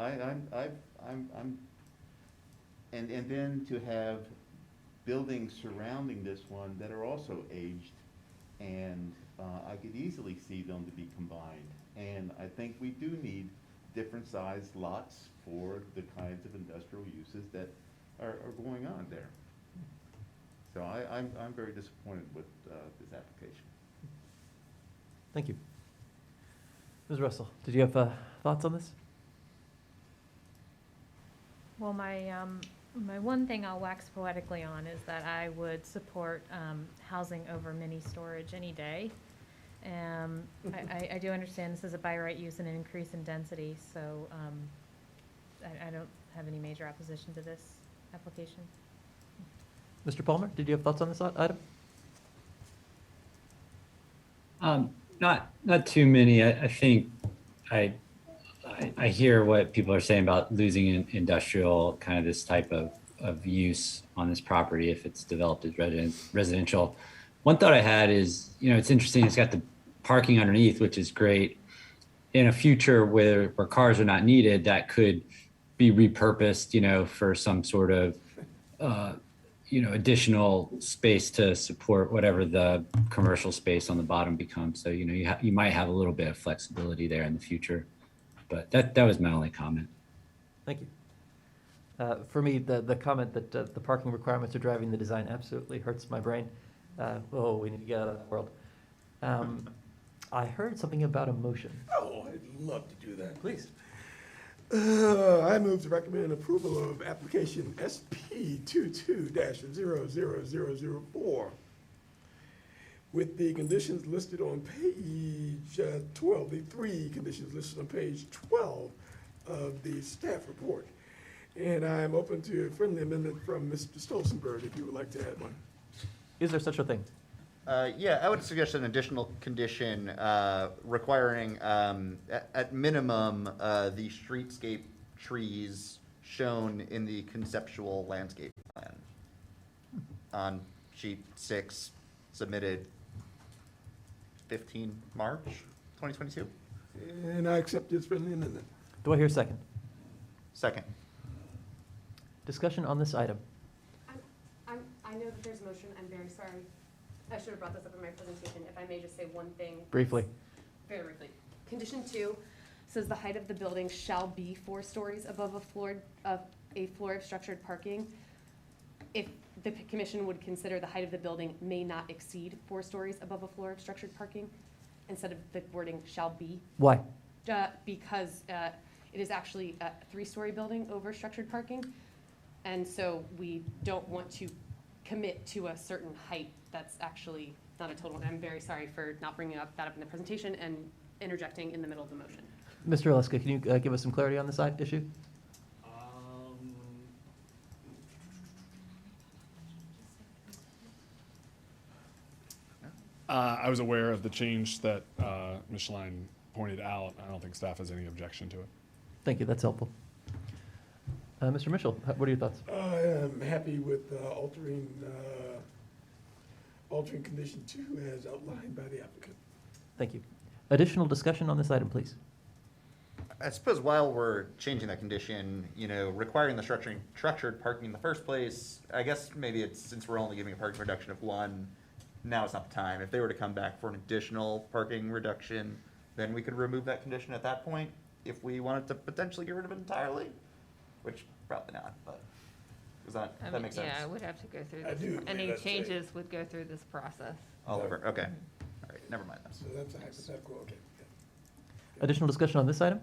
and then to have buildings surrounding this one that are also aged, and I could easily see them to be combined. And I think we do need different sized lots for the kinds of industrial uses that are going on there. So I'm very disappointed with this application. Thank you. Ms. Russell, did you have thoughts on this? Well, my one thing I'll wax poetically on is that I would support housing over mini storage any day. I do understand this is a by right use and an increase in density, so I don't have any major opposition to this application. Mr. Palmer, did you have thoughts on this item? Not too many. I think I hear what people are saying about losing industrial, kind of this type of use on this property if it's developed as residential. One thought I had is, it's interesting. It's got the parking underneath, which is great. In a future where cars are not needed, that could be repurposed, for some sort of, additional space to support whatever the commercial space on the bottom becomes. So, you might have a little bit of flexibility there in the future. But that was my only comment. Thank you. For me, the comment that the parking requirements are driving the design absolutely hurts my brain. We need to get out of that world. I heard something about a motion. Oh, I'd love to do that. Please. I move to recommend approval of application SP 22-00004 with the conditions listed on page 12, the 3 conditions listed on page 12 of the staff report. And I'm open to a friendly amendment from Mr. Stolzenberg if you would like to add one. Is there such a thing? Yeah, I would suggest an additional condition requiring, at minimum, the streetscape trees shown in the conceptual landscape plan on sheet 6, submitted 15 March 2022. And I accept this friendly amendment. Do I hear a second? Second. Discussion on this item. I know that there's a motion. I'm very sorry. I should have brought this up in my presentation. If I may just say one thing. Briefly. Very briefly. Condition 2 says the height of the building shall be 4 stories above a floor of structured parking. If the commission would consider the height of the building may not exceed 4 stories above a floor of structured parking, instead of the wording shall be. Why? Because it is actually a 3-story building over structured parking. And so we don't want to commit to a certain height that's actually not a total. I'm very sorry for not bringing that up in the presentation and interjecting in the middle of the motion. Mr. Oleska, can you give us some clarity on this issue? I was aware of the change that Ms. Schlein pointed out. I don't think staff has any objection to it. Thank you, that's helpful. Mr. Mitchell, what are your thoughts? I am happy with altering condition 2 as outlined by the applicant. Thank you. Additional discussion on this item, please. I suppose while we're changing that condition, requiring the structured parking in the first place, I guess maybe it's, since we're only giving a parking reduction of 1, now is not the time. If they were to come back for an additional parking reduction, then we could remove that condition at that point if we wanted to potentially get rid of it entirely, which probably not, but does that make sense? Yeah, I would have to go through I this. do agree, Any that's changes would go through this process. All over, okay. All right, never mind then. So that's a hypothetical, okay. Additional discussion on this item?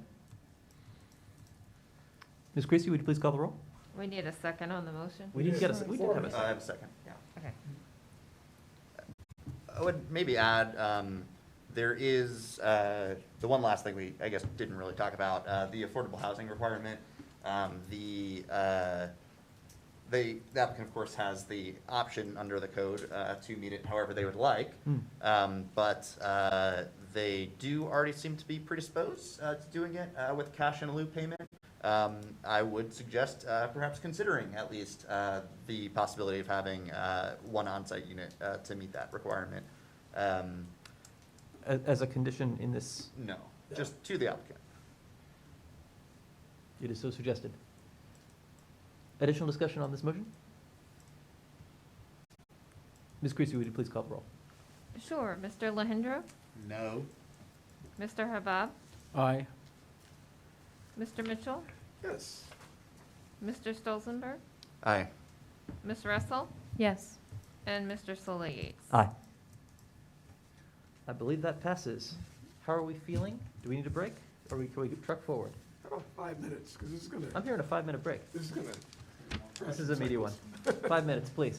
Ms. Creasy, would you please call the roll? We need a second on the motion? We did have a second. I have a second, yeah. Okay. I would maybe add, there is, the one last thing we, I guess, didn't really talk about, the affordable housing requirement. The applicant, of course, has the option under the code to meet it however they would like. But they do already seem to be predisposed to doing it with cash in lieu payment. I would suggest perhaps considering at least the possibility of having one on-site unit to meet that requirement. As a condition in this? No, just to the applicant. It is so suggested. Additional discussion on this motion? Ms. Creasy, would you please call the roll? Sure. Mr. Lahindra? No. Mr. Habab? Aye. Mr. Mitchell? Yes. Mr. Stolzenberg? Aye. Ms. Russell? Yes. And Mr. Sola Yates. Aye. I believe that passes. How are we feeling? Do we need a break, or can we truck forward? How about 5 minutes, because this is gonna, I'm hearing a 5-minute break. this is gonna. This is a meaty one. 5 minutes, please.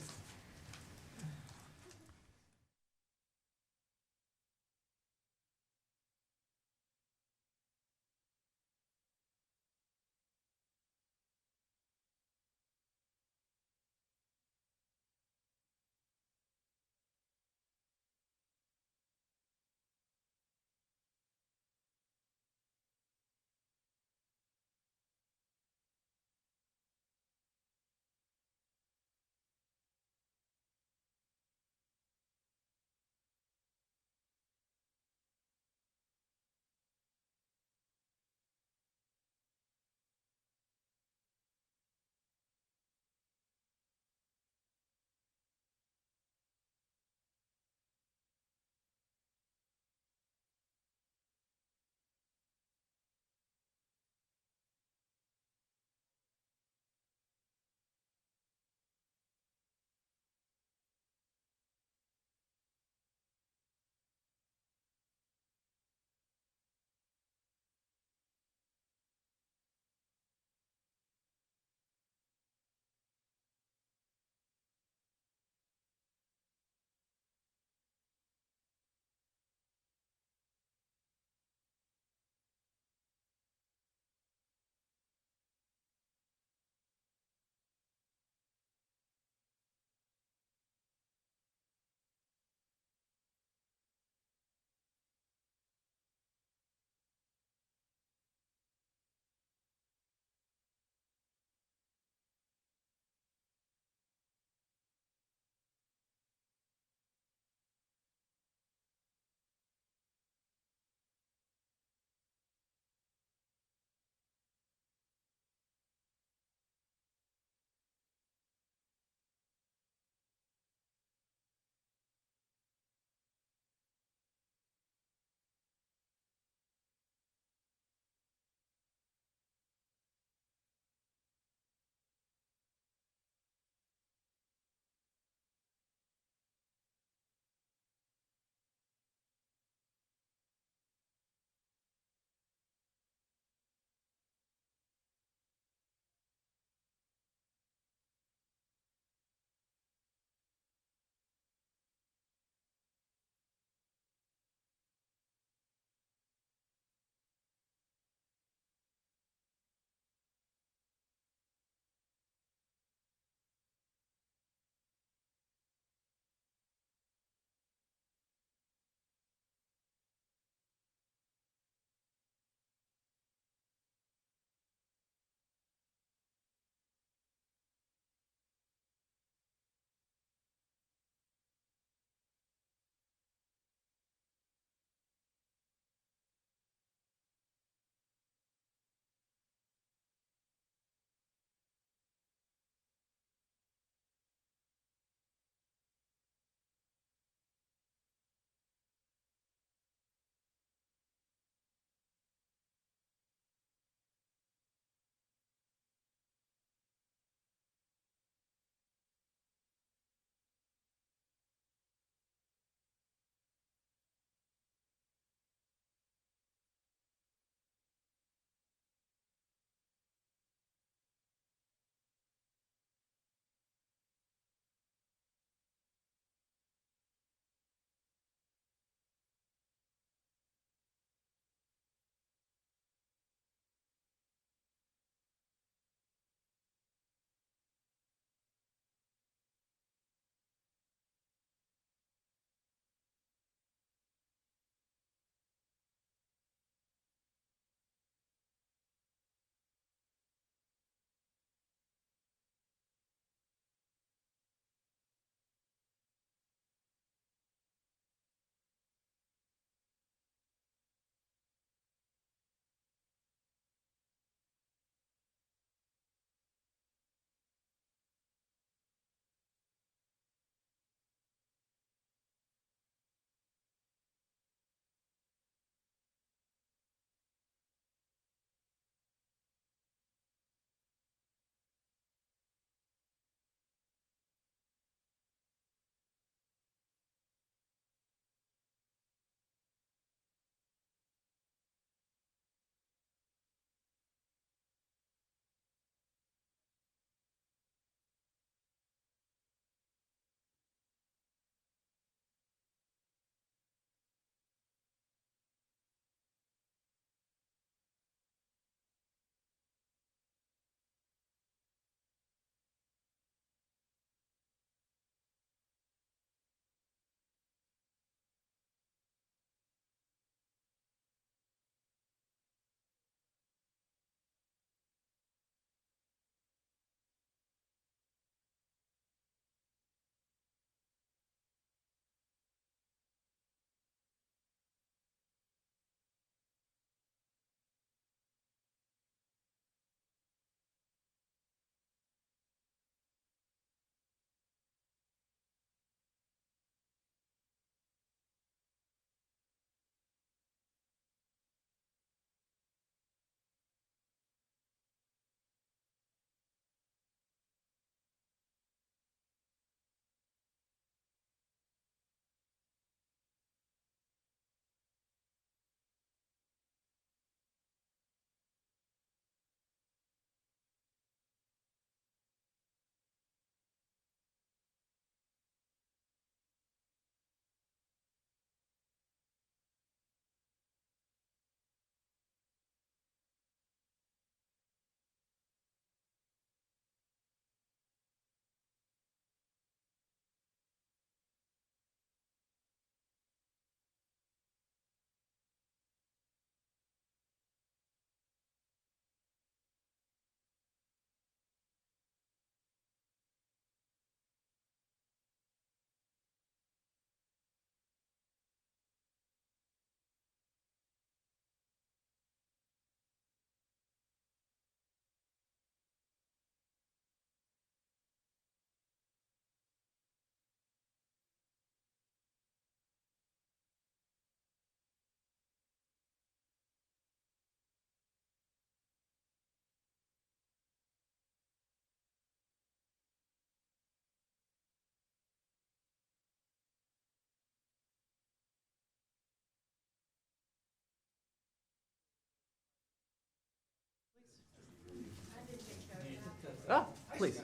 Please,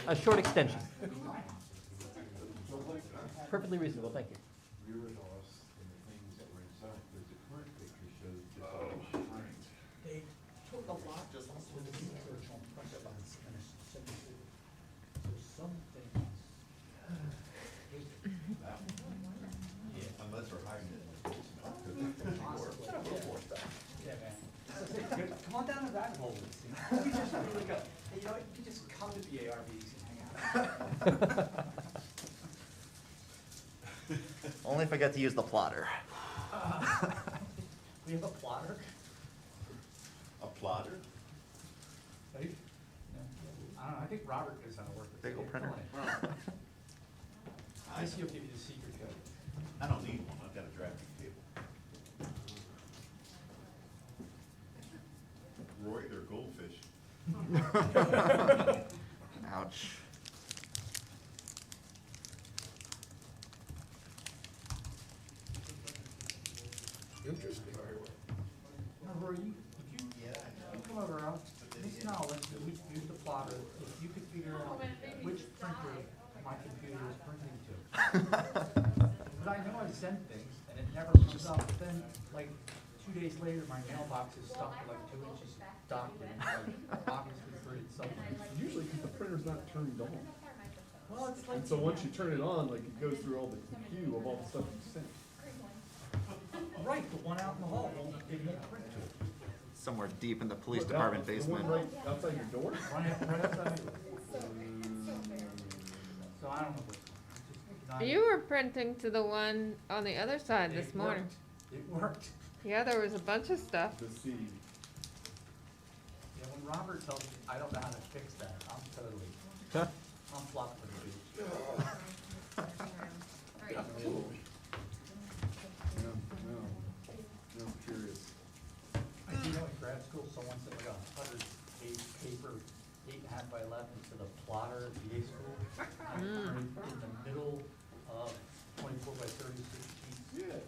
a short extension. Perfectly reasonable, thank you. They took a lot just to the research on precedents and synthesis. So some things. Unless we're hiding it. Yeah, man. Come on down to rabbit hole with us, you know? We just really go. Hey, you know what? You can just come to the ARVs and hang out. Only if I get to use the plotter. We have a plotter. A plotter? Right? I don't know, I think Robert knows how to work with Big ol' it. printer. This he'll give you the secret code. I don't need one, I've got a drafting table. Roy, they're goldfish. Ouch. Interesting. Now, Roy, if you come over, Miss Knowledge, that we use the plotter, if you could figure out which printer my computer is printing to. But I know I send things and it never comes up, but then, like, 2 days later, my mailbox is stuck with like 2 inches of document, like, obviously printed somewhere. Usually because the printer's not turned on. Well, it's like. And so once you turn it on, like it goes through all the queue of all the stuff you sent. Right, the one out in the hall won't give me a print to it. Somewhere deep in the police What, department the basement. one right outside your door? Right outside my door. So I don't know which one. You were printing to the one on the other side this morning. It worked. Yeah, there was a bunch of stuff. The C. Yeah, when Robert tells me I don't know how to fix that, I'm totally, I'm flopping for the beach. No, I'm curious. I do know in grad school, someone sent like 100-page paper, 8.5 by 11 to the plotter at BA school. And it printed in the middle of 24 by 36 sheets. Yeah.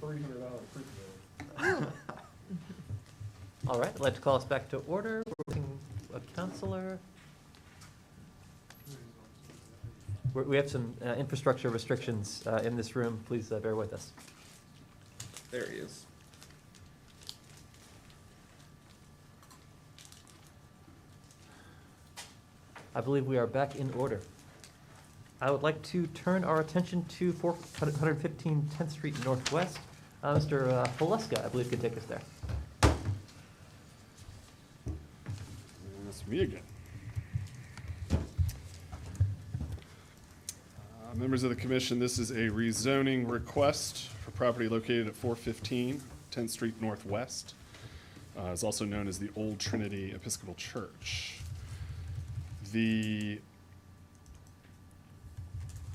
$300 print bill. All right, I'd like to call us back to order. We're missing a counselor. We have some infrastructure restrictions in this room. Please bear with us. There he is. I believe we are back in order. I would like to turn our attention to 115 10th Street Northwest. Mr. Haluska, I believe, can take us there. That's me again. Members of the commission, this is a rezoning request for property located at 415 10th Street Northwest. It's also known as the Old Trinity Episcopal Church. The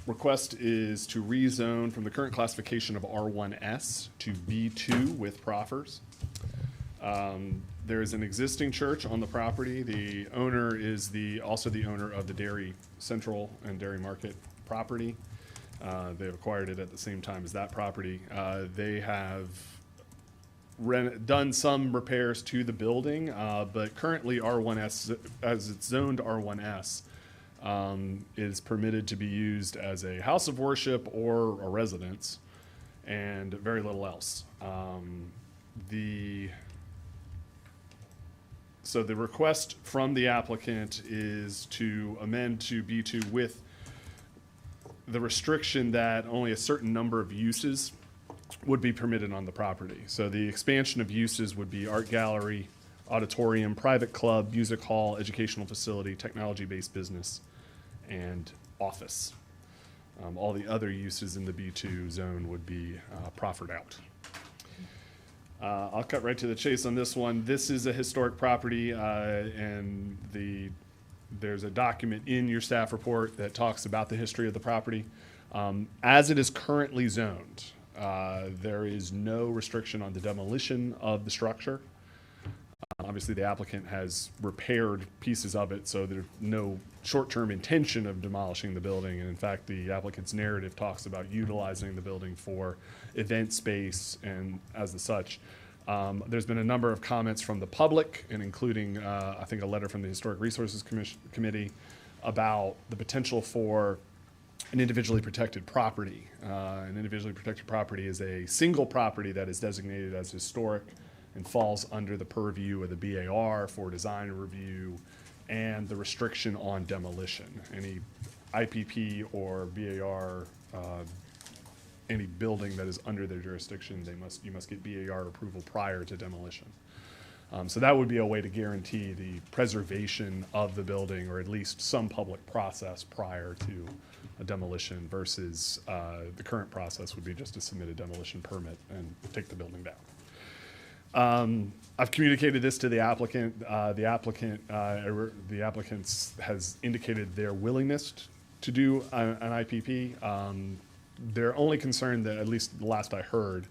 request is to rezone from the current classification of R1S to B2 with proffers. There is an existing church on the property. The owner is also the owner of the Dairy Central and Dairy Market property. They acquired it at the same time as that property. They have done some repairs to the building, but currently R1S, as it's zoned R1S, is permitted to be used as a house of worship or a residence, and very little else. So the request from the applicant is to amend to B2 with the restriction that only a certain number of uses would be permitted on the property. So the expansion of uses would be art gallery, auditorium, private club, music hall, educational facility, technology-based business, and office. All the other uses in the B2 zone would be proffered out. I'll cut right to the chase on this one. This is a historic property, and there's a document in your staff report that talks about the history of the property. As it is currently zoned, there is no restriction on the demolition of the structure. Obviously, the applicant has repaired pieces of it, so there's no short-term intention of demolishing the building. And in fact, the applicant's narrative talks about utilizing the building for event space and as the such. There's been a number of comments from the public, and including, I think, a letter from the Historic Resources Committee about the potential for an individually protected property. An individually protected property is a single property that is designated as historic and falls under the purview of the BAR for design review and the restriction on demolition. Any IPP or BAR, any building that is under their jurisdiction, you must get BAR approval prior to demolition. So that would be a way to guarantee the preservation of the building, or at least some public process prior to a demolition, versus the current process would be just to submit a demolition permit and take the building down. I've communicated this to the applicant. The applicant has indicated their willingness to do an IPP. Their only concern, that at least the last I heard,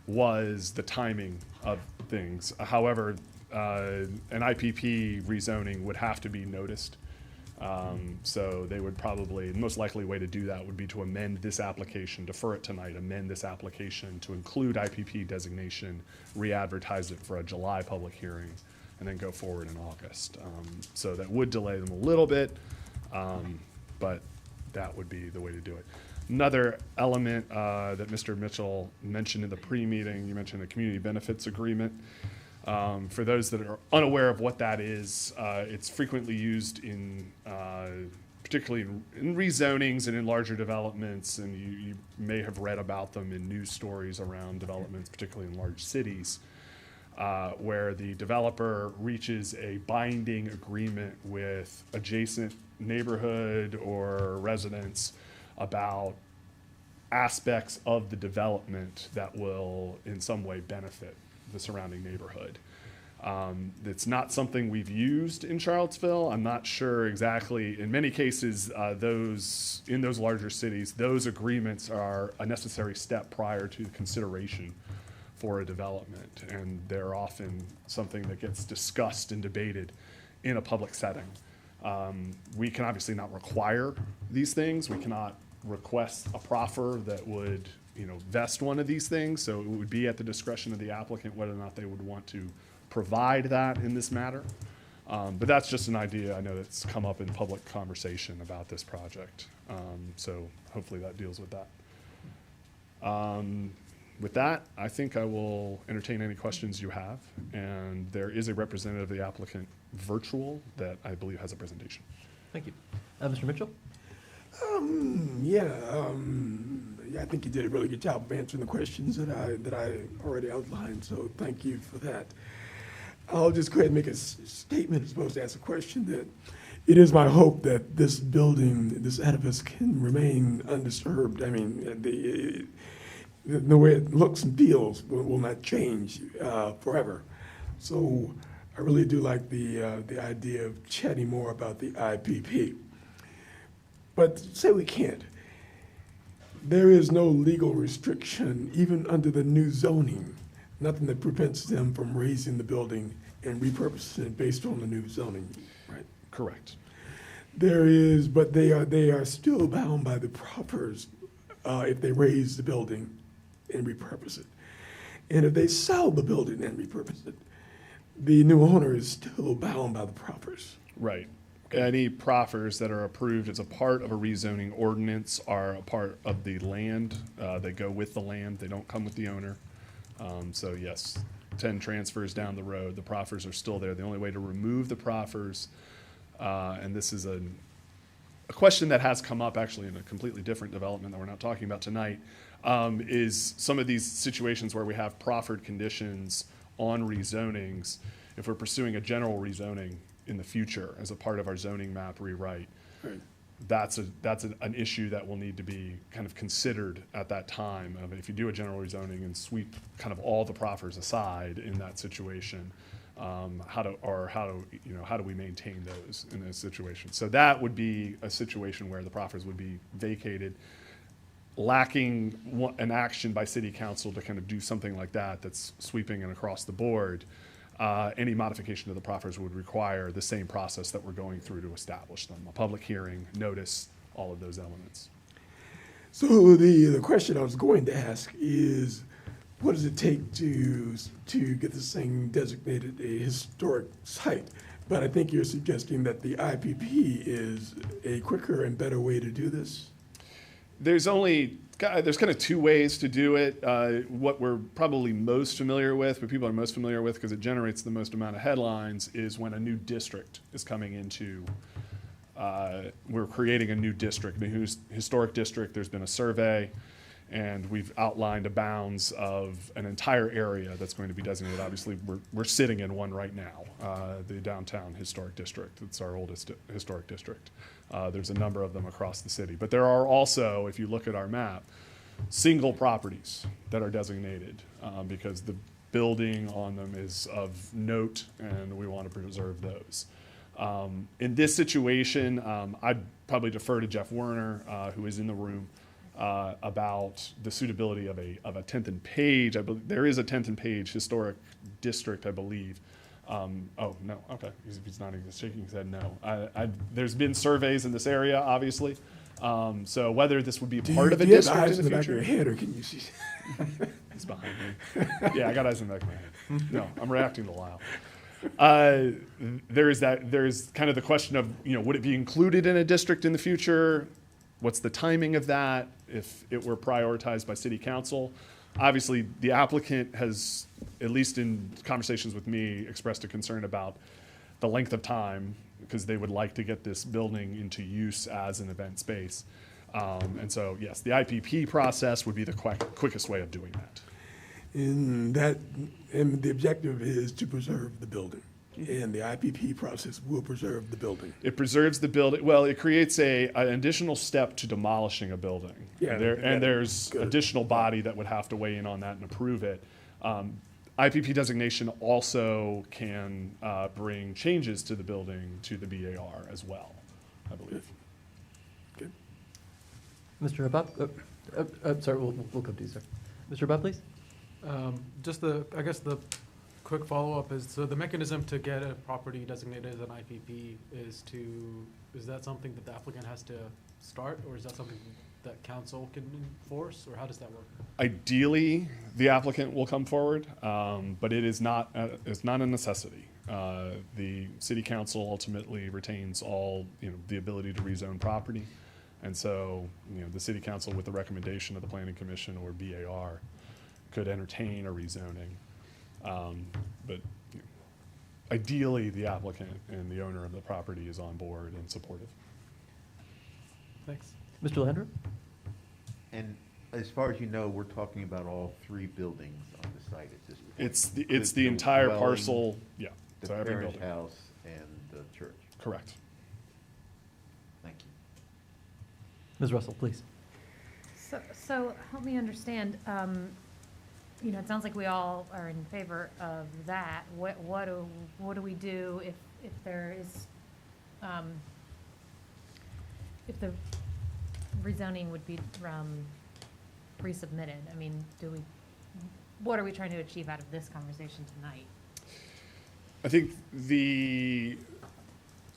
was the timing of things. However, an IPP rezoning would have to be noticed. So they would probably, the most likely way to do that would be to amend this application, defer it tonight, amend this application to include IPP designation, re-advertise it for a July public hearing, and then go forward in August. So that would delay them a little bit, but that would be the way to do it. Another element that Mr. Mitchell mentioned in the pre-meeting, you mentioned a community benefits agreement. For those that are unaware of what that is, it's frequently used in, particularly in rezonings and in larger developments, and you may have read about them in news stories around developments, particularly in large cities, where the developer reaches a binding agreement with adjacent neighborhood or residents about aspects of the development that will in some way benefit the surrounding neighborhood. It's not something we've used in Charlottesville. I'm not sure exactly. In many cases, in those larger cities, those agreements are a necessary step prior to consideration for a development, and they're often something that gets discussed and debated in a public setting. We can obviously not require these things. We cannot request a proffer that would, vest one of these things. So it would be at the discretion of the applicant whether or not they would want to provide that in this matter. But that's just an idea I know that's come up in public conversation about this project. So hopefully that deals with that. With that, I think I will entertain any questions you have. And there is a representative of the applicant virtual that I believe has a presentation. Thank you. Mr. Mitchell? I think you did a really good job of answering the questions that I already outlined, so thank you for that. I'll just go ahead and make a statement as opposed to ask a question, that it is my hope that this building, this edifice, can remain undisturbed. I mean, the way it looks and feels will not change forever. So I really do like the idea of chatting more about the IPP. But say we can't. There is no legal restriction, even under the new zoning, nothing that prevents them from raising the building and repurposing it based on the new zoning, right? Correct. There is, but they are still bound by the proffers if they raise the building and repurpose it. And if they sell the building and repurpose it, the new owner is still bound by the proffers. Right. Any proffers that are approved as a part of a rezoning ordinance are a part of the land. They go with the land. They don't come with the owner. So yes, 10 transfers down the road, the proffers are still there. The only way to remove the proffers, and this is a question that has come up actually in a completely different development that we're not talking about tonight, is some of these situations where we have proffered conditions on rezonings. If we're pursuing a general rezoning in the future as a part of our zoning map rewrite, Right. that's an issue that will need to be kind of considered at that time. If you do a general rezoning and sweep kind of all the proffers aside in that situation, how do we maintain those in those situations? So that would be a situation where the proffers would be vacated, lacking an action by city council to kind of do something like that that's sweeping and across the board. Any modification of the proffers would require the same process that we're going through to establish them: a public hearing, notice, all of those elements. So the question I was going to ask is, what does it take to get this thing designated a historic site? But I think you're suggesting that the IPP is a quicker and better way to do this? There's kind of two ways to do it. What we're probably most familiar with, what people are most familiar with because it generates the most amount of headlines, is when a new district is coming into, we're creating a new district, a new historic district. There's been a survey, and we've outlined the bounds of an entire area that's going to be designated. Obviously, we're sitting in one right now, the downtown historic district. It's our oldest historic district. There's a number of them across the city. But there are also, if you look at our map, single properties that are designated because the building on them is of note, and we want to preserve those. In this situation, I'd probably defer to Jeff Werner, who is in the room, about the suitability of a 10th and Page. I believe there is a 10th and Page historic district, I believe. Oh, no, okay, he's not even shaking his head, no. There's been surveys in this area, obviously. So whether this would be part of a district in the future. Do you have eyes in the back of your head, or can you see? He's behind me. Yeah, I got eyes in the back of my head. No, I'm reacting to Lyle. There's kind of the question of, would it be included in a district in the future? What's the timing of that if it were prioritized by city council? Obviously, the applicant has, at least in conversations with me, expressed a concern about the length of time because they would like to get this building into use as an event space. And so, yes, the IPP process would be the quickest way of doing that. And the objective is to preserve the building. And the IPP process will preserve the building. It preserves the building. Well, it creates an additional step to demolishing a building. Yeah, there's good. Additional body that would have to weigh in on that and approve it. IPP designation also can bring changes to the building to the BAR as well, I believe. Good. Mr. Habab? Sorry, we'll come to you, sir. Mr. Habab, please. I guess the quick follow-up is, so the mechanism to get a property designated as an IPP is that something that the applicant has to start, or is that something that council can enforce, or how does that work? Ideally, the applicant will come forward, but it's not a necessity. The city council ultimately retains all, the ability to rezone property. And so, the city council, with the recommendation of the planning commission or BAR, could entertain a rezoning. But ideally, the applicant and the owner of the property is on board and supportive. Thanks. Mr. Landry? And as far as you know, we're talking about all three buildings on the site at this point. It's the entire dwelling, parcel, yeah. The So every parish building. house and the church. Correct. Thank you. Ms. Russell, please. So help me understand, it sounds like we all are in favor of that. What do we do if there is, if the rezoning would be resubmitted? I mean, what are we trying to achieve out of this conversation tonight? I think the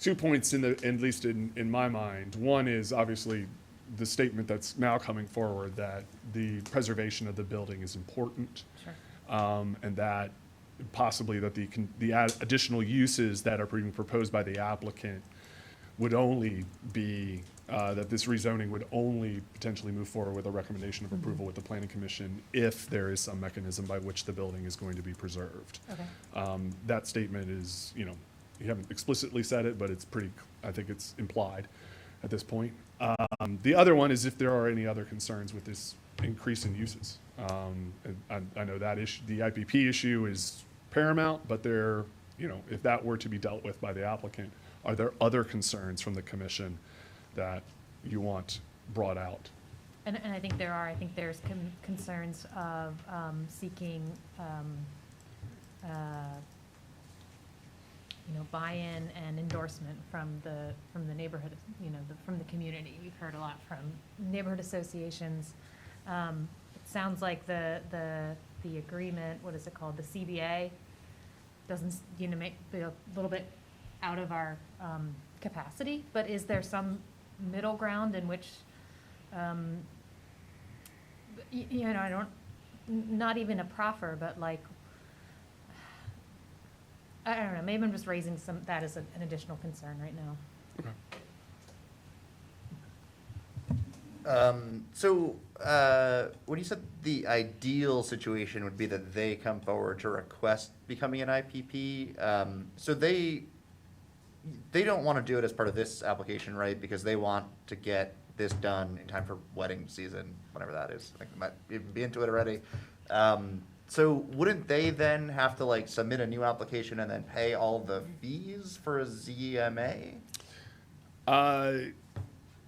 2 points at least in my mind. One is obviously the statement that's now coming forward that the preservation of the building is important. Sure. And that possibly that the additional uses that are being proposed by the applicant would only be, that this rezoning would only potentially move forward with a recommendation of approval with the planning commission if there is some mechanism by which the building is going to be preserved. Okay. That statement is, you haven't explicitly said it, but I think it's implied at this point. The other one is if there are any other concerns with this increase in uses. I know that issue, the IPP issue is paramount, but if that were to be dealt with by the applicant, are there other concerns from the commission that you want brought out? And I think there are. I think there's concerns of seeking, buy-in and endorsement from the neighborhood, from the community. We've heard a lot from neighborhood associations. It sounds like the agreement, what is it called, the CBA, doesn't make a little bit out of our capacity. But is there some middle ground in which, I don't not even a proffer, but like, I don't know, maybe I'm just raising that as an additional concern right now. When you said the ideal situation would be that they come forward to request becoming an IPP, so they don't want to do it as part of this application, right? Because they want to get this done in time for wedding season, whenever that is. I think they might even be into it already. So wouldn't they then have to like submit a new application and then pay all the fees for a ZMA?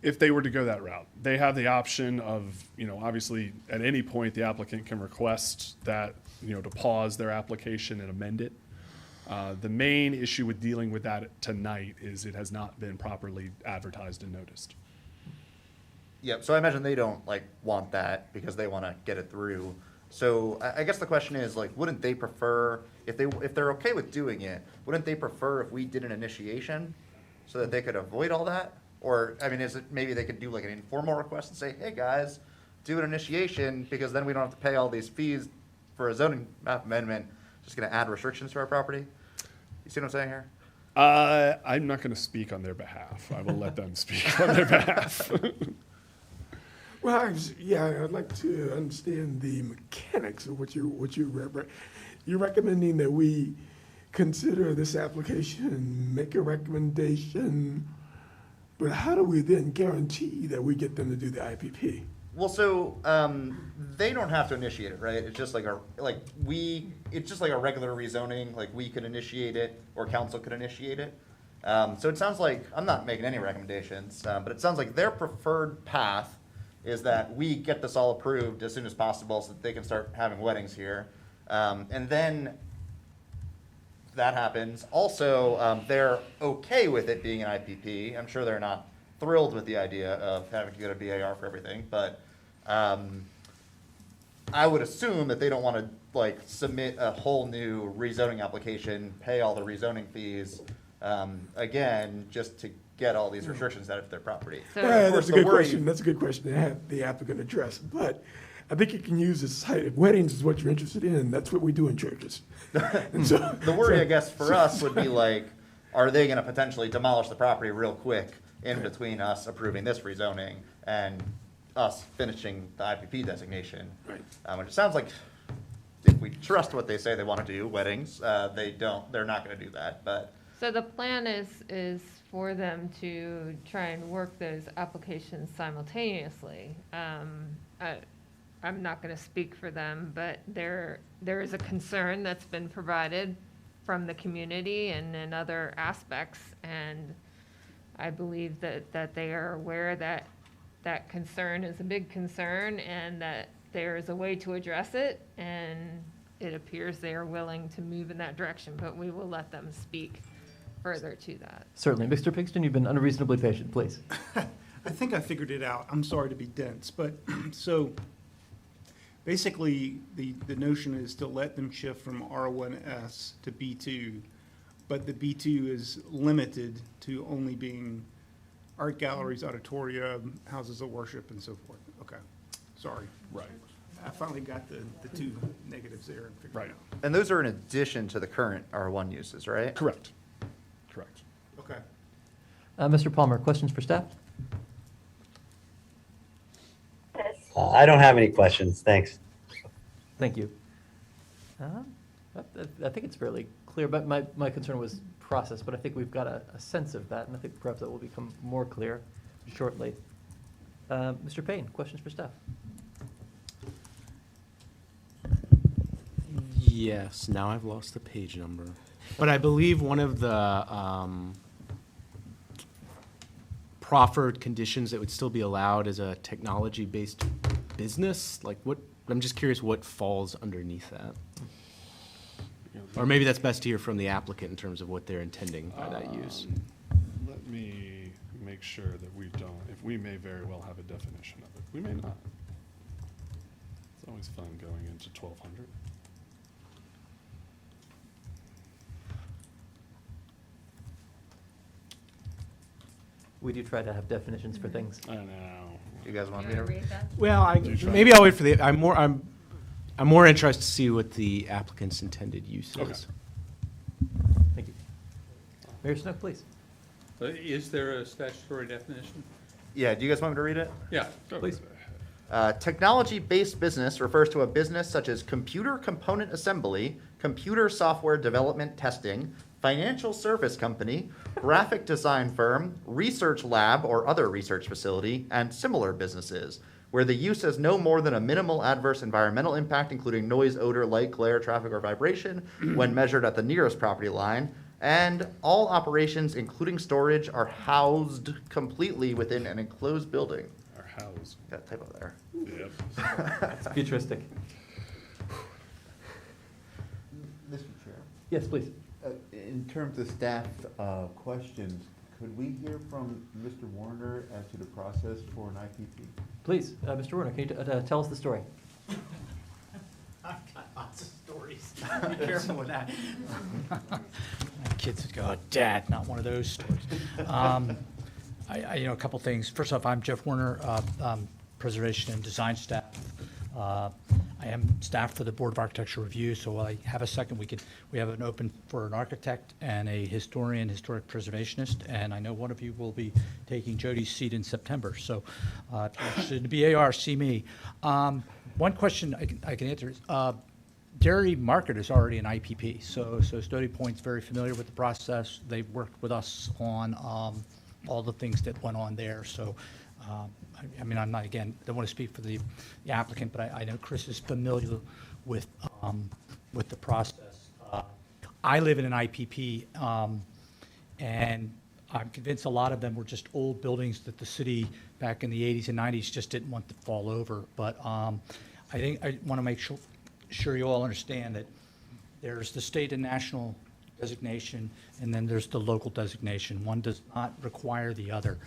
If they were to go that route, they have the option of, obviously at any point the applicant can request that, to pause their application and amend it. The main issue with dealing with that tonight is it has not been properly advertised and noticed. Yep, so I imagine they don't want that because they want to get it through. So I guess the question is wouldn't they prefer, if they're okay with doing it, wouldn't they prefer if we did an initiation so that they could avoid all that? Or, is it maybe they could do an informal request and say, hey guys, do an initiation because then we don't have to pay all these fees for a zoning map amendment, just gonna add restrictions to our property? You see what I'm saying here? I'm not gonna speak on their behalf. I will let them speak on their behalf. Well, I'd like to understand the mechanics of what you're recommending that we consider this application, make a recommendation, but how do we then guarantee that we get them to do the IPP? Well, so they don't have to initiate it, right? It's just it's just like a regular rezoning. We could initiate it, or council could initiate it. So it sounds like I'm not making any recommendations, but it sounds like their preferred path is that we get this all approved as soon as possible so that they can start having weddings here, and then that happens. Also, they're okay with it being an IPP. I'm sure they're not thrilled with the idea of having to go to BAR for everything, but I would assume that they don't want to submit a whole new rezoning application, pay all the rezoning fees, again, just to get all these restrictions out of their property. So- That's a good question. That's a good question to have the applicant address. But I think you can use this site. If weddings is what you're interested in, that's what we do in churches. And so, The worry, I guess, for us would be are they going to potentially demolish the property real quick in between us approving this rezoning and us finishing the IPP designation? Right. And it sounds like if we trust what they say they want to do, weddings, they're not going to do that. But So the plan is for them to try and work those applications simultaneously. I'm not going to speak for them, but there is a concern that's been provided from the community and in other aspects, and I believe that they are aware that that concern is a big concern and that there is a way to address it, and it appears they are willing to move in that direction, but we will let them speak further to that. Certainly. Mr. Pigston, you've been unreasonably patient, please. I think I figured it out. I'm sorry to be dense, but so basically the notion is to let them shift from R1S to B2, but the B2 is limited to only being art galleries, auditorium, houses of worship, and so forth. Okay, sorry. Right. I finally got the two negatives there and figured it out. and those are in addition to the current R1 uses, right? Correct. Correct. Okay. Mr. Palmer, questions for staff? I don't have any questions. Thanks. Thank you. I think it's fairly clear, but my concern was process, but I think we've got a sense of that, and I think perhaps that will become more clear shortly. Mr. Payne, questions for staff? Yes, now I've lost the page number. But I believe one of the proffered conditions that would still be allowed is a technology-based business. I'm just curious what falls underneath that. Or maybe that's best to hear from the applicant in terms of what they're intending by that use. Let me make sure that we don't, if we may very well have a definition of it. We may not. It's always fun going into 1200. We do try to have definitions for things. I know. You guys want me to read that? Well, Do try. maybe I'll wait for the, I'm more interested to see what the applicant's intended use Okay. is. Thank you. Mayor Snook, please. Is there a statutory definition? Yeah, do you guys want me to read it? Yeah. Please. Technology-based business refers to a business such as computer component assembly, computer software development testing, financial service company, graphic design firm, research lab or other research facility, and similar businesses, where the use has no more than a minimal adverse environmental impact, including noise, odor, light, glare, traffic, or vibration, when measured at the nearest property line, and all operations, including storage, are housed completely within an enclosed building. Our house. Got a typo there. Yep. It's futuristic. Mr. Chair, Yes, please. in terms of staff questions, could we hear from Mr. Warner as to the process for an IPP? Please, Mr. Warner, can you tell us the story? I've got lots of stories. Be careful with that. My kids would go, Dad, not one of those stories. A couple things. First off, I'm Jeff Warner, Preservation and Design staff. I am staff for the Board of Architecture Review, so while I have a second, we have an open for an architect and a historian, historic preservationist, and I know one of you will be taking Jody's seat in September, so if you're interested in the BAR, see me. One question I can answer is, Dairy Market is already an IPP, so Stony Point's very familiar with the process. They've worked with us on all the things that went on there, so I'm not, again, don't want to speak for the applicant, but I know Chris is familiar with the process. I live in an IPP, and I'm convinced a lot of them were just old buildings that the city back in the 80s and 90s just didn't want to fall over. But I think I want to make sure you all understand that there's the state and national designation, and then there's the local designation. One does not require the other.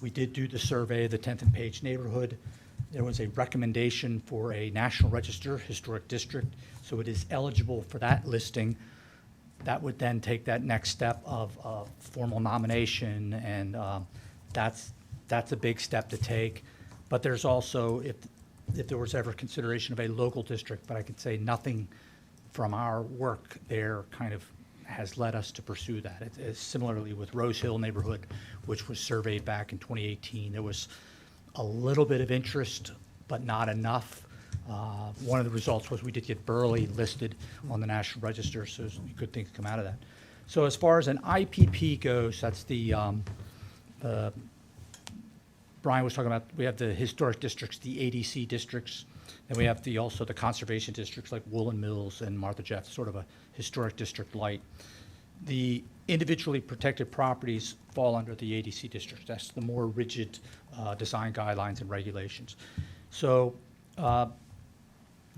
We did do the survey of the 10th and Page neighborhood. There was a recommendation for a National Register Historic District, so it is eligible for that listing. That would then take that next step of formal nomination, and that's a big step to take. But there's also, if there was ever consideration of a local district, but I could say nothing from our work there kind of has led us to pursue that. It's similarly with Rose Hill neighborhood, which was surveyed back in 2018. There was a little bit of interest, but not enough. One of the results was we did get Burley listed on the National Register, so good things come out of that. So as far as an IPP goes, that's the Brian was talking about, we have the historic districts, the ADC districts, and we have also the conservation districts like Woolen Mills and Martha Jeff, sort of a historic district light. The individually protected properties fall under the ADC districts. That's the more rigid design guidelines and regulations. So the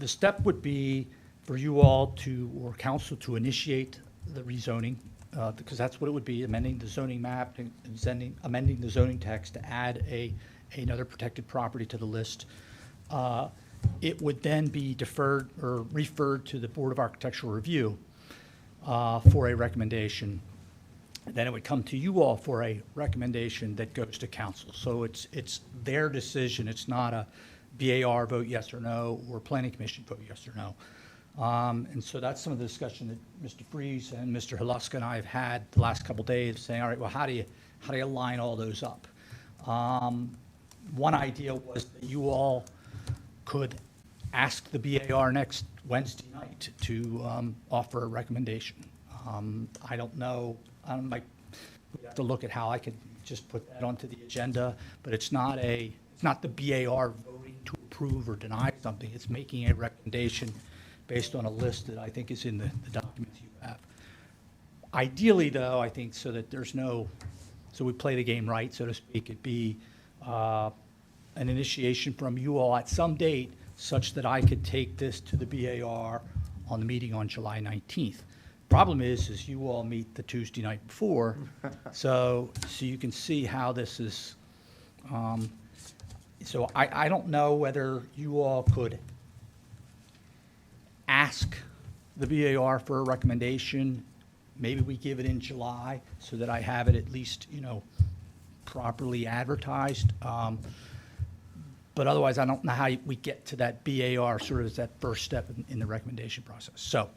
step would be for you all or council to initiate the rezoning, because that's what it would be, amending the zoning map and amending the zoning text to add another protected property to the list. It would then be deferred or referred to the Board of Architectural Review for a recommendation. Then it would come to you all for a recommendation that goes to council. So it's their decision. It's not a BAR vote yes or no, or Planning Commission vote yes or no. And so that's some of the discussion that Mr. Freeze and Mr. Haluska and I have had the last couple of days, saying, all right, well, how do you line all those up? One idea was that you all could ask the BAR next Wednesday night to offer a recommendation. I don't know, we have to look at how I could just put that onto the agenda, but it's not the BAR voting to approve or deny something. It's making a recommendation based on a list that I think is in the documents you have. Ideally, though, I think so we play the game right, so to speak, it'd be an initiation from you all at some date such that I could take this to the BAR on the meeting on July 19th. Problem is you all meet the Tuesday night before, so you can see how this is. So I don't know whether you all could ask the BAR for a recommendation. Maybe we give it in July so that I have it at least, properly advertised. But otherwise, I don't know how we get to that BAR sort of as that first step in the recommendation process. So,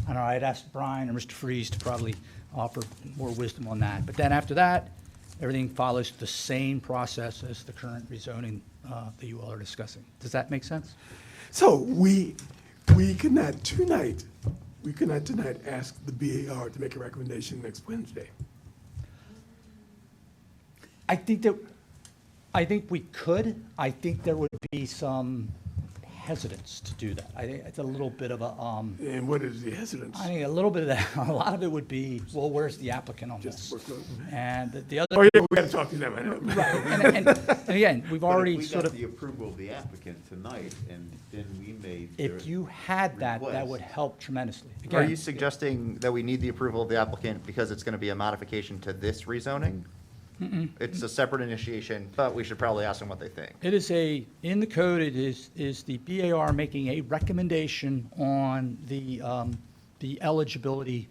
I don't know, I'd ask Brian or Mr. Freeze to probably offer more wisdom on that. But then after that, everything follows the same process as the current rezoning that you all are discussing. Does that make sense? So we could not tonight ask the BAR to make a recommendation next Wednesday. I think we could. I think there would be some hesitance to do that. I think it's a little bit of a. And what is the hesitance? I think a little bit of that. A lot of it would be, well, where's the applicant on this? And the other. Oh yeah, we got to talk to them. I know. Right. And again, we've already But sort if of. we got the approval of the applicant tonight, and then we made. If the you had that, that request. would help tremendously. Are Again, you suggesting that we need the approval of the applicant because it's going to be a modification to this rezoning? It's a separate initiation, but we should probably ask them what they think. It is in the code, it is the BAR making a recommendation on the eligibility,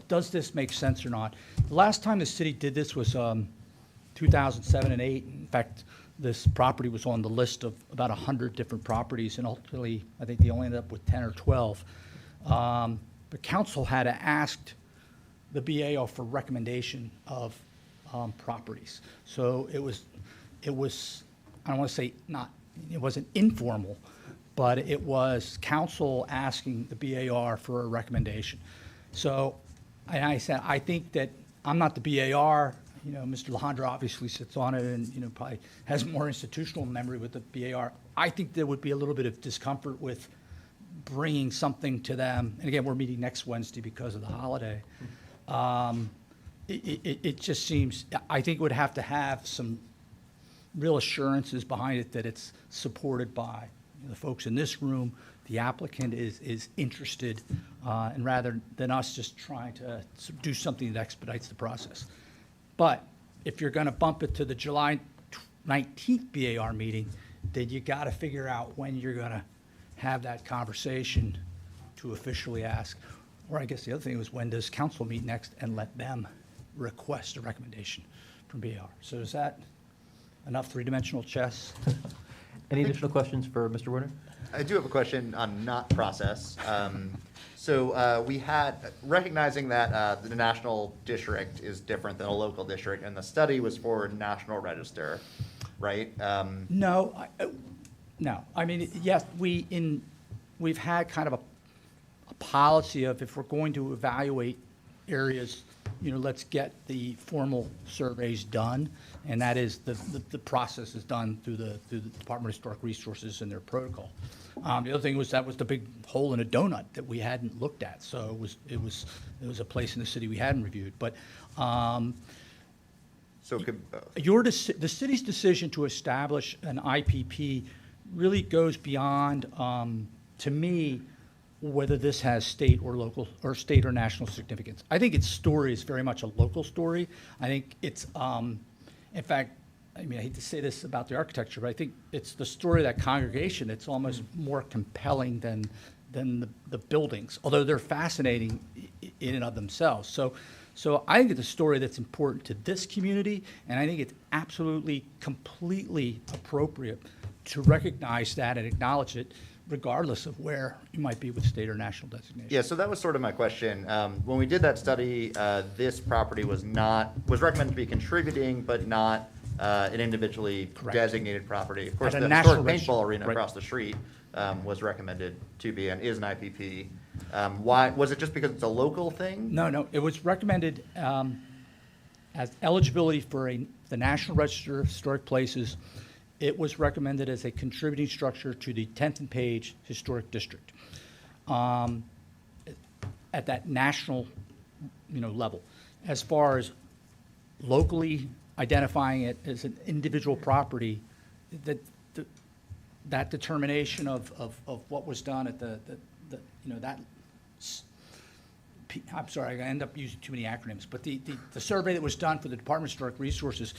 does this make sense or not? The last time the city did this was 2007 and 8. In fact, this property was on the list of about 100 different properties, and ultimately, I think they only ended up with 10 or 12. The council had asked the BAR for recommendation of properties. So it was, I don't want to say it wasn't informal, but it was council asking the BAR for a recommendation. So I said, I think that I'm not the BAR, Mr. Alejandro obviously sits on it and, probably has more institutional memory with the BAR. I think there would be a little bit of discomfort with bringing something to them. And again, we're meeting next Wednesday because of the holiday. It just seems, I think it would have to have some real assurances behind it that it's supported by the folks in this room, the applicant is interested, and rather than us just trying to do something that expedites the process. But if you're going to bump it to the July 19th BAR meeting, then you got to figure out when you're going to have that conversation to officially ask. Or I guess the other thing was, when does council meet next, and let them request a recommendation from BAR. So is that enough three-dimensional chess? Any additional questions for Mr. Werner? I do have a question on not process. So we had, recognizing that the national district is different than a local district, and the study was for national register, right? No. I mean, yes, we've had kind of a policy of, if we're going to evaluate areas, let's get the formal surveys done, and that is the process is done through the Department of Historic Resources and their protocol. The other thing was, that was the big hole in a donut that we hadn't looked at, so it was a place in the city we hadn't reviewed. But so could the city's decision to establish an IPP really goes beyond, to me, whether this has state or local or state or national significance. I think its story is very much a local story. I think it's, in fact, I hate to say this about the architecture, but I think it's the story of that congregation that's almost more compelling than the buildings, although they're fascinating in and of themselves. So I think it's a story that's important to this community, and I think it's absolutely, completely appropriate to recognize that and acknowledge it, regardless of where you might be with state or national designation. Yeah, so that was sort of my question. When we did that study, this property was recommended to be contributing, but not an individually designated property. Of course, At a the national historic paintball register, arena right. across the street was recommended to be and is an IPP. Why, was it just because it's a local thing? No, it was recommended as eligibility for the National Register of Historic Places. It was recommended as a contributing structure to the 10th and Page Historic District at that national, level. As far as locally identifying it as an individual property, that determination of what was done at I'm sorry, I end up using too many acronyms, but the survey that was done for the Department of Historic Resources,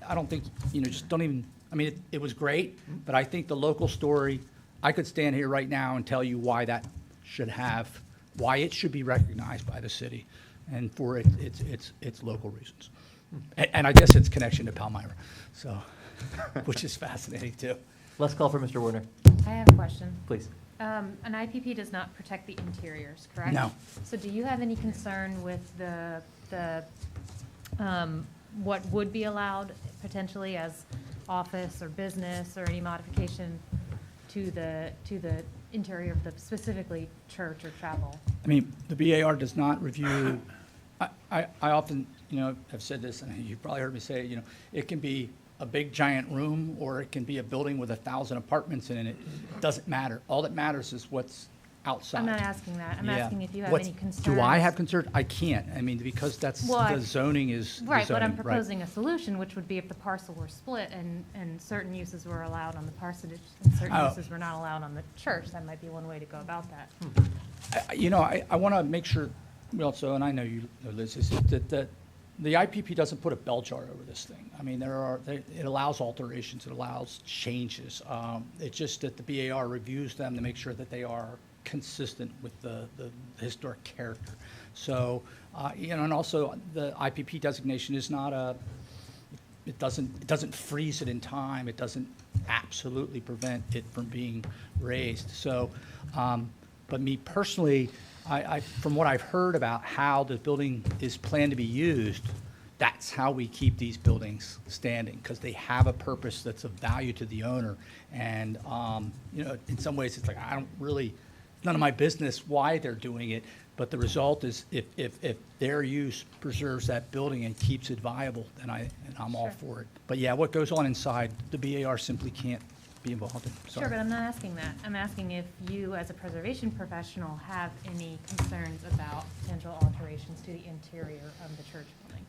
I don't think, just don't even, it was great, but I think the local story, I could stand here right now and tell you why it should be recognized by the city, and for its local reasons. And I guess its connection to Palmyra, so. which is fascinating too. Let's call for Mr. Warner, I have a question. please. An IPP does not protect the interiors, correct? No. So do you have any concern with what would be allowed potentially as office or business or any modification to the interior of the specifically church or chapel? I mean, the BAR does not review, I often, have said this, and you've probably heard me say it, it can be a big giant room, or it can be a building with 1,000 apartments in it. It doesn't matter. All that matters is what's outside. I'm not asking that. I'm Yeah. asking if you have What's- any concerns. Do I have concerns? I can't. I mean, because that's, the zoning is the Right, but I'm zoning, proposing a solution, which would be if the parcel were split and certain uses were allowed on the parsonage and certain Oh. uses were not allowed on the church. That might be one way to go about that. I want to make sure, we also, and I know you know, Liz, is that the IPP doesn't put a bell jar over this thing. I mean, it allows alterations, it allows changes. It's just that the BAR reviews them to make sure that they are consistent with the historic character. So, and also the IPP designation is not it doesn't freeze it in time. It doesn't absolutely prevent it from being raised. So, but me personally, I from what I've heard about how the building is planned to be used, that's how we keep these buildings standing, because they have a purpose that's of value to the owner. And, in some ways, it's like, none of my business why they're doing it, but the result is if their use preserves that building and keeps it viable, then I'm all for it. But yeah, what goes on inside, the BAR simply can't be involved in. Sorry. Sure, but I'm not asking that. I'm asking if you, as a preservation professional, have any concerns about potential alterations to the interior of the church building.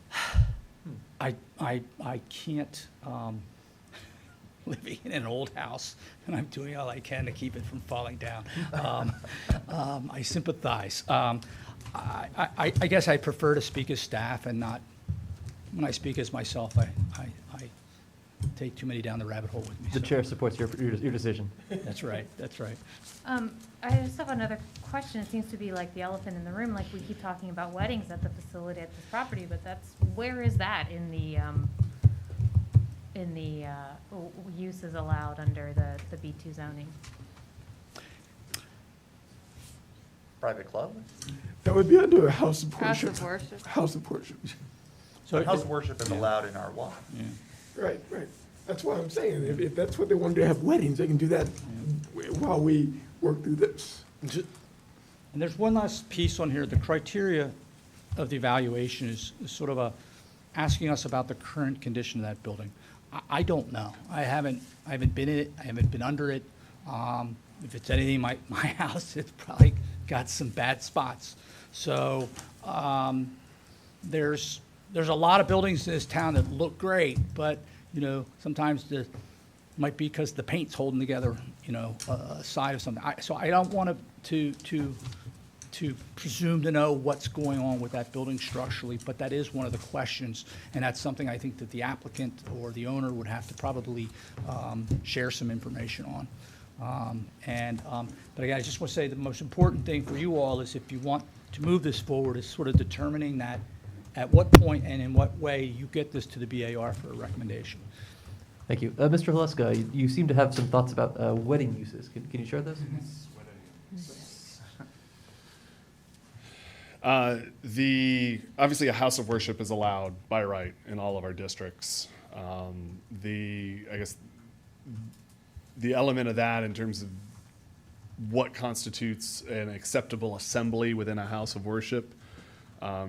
I can't, living in an old house, and I'm doing all I can to keep it from falling down. I sympathize. I guess I prefer to speak as staff and not, when I speak as myself, I take too many down the rabbit hole with me. The chair supports your decision. That's right, that's right. I just have another question. It seems to be like the elephant in the room, like we keep talking about weddings at the facility at this property, but where is that in the uses allowed under the B2 zoning? Private club? That would be under a house of House worship. of worship. House of worship. So house of worship is allowed in R1. Yeah. Right. That's what I'm saying. If that's what they want to have weddings, they can do that while we work through this. And there's one last piece on here. The criteria of the evaluation is sort of asking us about the current condition of that building. I don't know. I haven't been in it. I haven't been under it. If it's anything, my house, it's probably got some bad spots. So there's a lot of buildings in this town that look great, but sometimes might be because the paint's holding together, a side of something. So I don't want to presume to know what's going on with that building structurally, but that is one of the questions, and that's something I think that the applicant or the owner would have to probably share some information on. But again, I just want to say the most important thing for you all is if you want to move this forward is sort of determining that at what point and in what way you get this to the BAR for a recommendation. Thank you. Mr. Haleska, you seem to have some thoughts about wedding uses. Can you share those? Obviously a house of worship is allowed by right in all of our districts. I guess the element of that in terms of what constitutes an acceptable assembly within a house of worship, I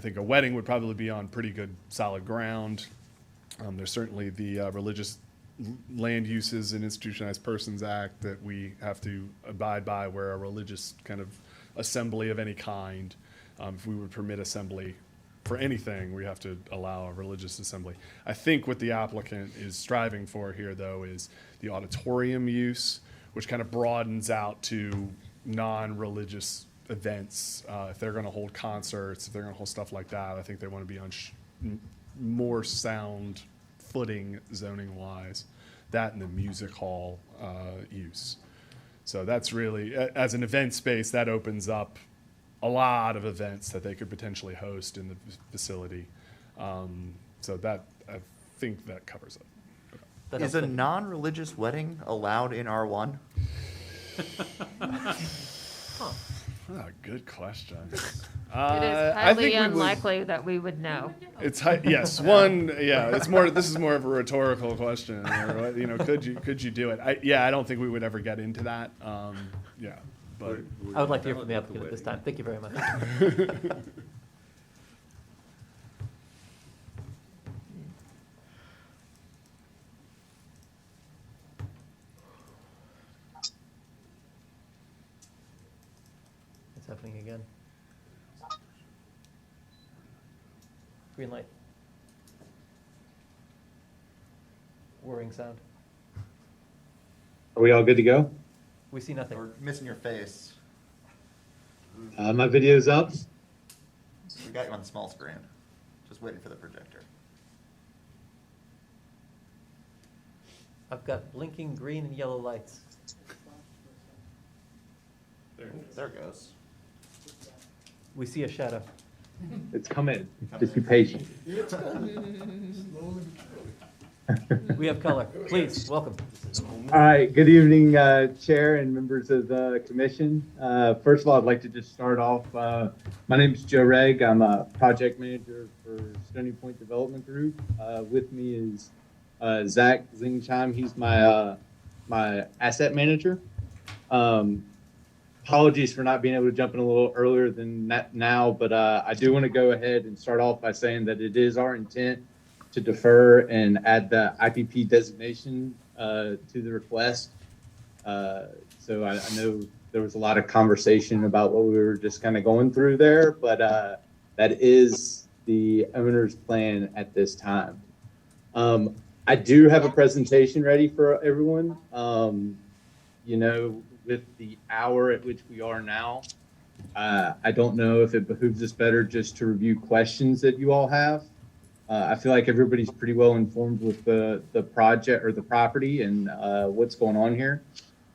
think a wedding would probably be on pretty good solid ground. There's certainly the Religious Land Uses and Institutionalized Persons Act that we have to abide by, where a religious kind of assembly of any kind, if we would permit assembly for anything, we have to allow a religious assembly. I think what the applicant is striving for here, though, is the auditorium use, which kind of broadens out to non-religious events. If they're going to hold concerts, if they're going to hold stuff like that, I think they want to be on more sound footing zoning-wise. That and the music hall use. So that's really, as an event space, that opens up a lot of events that they could potentially host in the facility. So that, I think that covers it. that Is helps a think. non-religious wedding allowed in R1? Oh, good question. It is I highly think we would- unlikely that we would know. Yes, this is more of a rhetorical question. Or, could you do it? I don't think we would ever get into that. But I would like to hear from the applicant at this time. Thank you very much. It's happening again. Green light. Whirring sound. Are we all good to go? We see nothing. We're missing your face. My video's up. We got you on the small screen. Just waiting for the projector. I've got blinking green and yellow lights. There it goes. We see a shadow. It's coming. Just be patient. We have color. Please, welcome. All right. Good evening, Chair and members of the commission. First of all, I'd like to just start off. My name is Joe Regg. I'm a project manager for Stony Point Development Group. With me is Zach Zingchime. He's my asset manager. Apologies for not being able to jump in a little earlier than that now, but I do want to go ahead and start off by saying that it is our intent to defer and add the IPP designation to the request. So I know there was a lot of conversation about what we were just kind of going through there, but that is the owner's plan at this time. I do have a presentation ready for everyone. With the hour at which we are now, I don't know if it behooves us better just to review questions that you all have. I feel like everybody's pretty well informed with the project or the property and what's going on here.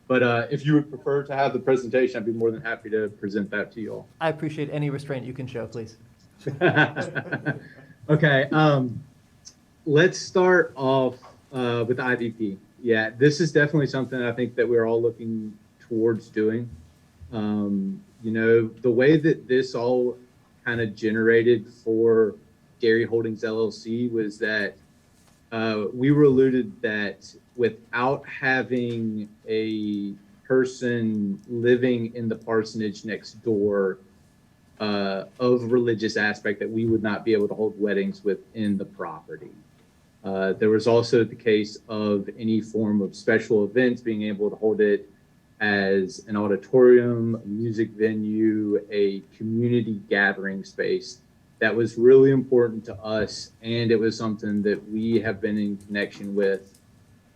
But if you would prefer to have the presentation, I'd be more than happy to present that to you all. I appreciate any restraint you can show, please. Okay. Let's start off with the IVP. Yeah, this is definitely something I think that we're all looking towards doing. The way that this all kind of generated for Dairy Holdings LLC was that we were alluded that without having a person living in the parsonage next door of religious aspect, that we would not be able to hold weddings within the property. There was also the case of any form of special events being able to hold it as an auditorium, a music venue, a community gathering space. That was really important to us, and it was something that we have been in connection with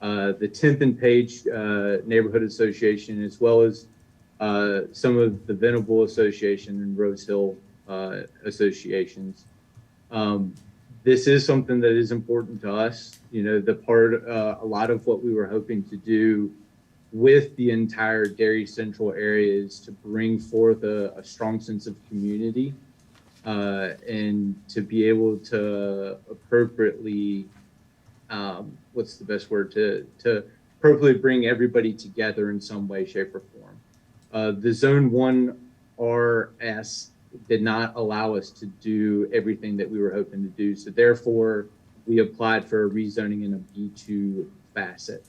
the 10th and Page Neighborhood Association, as well as some of the Venable Association and Rose Hill associations. This is something that is important to us. A lot of what we were hoping to do with the entire Dairy Central area is to bring forth a strong sense of community and to be able to appropriately, what's the best word, to appropriately bring everybody together in some way, shape, or form. The Zone 1 RS did not allow us to do everything that we were hoping to do. So therefore, we applied for a rezoning in a B2 facet.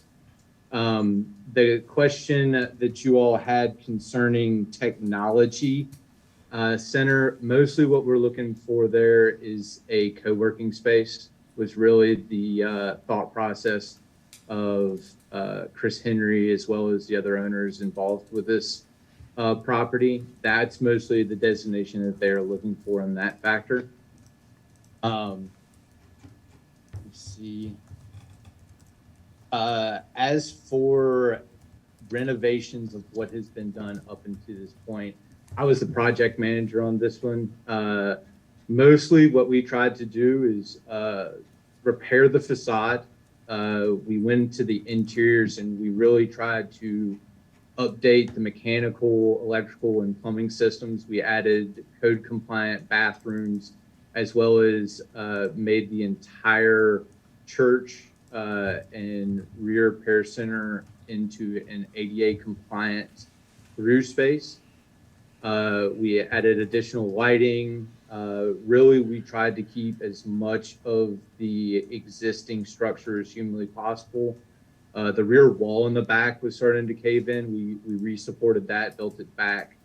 The question that you all had concerning technology center, mostly what we're looking for there is a co-working space, was really the thought process of Chris Henry, as well as the other owners involved with this property. That's mostly the designation that they're looking for in that factor. Let's see. As for renovations of what has been done up until this point, I was the project manager on this one. Mostly what we tried to do is repair the facade. We went to the interiors and we really tried to update the mechanical, electrical, and plumbing systems. We added code compliant bathrooms, as well as made the entire church and rear pair center into an ADA compliant through space. We added additional lighting. Really, we tried to keep as much of the existing structure as humanly possible. The rear wall in the back was starting to cave in. We re-supported that, built it back,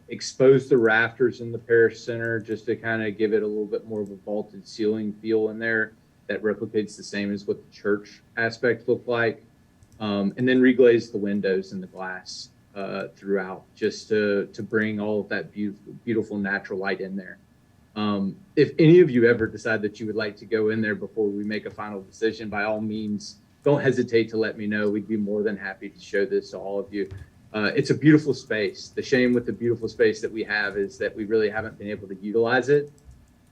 exposed the rafters in the parish center just to kind of give it a little bit more of a vaulted ceiling feel in there that replicates the same as what the church aspect looked like. And then reglazed the windows and the glass throughout just to bring all of that beautiful natural light in there. If any of you ever decide that you would like to go in there before we make a final decision, by all means, don't hesitate to let me know. We'd be more than happy to show this to all of you. It's a beautiful space. The shame with the beautiful space that we have is that we really haven't been able to utilize it.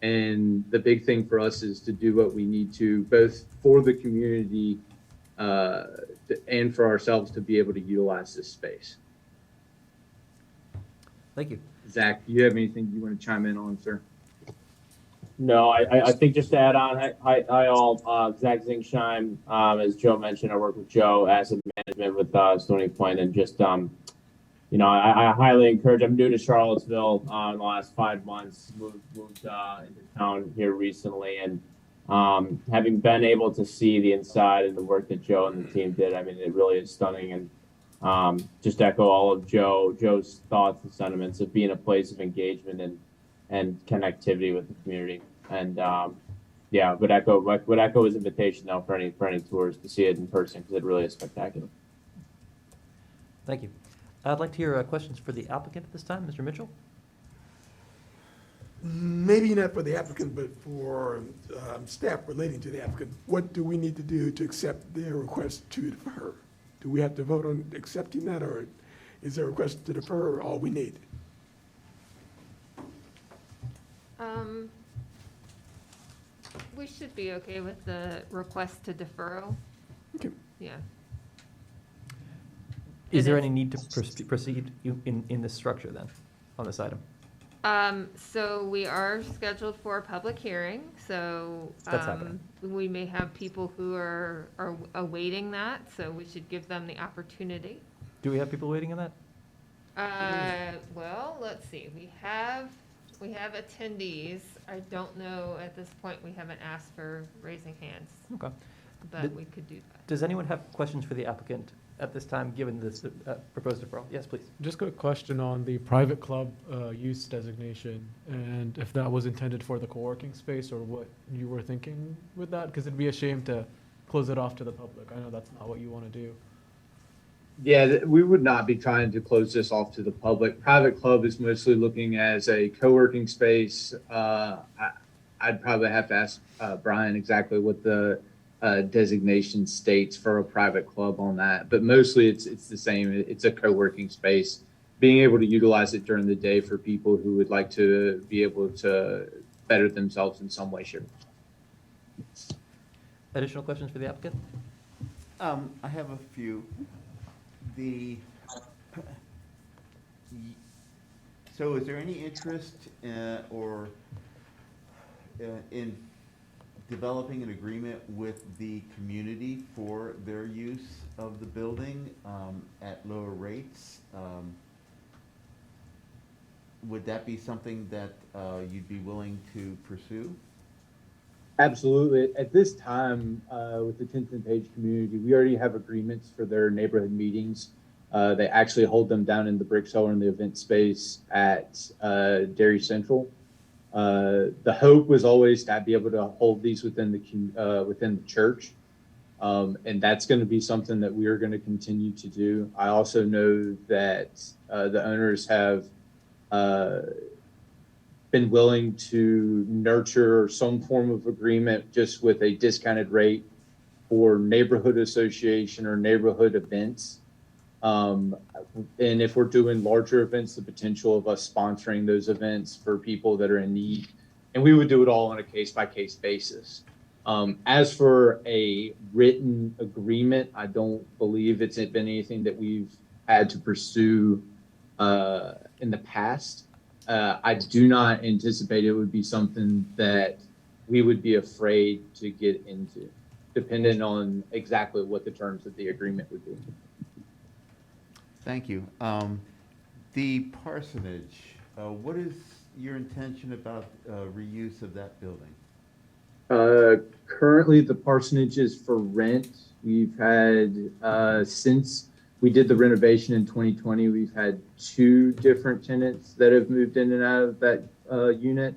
And the big thing for us is to do what we need to, both for the community and for ourselves, to be able to utilize this space. Thank you. Zach, do you have anything you want to chime in on, sir? No, I think just to add on, hi all, Zach Zingsheim. As Joe mentioned, I work with Joe Asset Management with Stony Point, and just, you know, I highly encourage, I'm new to Charlottesville in the last 5 months, moved into town here recently, and having been able to see the inside and the work that Joe and the team did, I mean, it really is stunning. And just echo all of Joe's thoughts and sentiments of being a place of engagement and connectivity with the community. And yeah, would echo his invitation though for any tours to see it in person, because it really is spectacular. Thank you. I'd like to hear questions for the applicant at this time. Mr. Mitchell? Maybe not for the applicant, but for staff relating to the applicant. What do we need to do to accept their request to defer? Do we have to vote on accepting that, or is there a request to defer all we need? We should be okay with the request to deferral. Okay. Yeah. Is there any need to proceed in this structure then, on this item? So we are scheduled for a public hearing, so That's happening. we may have people who are awaiting that, so we should give them the opportunity. Do we have people waiting on that? Well, let's see, we have attendees. I don't know, at this point, we haven't asked for raising hands. Okay. But we could do that. Does anyone have questions for the applicant at this time, given this proposed deferral? Yes, please. Just a question on the private club use designation, and if that was intended for the co-working space, or what you were thinking with that, because it'd be a shame to close it off to the public. I know that's not what you want to do. Yeah, we would not be trying to close this off to the public. Private club is mostly looking as a co-working space. I'd probably have to ask Brian exactly what the designation states for a private club on that, but mostly it's the same. It's a co-working space, being able to utilize it during the day for people who would like to be able to better themselves in some way, shape, or form. Additional questions for the applicant? I have a few. So is there any interest or in developing an agreement with the community for their use of the building at lower rates? Would that be something that you'd be willing to pursue? Absolutely. At this time, with the 10th and Page community, we already have agreements for their neighborhood meetings. They actually hold them down in the brick cellar in the event space at Dairy Central. The hope was always to be able to hold these within the church. And that's going to be something that we are going to continue to do. I also know that the owners have been willing to nurture some form of agreement just with a discounted rate for neighborhood association or neighborhood events. And if we're doing larger events, the potential of us sponsoring those events for people that are in need. And we would do it all on a case-by-case basis. As for a written agreement, I don't believe it's been anything that we've had to pursue in the past. I do not anticipate it would be something that we would be afraid to get into. dependent on exactly what the terms of the agreement would be. Thank you. The parsonage, what is your intention about reuse of that building? Currently, the parsonage is for rent. We've had, since we did the renovation in 2020, we've had 2 different tenants that have moved in and out of that unit,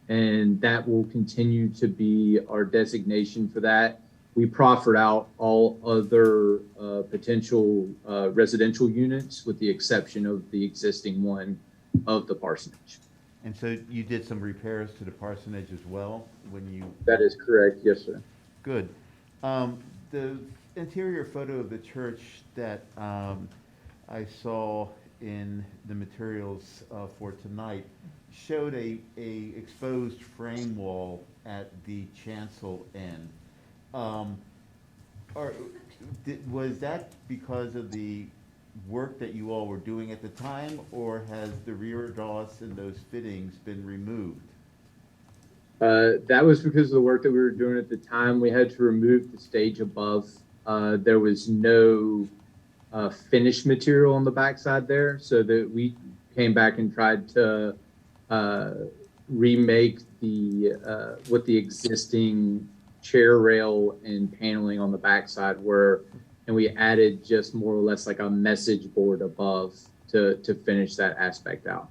and that will continue to be our designation for that. We proffered out all other potential residential units with the exception of the existing one of the parsonage. And so you did some repairs to the parsonage as well when you... That is correct, yes, sir. Good. The interior photo of the church that I saw in the materials for tonight showed a exposed frame wall at the chancel end. Was that because of the work that you all were doing at the time, or has the rear exhaust and those fittings been removed? That was because of the work that we were doing at the time. We had to remove the stage above. There was no finished material on the backside there, so that we came back and tried to remake the what the existing chair rail and paneling on the backside were, and we added just more or less like a message board above to finish that aspect out.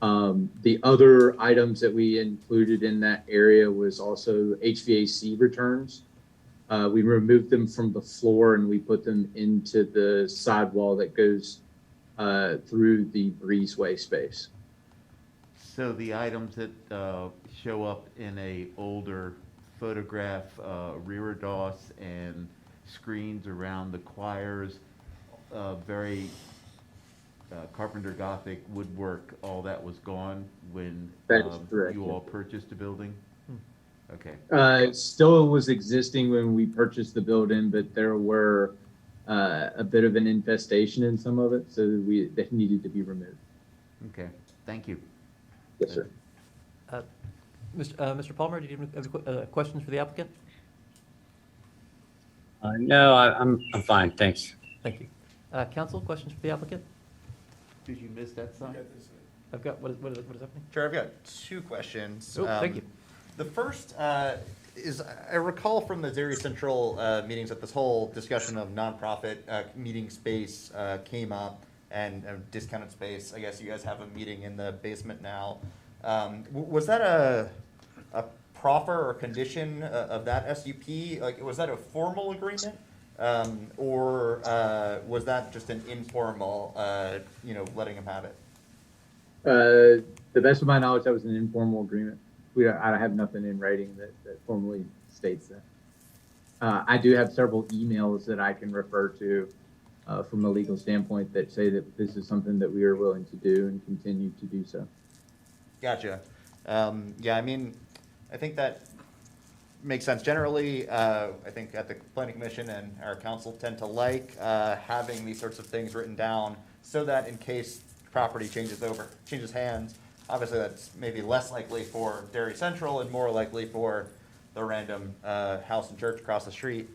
The other items that we included in that area was also HVAC returns. We removed them from the floor and we put them into the sidewall that goes through the breezeway space. So the items that show up in a older photograph, rear exhaust and screens around the choirs, very Carpenter Gothic woodwork, all that was gone when That is correct, you yeah. all purchased the building? Okay. It still was existing when we purchased the building, but there were a bit of an infestation in some of it, so that needed to be removed. Okay, thank you. Yes, sir. Mr. Palmer, do you have questions for the applicant? No, I'm fine, thanks. Thank you. Council, questions for the applicant? Did you miss that sign? I've got, what is happening? Sure, I've got 2 questions. Oh, thank you. The first is, I recall from the Zeri Central meetings that this whole discussion of nonprofit meeting space came up, and discounted space. I guess you guys have a meeting in the basement now. Was that a proffer or condition of that SUP? Like, was that a formal agreement? Or was that just an informal, letting him have it? The best of my knowledge, that was an informal agreement. I have nothing in writing that formally states that. I do have several emails that I can refer to from a legal standpoint that say that this is something that we are willing to do and continue to do so. Gotcha. Yeah, I mean, I think that makes sense. Generally, I think at the Planning Commission and our council tend to like having these sorts of things written down so that in case property changes hands, obviously that's maybe less likely for Dairy Central and more likely for the random house and church across the street.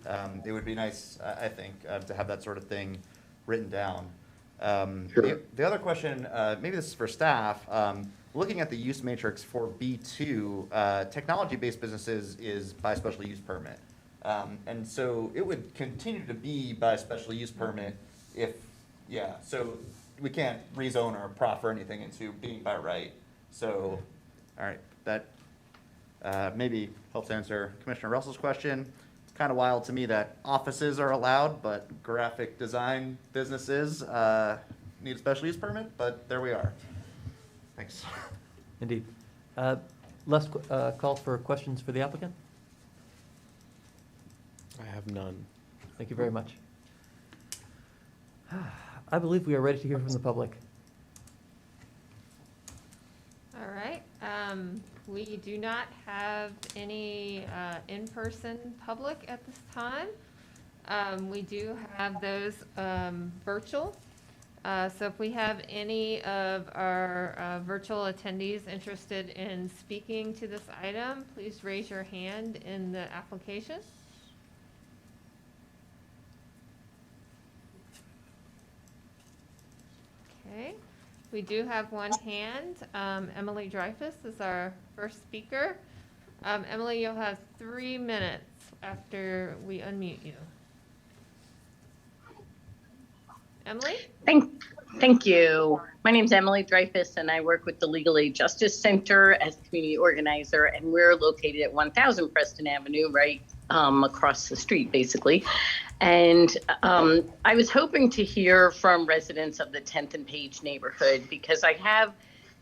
It would be nice, I think, to have that sort of thing written down. Sure. The other question, maybe this is for staff, looking at the use matrix for B2, technology-based businesses is by special use permit. And so it would continue to be by special use permit so we can't rezone or proffer anything into being by right. So, all right, that maybe helps answer Commissioner Russell's question. It's kind of wild to me that offices are allowed, but graphic design businesses need a special use permit, but there we are. Thanks. Indeed. Last call for questions for the applicant? I have none. Thank you very much. I believe we are ready to hear from the public. All right. We do not have any in-person public at this time. We do have those virtual. So if we have any of our virtual attendees interested in speaking to this item, please raise your hand in the application. Okay, we do have one hand. Emily Dreyfus is our first speaker. Emily, you'll have 3 minutes after we unmute you. Emily? Thank you. My name is Emily Dreyfus, and I work with the Legal Aid Justice Center as the community organizer, and we're located at 1000 Preston Avenue, right across the street, basically. And I was hoping to hear from residents of the 10th and Page neighborhood, because I have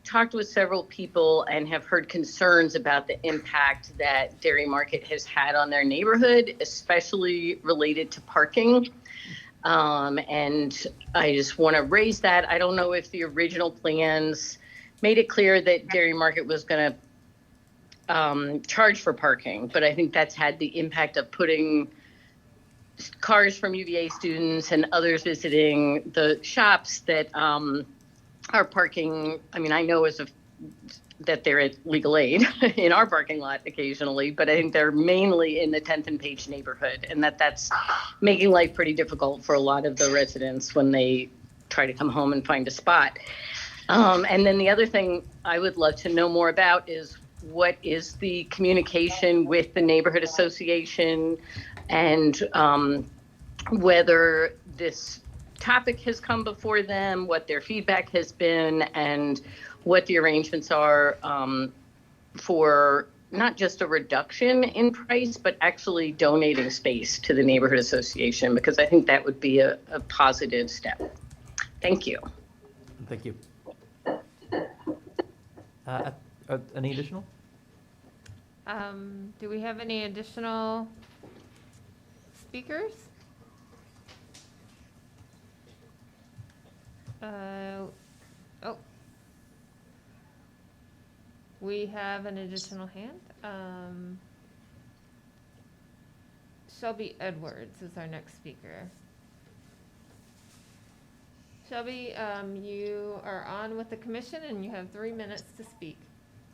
talked with several people and have heard concerns about the impact that Dairy Market has had on their neighborhood, especially related to parking. And I just want to raise that. I don't know if the original plans made it clear that Dairy Market was going to charge for parking, but I think that's had the impact of putting cars from UVA students and others visiting the shops that are parking. I mean, I know that they're at Legal Aid in our parking lot occasionally, but I think they're mainly in the 10th and Page neighborhood, and that's making life pretty difficult for a lot of the residents when they try to come home and find a spot. And then the other thing I would love to know more about is what is the communication with the neighborhood association, and whether this topic has come before them, what their feedback has been, and what the arrangements are for not just a reduction in price, but actually donating space to the neighborhood association, because I think that would be a positive step. Thank you. Thank you. Any additional? Do we have any additional speakers? Oh. We have an additional hand. Shelby Edwards is our next speaker. Shelby, you are on with the commission and you have 3 minutes to speak.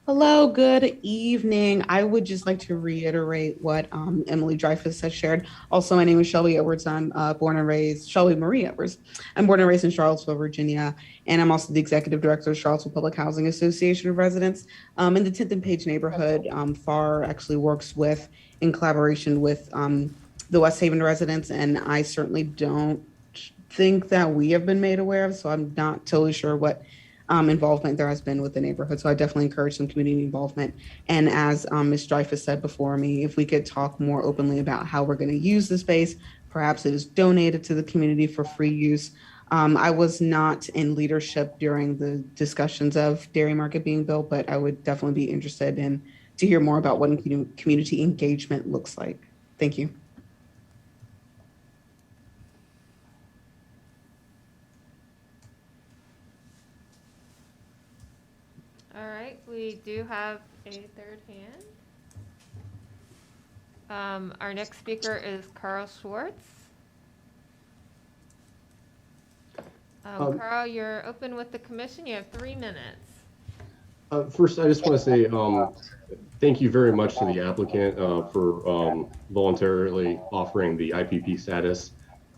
Hello, good evening. I would just like to reiterate what Emily Dreyfus has shared. Also, my name is Shelby Edwards. I'm born and raised, Shelby Marie Edwards. I'm born and raised in Charlottesville, Virginia, and I'm also the executive director of Charlottesville Public Housing Association of Residents. In the 10th and Page neighborhood, FAR actually works with, in collaboration with the West Haven residents, and I certainly don't think that we have been made aware of, so I'm not totally sure what involvement there has been with the neighborhood. So I definitely encourage some community involvement. And as Ms. Dreyfus said before me, if we could talk more openly about how we're going to use the space, perhaps it is donated to the community for free use. I was not in leadership during the discussions of Dairy Market being built, but I would definitely be interested in to hear more about what community engagement looks like. Thank you. All right, we do have a third hand. Our next speaker is Carl Schwartz. Carl, you're open with the commission. You have 3 minutes. First, I just want to say thank you very much to the applicant for voluntarily offering the IPP status.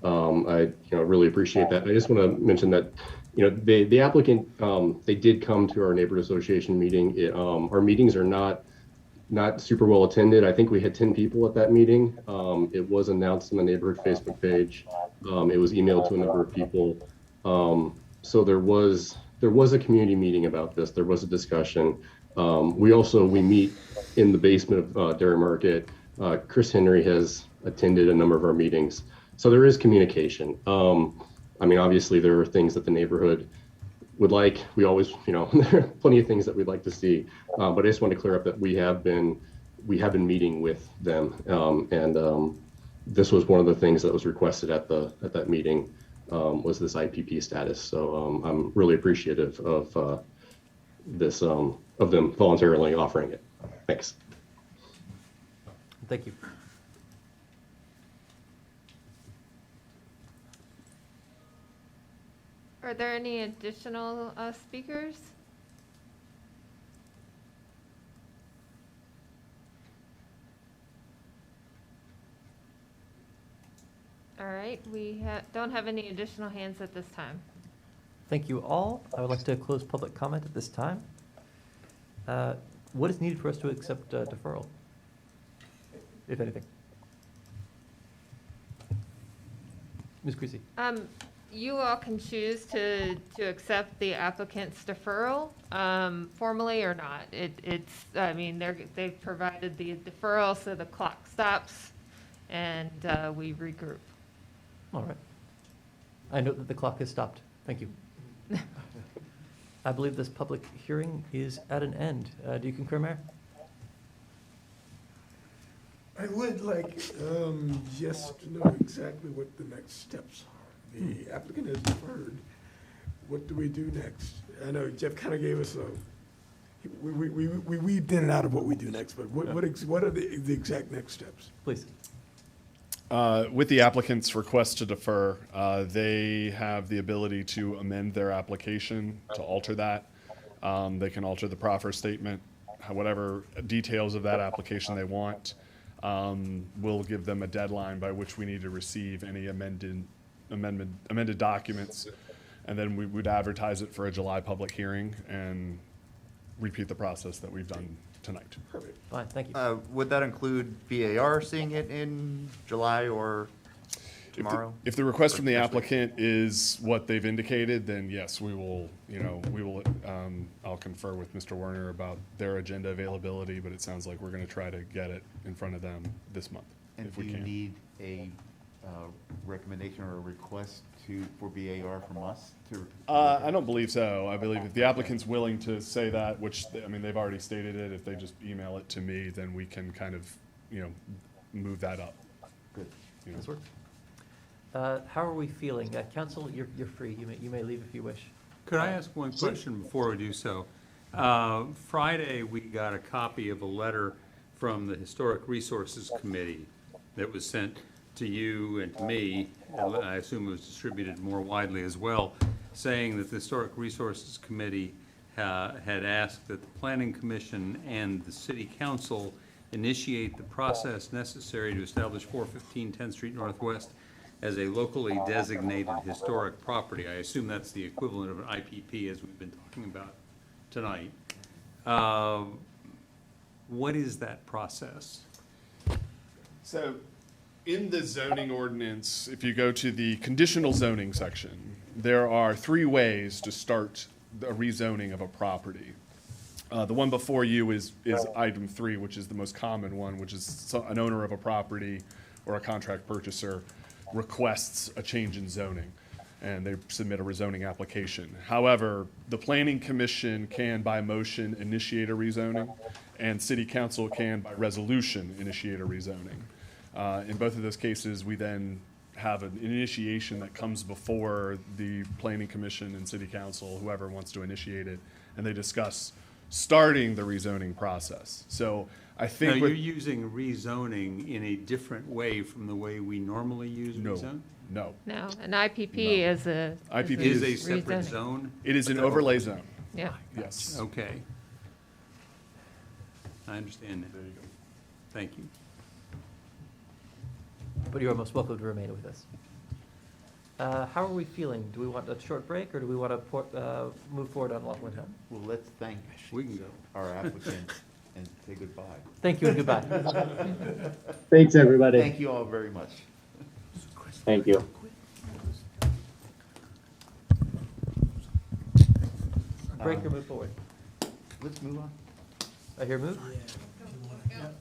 I really appreciate that. I just want to mention that the applicant, they did come to our neighborhood association meeting. Our meetings are not super well attended. I think we had 10 people at that meeting. It was announced on the neighborhood Facebook page. It was emailed to a number of people. So there was a community meeting about this. There was a discussion. We meet in the basement of Dairy Market. Chris Henry has attended a number of our meetings. So there is communication. I mean, obviously there are things that the neighborhood would like. We always, there are plenty of things that we'd like to see. But I just want to clear up that we have been meeting with them. And this was one of the things that was requested at that meeting, was this IPP status. So I'm really appreciative of this, of them voluntarily offering it. Thanks. Thank you. Are there any additional speakers? All right, we don't have any additional hands at this time. Thank you all. I would like to close public comment at this time. What is needed for us to accept deferral, if anything? Ms. Creasy? You all can choose to accept the applicant's deferral, formally or not. I mean, they've provided the deferral, so the clock stops and we regroup. All right. I note that the clock has stopped. Thank you. I believe this public hearing is at an end. Do you concur, Mayor? I would like just to know exactly what the next steps are. The applicant has deferred. What do we do next? I know Jeff kind of gave us we weaved in and out of what we do next, but what are the exact next steps? Please. With the applicant's request to defer, they have the ability to amend their application to alter that. They can alter the proffer statement, whatever details of that application they want. We'll give them a deadline by which we need to receive any amended documents, and then we would advertise it for a July public hearing and repeat the process that we've done tonight. Perfect. Fine, thank you. Would that include VAR seeing it in July or tomorrow? If the request from the applicant is what they've indicated, then yes, we will, I'll confer with Mr. Werner about their agenda availability, but it sounds like we're going to try to get it in front of them this month, And if do we you can. need a recommendation or a request for BAR from us to? I don't believe so. I believe if the applicant's willing to say that, which, they've already stated it, if they just email it to me, then we can kind of, move that up. Good. This works. How are we feeling? Council, you're free. You may leave if you wish. Could I ask one question before we do so? Friday, we got a copy of a letter from the Historic Resources Committee that was sent to you and to me, and I assume it was distributed more widely as well, saying that the Historic Resources Committee had asked that the Planning Commission and the City Council initiate the process necessary to establish 415 10th Street Northwest as a locally designated historic property. I assume that's the equivalent of an IPP as we've been talking about tonight. What is that process? So, in the zoning ordinance, if you go to the conditional zoning section, there are 3 ways to start a rezoning of a property. The one before you is item 3, which is the most common one, which is an owner of a property or a contract purchaser requests a change in zoning, and they submit a rezoning application. However, the Planning Commission can, by motion, initiate a rezoning, and City Council can, by resolution, initiate a rezoning. In both of those cases, we then have an initiation that comes before the Planning Commission and City Council, whoever wants to initiate it, and they discuss starting the rezoning process. So I think Now, you're using rezoning in a different way from the way we normally use rezone? No. No, an IPP is a. IPP Is a separate rezoning. zone? It is an overlay zone. Yeah. Yes. Okay. I understand that. There you go. Thank you. But you are most welcome to remain with us. How are we feeling? Do we want a short break, or do we want to move forward on Laughlin Hill? Well, let's thank our applicant and say goodbye. Thank you and goodbye. Thanks, everybody. Thank you all very much. Thank you. Break or move forward? Let's move on. I hear move.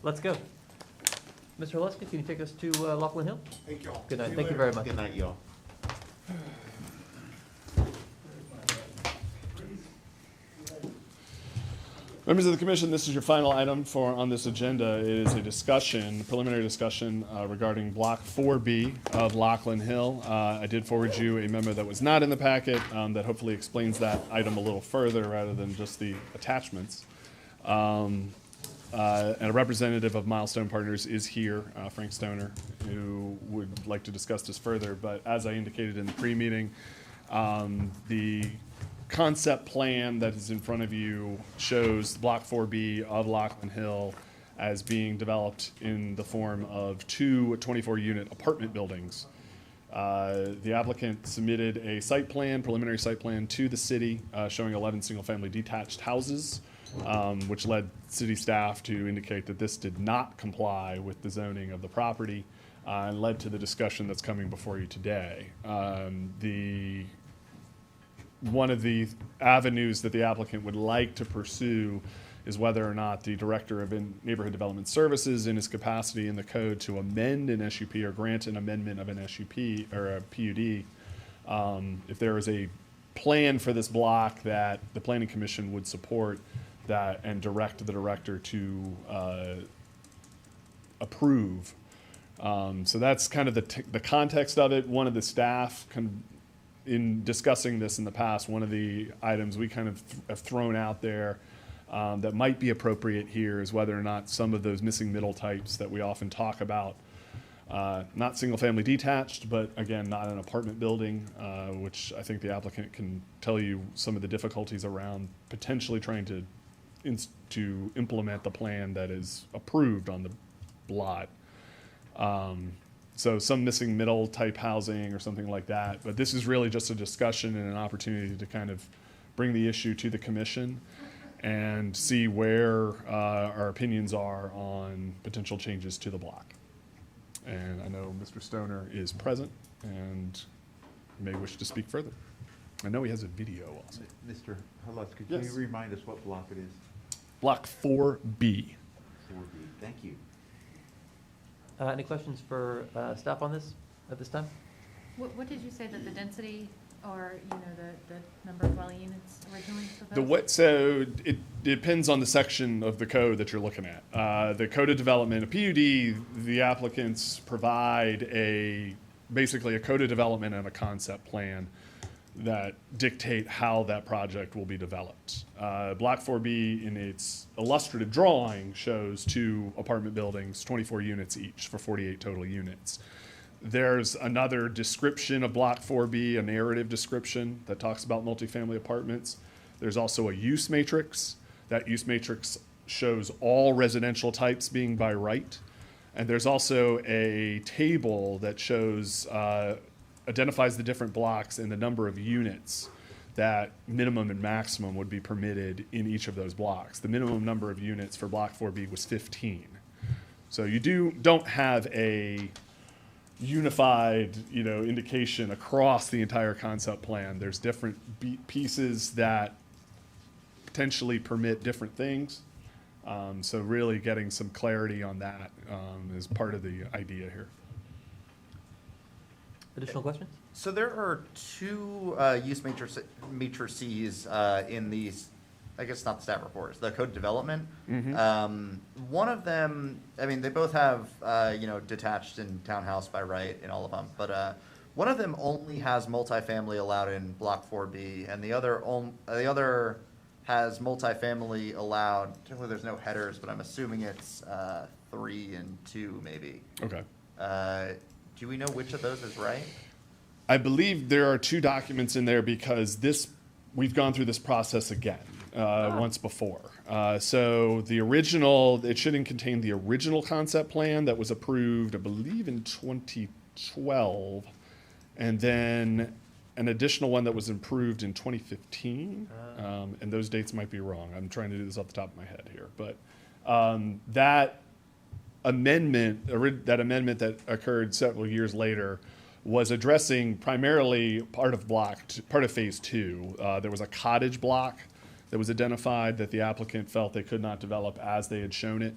Let's go. Mr. Oleski, can you take us to Laughlin Hill? Thank you all. Good night. Thank you very much. Good night, y'all. Members of the commission, this is your final item on this agenda. It is a preliminary discussion regarding Block 4B of Laughlin Hill. I did forward you a memo that was not in the packet that hopefully explains that item a little further rather than just the attachments. And a representative of Milestone Partners is here, Frank Stoner, who would like to discuss this further. But as I indicated in the pre-meeting, the concept plan that is in front of you shows Block 4B of Laughlin Hill as being developed in the form of 2 24-unit apartment buildings The applicant submitted a site plan, preliminary site plan to the city, showing 11 single-family detached houses, which led city staff to indicate that this did not comply with the zoning of the property, and led to the discussion that's coming before you today. One of the avenues that the applicant would like to pursue is whether or not the Director of Neighborhood Development Services, in his capacity in the code to amend an SUP or grant an amendment of an SUP or a PUD, if there is a plan for this block that the Planning Commission would support that and direct the director to approve. So that's kind of the context of it. One of the staff, in discussing this in the past, one of the items we kind of have thrown out there that might be appropriate here is whether or not some of those missing middle types that we often talk about, not single-family detached, but again, not an apartment building, which I think the applicant can tell you some of the difficulties around potentially trying to implement the plan that is approved on the lot. So some missing middle type housing or something like that. But this is really just a discussion and an opportunity to kind of bring the issue to the commission and see where our opinions are on potential changes to the block. And I know Mr. Stoner is present and may wish to speak further. I know he has a video also. Mr. Hulutz, could Yes. you remind us what block it is? Block 4B. 4B. Thank you. Any questions for staff on this at this time? What did you say that the density or, the number of dwelling units originally proposed? So it depends on the section of the code that you're looking at. The code of development, a PUD, the applicants provide basically a code of development and a concept plan that dictate how that project will be developed. Block 4B in its illustrative drawing shows 2 apartment buildings, 24 units each for 48 total units. There's another description of Block 4B, a narrative description that talks about multifamily apartments. There's also a use matrix. That use matrix shows all residential types being by right. And there's also a table that shows, identifies the different blocks and the number of units that minimum and maximum would be permitted in each of those blocks. The minimum number of units for Block 4B was 15. So you don't have a unified, indication across the entire concept plan. There's different pieces that potentially permit different things. So really getting some clarity on that is part of the idea here. Additional questions? So there are 2 use matrices in these, I guess not the staff reports, the code development. One of them, they both have, detached and townhouse by right in all of them, but one of them only has multifamily allowed in Block 4B, and the other has multifamily allowed. Technically, there's no headers, but I'm assuming it's 3 and 2 maybe. Okay. Do we know which of those is right? I believe there are 2 documents in there because we've gone through this process again once before. So the original, it shouldn't contain the original concept plan that was approved, I believe, in 2012, and then an additional one that was approved in 2015. And those dates might be wrong. I'm trying to do this off the top of my head here, but that amendment that occurred several years later was addressing primarily part of phase 2. There was a cottage block that was identified that the applicant felt they could not develop as they had shown it.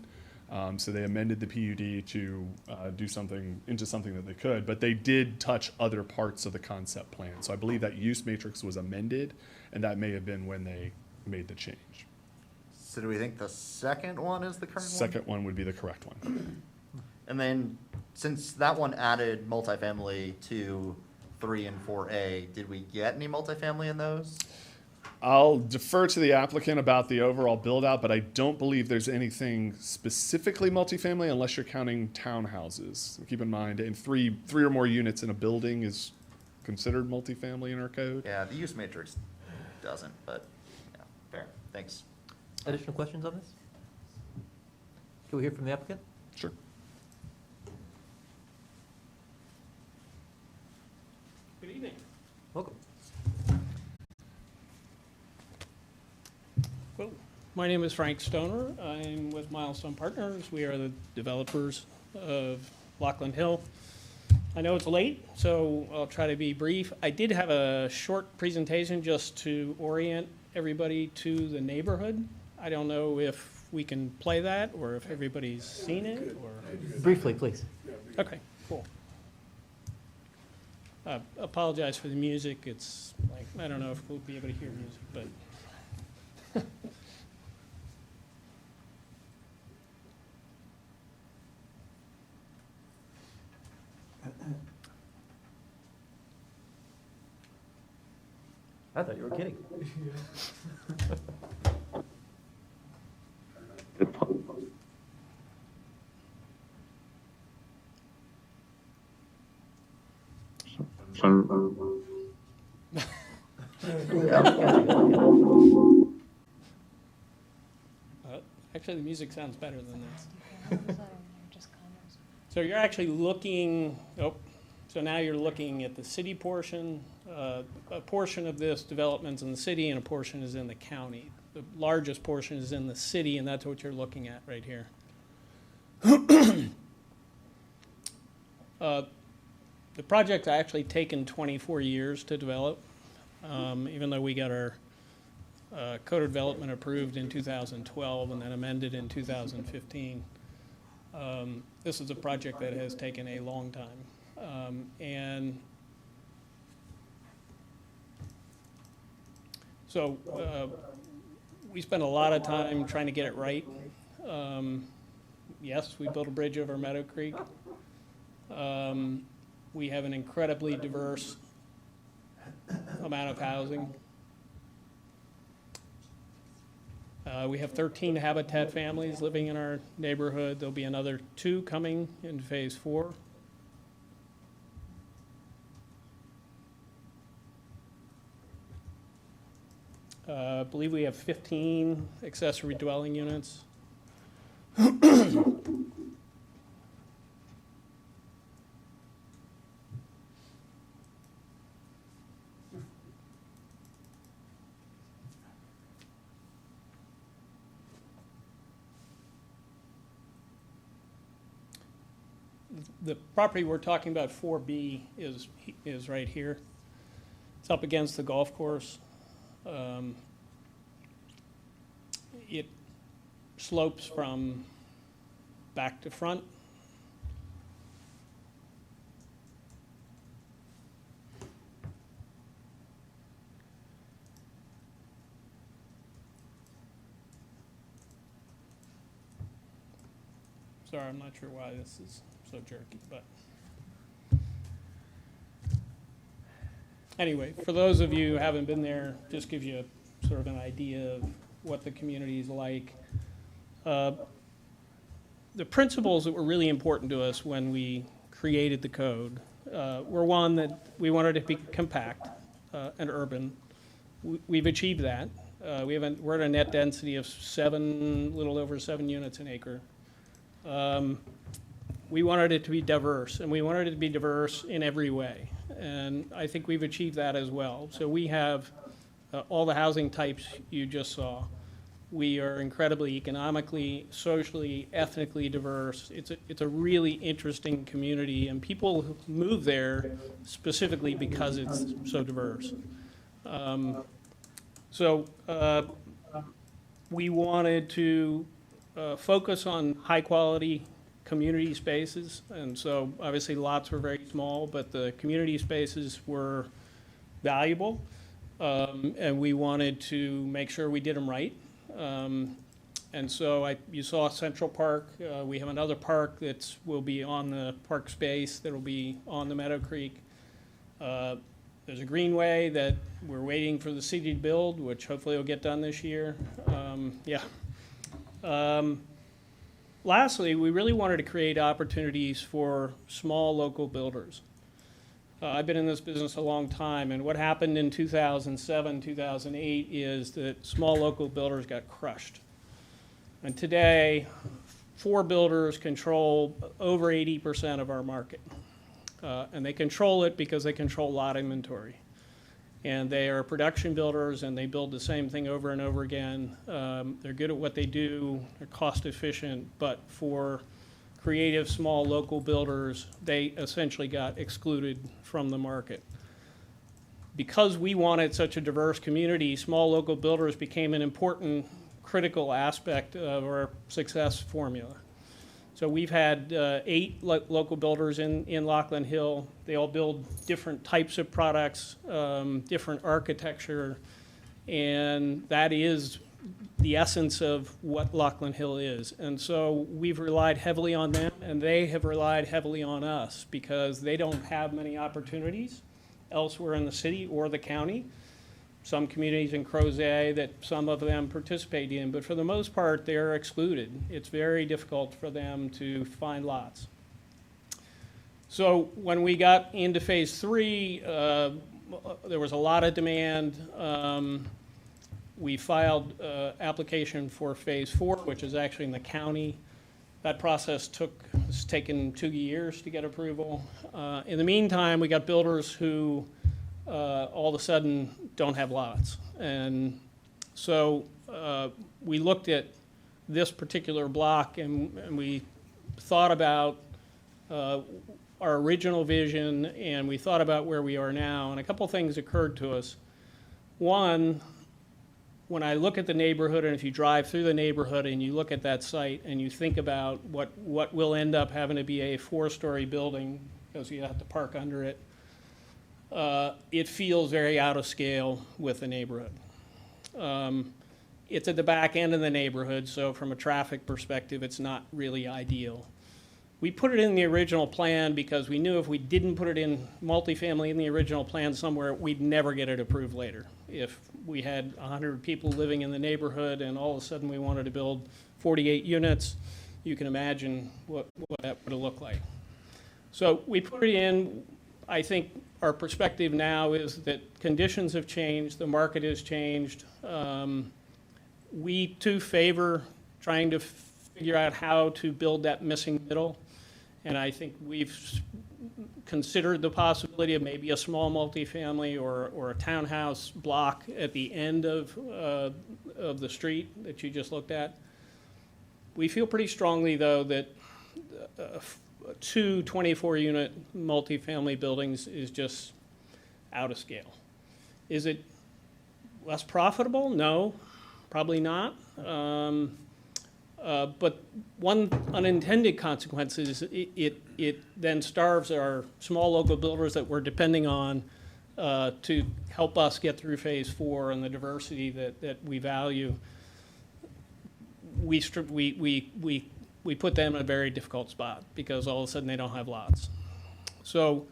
So they amended the PUD to do something that they could, but they did touch other parts of the concept plan. So I believe that use matrix was amended, and that may have been when they made the change. So do we think the second one is the correct one? Second one would be the correct one. And then, since that one added multifamily to 3 and 4A, did we get any multifamily in those? I'll defer to the applicant about the overall build-out, but I don't believe there's anything specifically multifamily unless you're counting townhouses. Keep in mind, and three or more units in a building is considered multifamily in our code. Yeah, the use matrix doesn't, but yeah, fair. Thanks. Additional questions on this? Can we hear from the applicant? Sure. My name is Frank Stoner. I'm with Milestone Partners. We are the developers of Lockland Hill. I know it's late, so I'll try to be brief. I did have a short presentation just to orient everybody to the neighborhood. I don't know if we can play that or if everybody's seen it or. Briefly, please. Okay, cool. Apologize for the music. It's like, I don't know if we'll be able to hear music, but. I thought you were kidding. Actually, the music sounds better than this. So you're actually looking, so now you're looking at the city portion. A portion of this development's in the city and a portion is in the county. The largest portion is in the city, and that's what you're looking at right here. The project's actually taken 24 years to develop, even though we got our code of development approved in 2012 and then amended in 2015. This is a project that has taken a long time. And so we spent a lot of time trying to get it right. Yes, we built a bridge over Meadow Creek. We have an incredibly diverse amount of housing. We have 13 Habitat families living in our neighborhood. There'll be another 2 coming in phase 4. I believe we have 15 accessory dwelling units. The property we're talking about, 4B, is right here. It's up against the golf course. It slopes from back to front. Sorry, I'm not sure why this is so jerky, but anyway, for those of you who haven't been there, just gives you a, sort of an idea of what the community is like. The principles that were really important to us when we created the code were, one, that we wanted it to be compact and urban. We've achieved that. We're at a net density of little over 7 units an acre. We wanted it to be diverse, and we wanted it to be diverse in every way. And I think we've achieved that as well. So we have all the housing types you just saw. We are incredibly economically, socially, ethnically diverse. It's a really interesting community, and people move there specifically because it's so diverse. We wanted to focus on high-quality community spaces, and so obviously lots were very small, but the community spaces were valuable, and we wanted to make sure we did them right. And so you saw Central Park. We have another park that will be on the park space that will be on the Meadow Creek. There's a greenway that we're waiting for the city to build, which hopefully will get done this year. Lastly, we really wanted to create opportunities for small local builders. I've been in this business a long time, and what happened in 2007, 2008 is that small local builders got crushed. And today, 4 builders control over 80% of our market. And they control it because they control lot inventory. And they are production builders, and they build the same thing over and over again. They're good at what they do, they're cost efficient, but for creative, small, local builders, they essentially got excluded from the market. Because we wanted such a diverse community, small local builders became an important, critical aspect of our success formula. So we've had 8 local builders in Lockland Hill. They all build different types of products, different architecture, and that is the essence of what Lockland Hill is. And so we've relied heavily on them, and they have relied heavily on us because they don't have many opportunities elsewhere in the city or the county. Some communities in Crozet that some of them participate in, but for the most part, they're excluded. It's very difficult for them to find lots. So when we got into phase 3, there was a lot of demand. We filed application for phase 4, which is actually in the county. That process has taken 2 years to get approval. In the meantime, we got builders who all of a sudden don't have lots. And so we looked at this particular block and we thought about our original vision, and we thought about where we are now, and a couple things occurred to us. One, when I look at the neighborhood, and if you drive through the neighborhood and you look at that site and you think about what will end up having to be a 4-story building because you have to park under it, it feels very out of scale with the neighborhood. It's at the back end of the neighborhood, so from a traffic perspective, it's not really ideal. We put it in the original plan because we knew if we didn't put it in multifamily in the original plan somewhere, we'd never get it approved later. If we had 100 people living in the neighborhood and all of a sudden we wanted to build 48 units, you can imagine what that would have looked like. So we put it in. I think our perspective now is that conditions have changed, the market has changed. We too favor trying to figure out how to build that missing middle. And I think we've considered the possibility of maybe a small multifamily or a townhouse block at the end of the street that you just looked at. We feel pretty strongly, though, that 2 24-unit multifamily buildings is just out of scale. Is it less profitable? No, probably not. But one unintended consequence is it then starves our small local builders that we're depending on to help us get through phase 4 and the diversity that we value. We put them in a very difficult spot because all of a sudden they don't have lots. So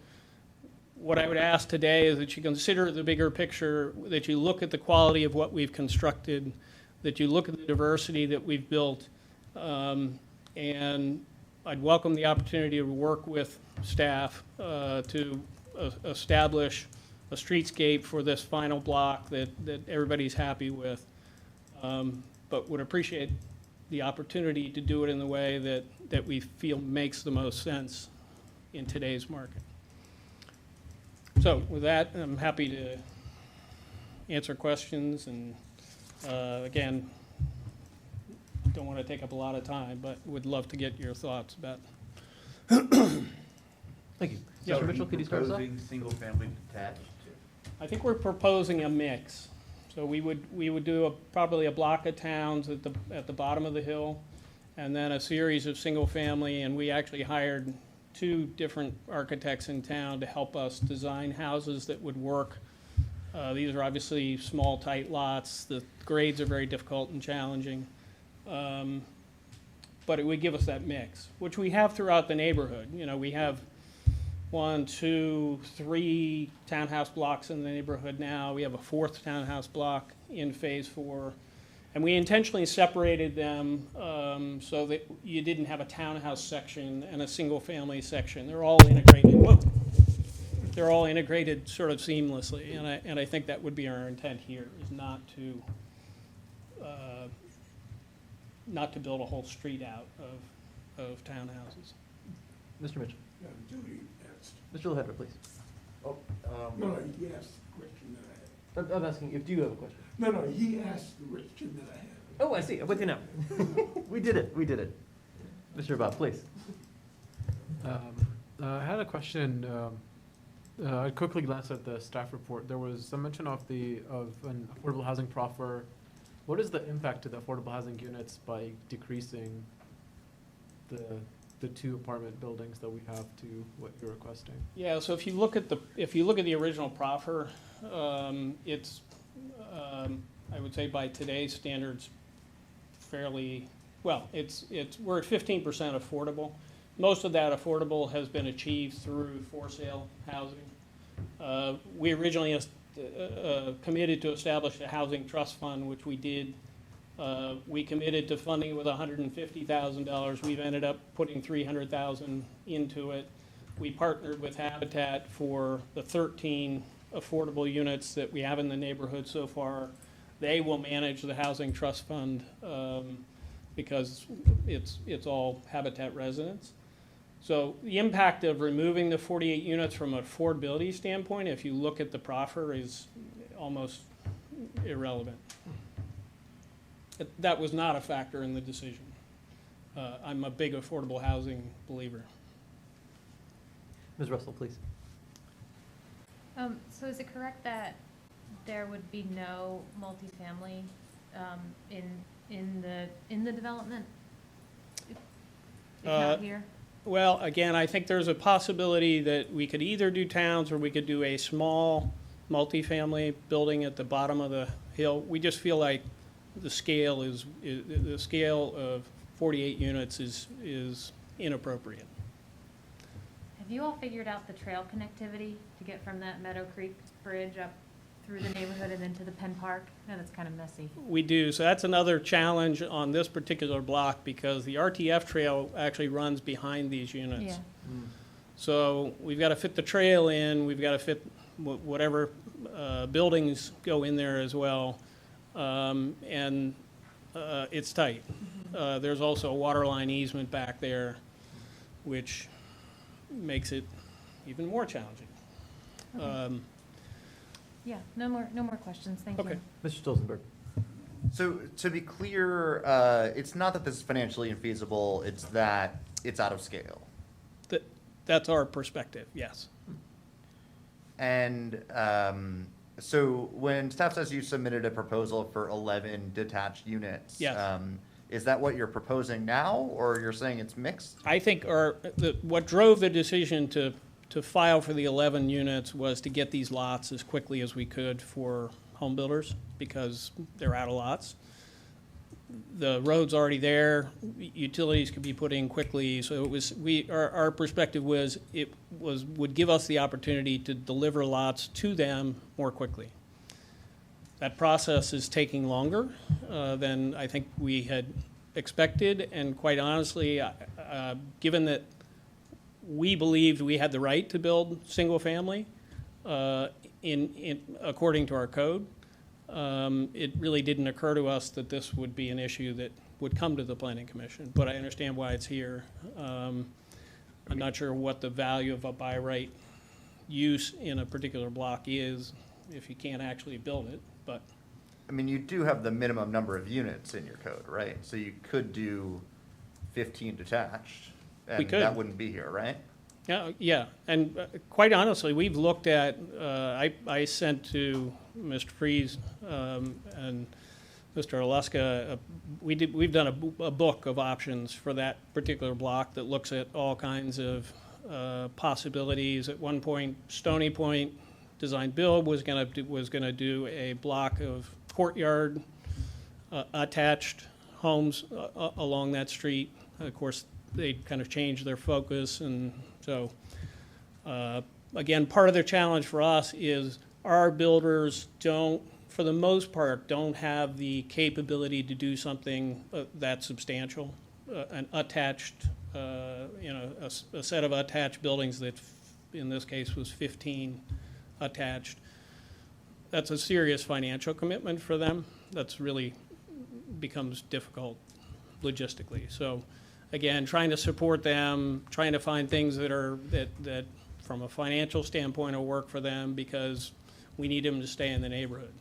what I would ask today is that you consider the bigger picture, that you look at the quality of what we've constructed, that you look at the diversity that we've built, and I'd welcome the opportunity to work with staff to establish a streetscape for this final block that everybody's happy with, but would appreciate the opportunity to do it in the way that we feel makes the most sense in today's market. So with that, I'm happy to answer questions, and again, don't want to take up a lot of time, but would love to get your thoughts about. Thank you. So Mr. Mitchell, could you start us off? proposing single-family detached? I think we're proposing a mix. So we would do probably a block of towns at the bottom of the hill, and then a series of single-family, and we actually hired 2 different architects in town to help us design houses that would work. These are obviously small, tight lots. The grades are very difficult and challenging. But it would give us that mix, which we have throughout the neighborhood. You know, we have 1, 2, 3 townhouse blocks in the neighborhood now. We have a 4th townhouse block in phase 4. And we intentionally separated them so that you didn't have a townhouse section and a single-family section. They're all integrated. Whoa. They're all integrated sort of seamlessly, and I think that would be our intent here, is not to build a whole street out of townhouses. Mr. Mitchell. Julie asked. Mr. Lehedra, please. No, you asked the question that I I'm asking if you have a question. No, he asked the question that I had. Oh, I see. I'm with you now. We did it. Mr. Bob, please. I had a question. I quickly glanced at the staff report. There was some mention of an affordable housing proffer. What is the impact to the affordable housing units by decreasing the 2 apartment buildings that we have to what you're requesting? Yeah, so if you look at the original proffer, it's, I would say by today's standards, fairly, well, we're at 15% affordable. Most of that affordable has been achieved through for sale housing. We originally committed to establish a housing trust fund, which we did. We committed to funding it with $150,000. We've ended up putting $300,000 into it. We partnered with Habitat for the 13 affordable units that we have in the neighborhood so far. They will manage the housing trust fund because it's all Habitat residents. So the impact of removing the 48 units from an affordability standpoint, if you look at the proffer, is almost irrelevant. That was not a factor in the decision. I'm a big affordable housing believer. Ms. Russell, please. So is it correct that there would be no multifamily in the development? If not here? Well, again, I think there's a possibility that we could either do towns or we could do a small multifamily building at the bottom of the hill. We just feel like the scale of 48 units is inappropriate. Have you all figured out the trail connectivity to get from that Meadow Creek Bridge up through the neighborhood and into the Penn Park? No, that's kind of messy. We do. So that's another challenge on this particular block because the RTF trail actually runs behind these units. Yeah. So we've got to fit the trail in. We've got to fit whatever buildings go in there as well. And it's tight. There's also a water line easement back there, which makes it even more challenging. Yeah, no more questions. Thank you. Mr. Stolzenberg. So to be clear, it's not that this is financially infeasible, it's that it's out of scale. That's our perspective, yes. And so when staff says you submitted a proposal for 11 detached units, yes. Is that what you're proposing now, or you're saying it's mixed? I think what drove the decision to file for the 11 units was to get these lots as quickly as we could for home builders because they're out of lots. The road's already there, utilities could be put in quickly, so it was, our perspective was would give us the opportunity to deliver lots to them more quickly. That process is taking longer than I think we had expected, and quite honestly, given that we believed we had the right to build single family according to our code, it really didn't occur to us that this would be an issue that would come to the Planning Commission, but I understand why it's here. I'm not sure what the value of a by right use in a particular block is if you can't actually build it, but. I mean, you do have the minimum number of units in your code, right? So you could do 15 detached, and we could. That wouldn't be here, right? Yeah, and quite honestly, we've looked at, I sent to Mr. Freeze and Mr. Alaska, we've done a book of options for that particular block that looks at all kinds of possibilities. At one point, Stony Point Design Build was gonna do a block of courtyard attached homes along that street. Of course, they kind of changed their focus, and so again, part of the challenge for us is our builders for the most part, don't have the capability to do something that substantial. An attached, a set of attached buildings that, in this case, was 15 attached. That's a serious financial commitment for them. That's really becomes difficult logistically. So, again, trying to support them, trying to find things that from a financial standpoint will work for them, because we need them to stay in the neighborhood.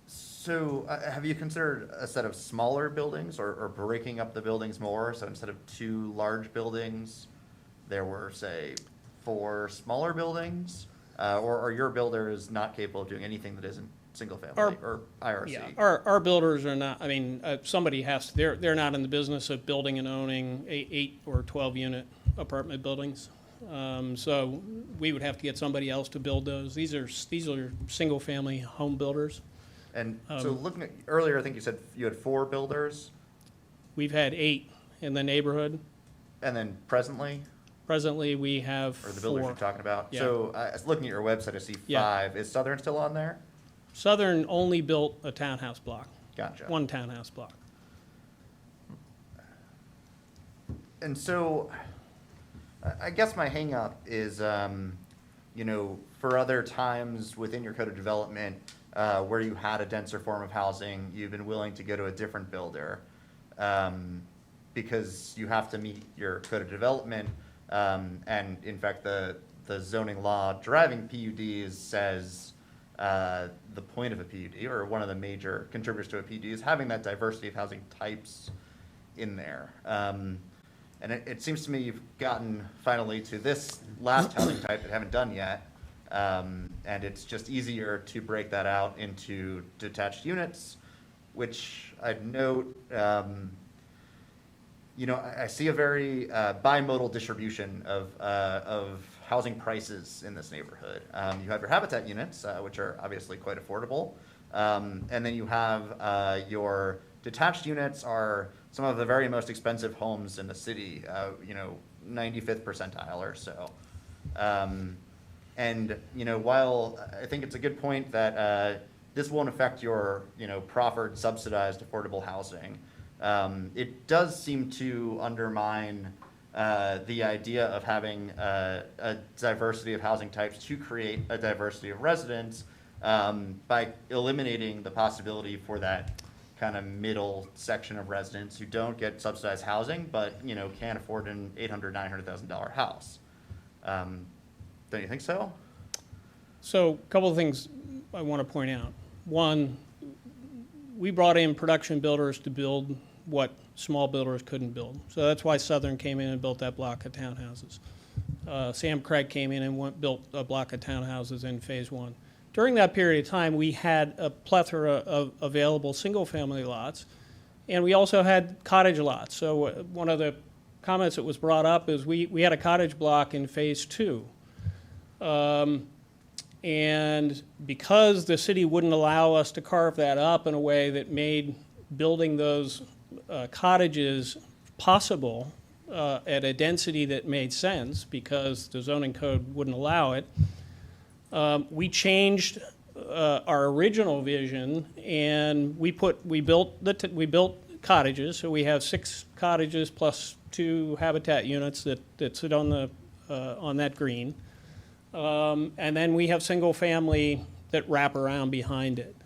So have you considered a set of smaller buildings or breaking up the buildings more? So instead of 2 large buildings, there were, say, 4 smaller buildings? Or are your builders not capable of doing anything that isn't single family or IRC? Yeah, our builders are not, I mean, somebody has to, they're not in the business of building and owning 8 or 12 unit apartment buildings. So we would have to get somebody else to build those. These are single family home builders. And so looking at, earlier, I think you said you had 4 builders? We've had 8 in the neighborhood. And then presently? Presently, we have 4. Or the builders you're talking about? Yeah. So looking at your website, I see 5. Is Southern still on there? Southern only built a townhouse block. Gotcha. 1 townhouse block. And so I guess my hang up is, you know, for other times within your code of development, where you had a denser form of housing, you've been willing to go to a different builder because you have to meet your code of development. And in fact, the zoning law driving PUDs says the point of a PUD, or one of the major contributors to a PUD, is having that diversity of housing types in there. And it seems to me you've gotten finally to this last housing type that you haven't done yet. And it's just easier to break that out into detached units, which I'd note, you know, I see a very bimodal distribution of housing prices in this neighborhood. You have your habitat units, which are obviously quite affordable. And then you have your detached units are some of the very most expensive homes in the city, you know, 95th percentile or so. And, you know, while I think it's a good point that this won't affect your, you know, proffered subsidized affordable housing, it does seem to undermine the idea of having a diversity of housing types to create a diversity of residents by eliminating the possibility for that kind of middle section of residents who don't get subsidized housing, but, you know, can't afford an $800,000, $900,000 house. Don't you think so? So a couple of things I want to point out. One, we brought in production builders to build what small builders couldn't build. So that's why Southern came in and built that block of townhouses. Sam Craig came in and built a block of townhouses in phase 1. During that period of time, we had a plethora of available single-family lots, and we also had cottage lots. So one of the comments that was brought up is we had a cottage block in phase 2. And because the city wouldn't allow us to carve that up in a way that made building those cottages possible at a density that made sense, because the zoning code wouldn't allow it, we changed our original vision, and we built cottages. So we have 6 cottages plus 2 habitat units that sit on that green. And then we have single family that wrap around behind it.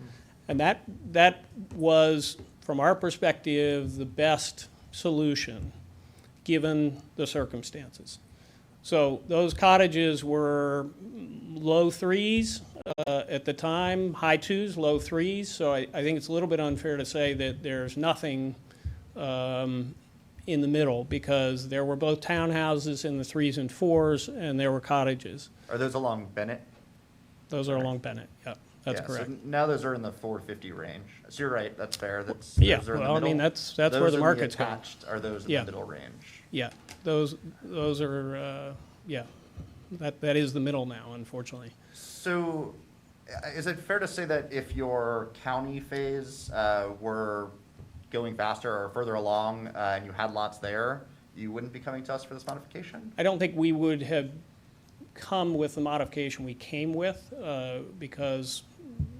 And that was, from our perspective, the best solution given the circumstances. So those cottages were low 3s at the time, high 2s, low 3s. So I think it's a little bit unfair to say that there's nothing in the middle, because there were both townhouses in the 3s and 4s, and there were cottages. Are those along Bennett? Those are along Bennett, yep, that's Yeah, correct. So now those are in the 450 range. So you're right, that's fair. Yeah, those are in the well, I mean, middle. that's where Those the in market's going. attached are those in Yeah. the middle range. Yeah, those are, yeah, that is the middle now, unfortunately. So is it fair to say that if your county phase were going faster or further along and you had lots there, you wouldn't be coming to us for this modification? I don't think we would have come with the modification we came with, because,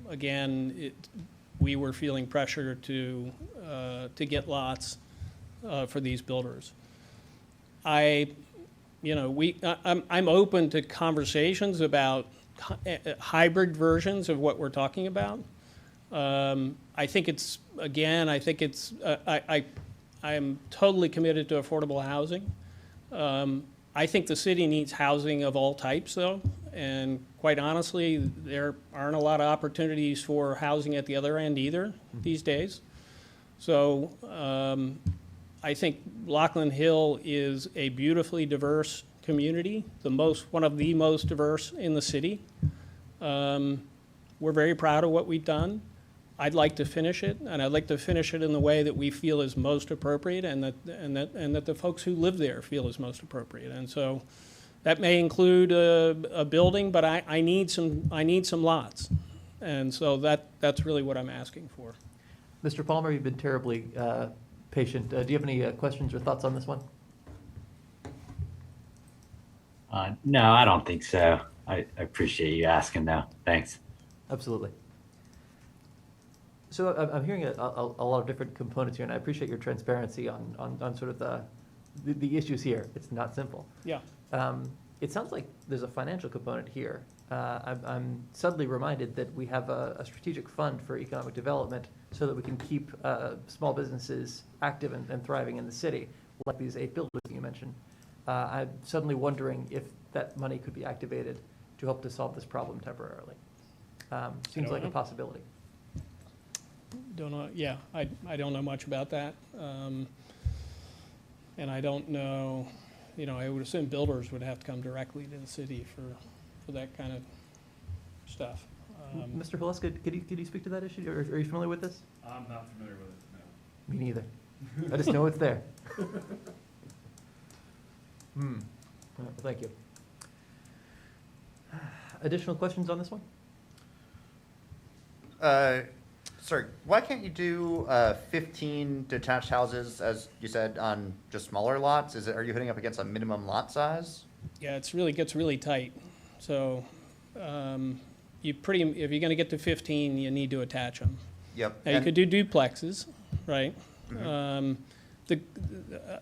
again, we were feeling pressure to get lots for these builders. I'm open to conversations about hybrid versions of what we're talking about. I think it's, again, I am totally committed to affordable housing. I think the city needs housing of all types, though. And quite honestly, there aren't a lot of opportunities for housing at the other end either these days. So I think Lockland Hill is a beautifully diverse community, one of the most diverse in the city. We're very proud of what we've done. I'd like to finish it, and I'd like to finish it in the way that we feel is most appropriate, and that the folks who live there feel is most appropriate. And so that may include a building, but I need some lots, and so that's really what I'm asking for. Mr. Palmer, you've been terribly patient. Do you have any questions or thoughts on this one? No, I don't think so. I appreciate you asking, though. Thanks. Absolutely. So I'm hearing a lot of different components here, and I appreciate your transparency on sort of the issues here. It's not simple. Yeah. It sounds like there's a financial component here. I'm suddenly reminded that we have a strategic fund for economic development so that we can keep small businesses active and thriving in the city, like these 8 buildings you mentioned. I'm suddenly wondering if that money could be activated to help to solve this problem temporarily. Seems like a possibility. Don't know. Yeah, I don't know much about that, and I don't know. I would assume builders would have to come directly to the city for that kind of stuff. Mr. Haleska, could you speak to that issue? Are you familiar with this? I'm not familiar with it, no. Me neither. I just know it's there. Thank you. Additional questions on this one? Sorry, why can't you do 15 detached houses, as you said, on just smaller lots? Are you hitting up against a minimum lot size? Yeah, gets really tight. So if you're going to get to 15, you need to attach them. Yep. Now, you could do duplexes, right? Mm-hmm.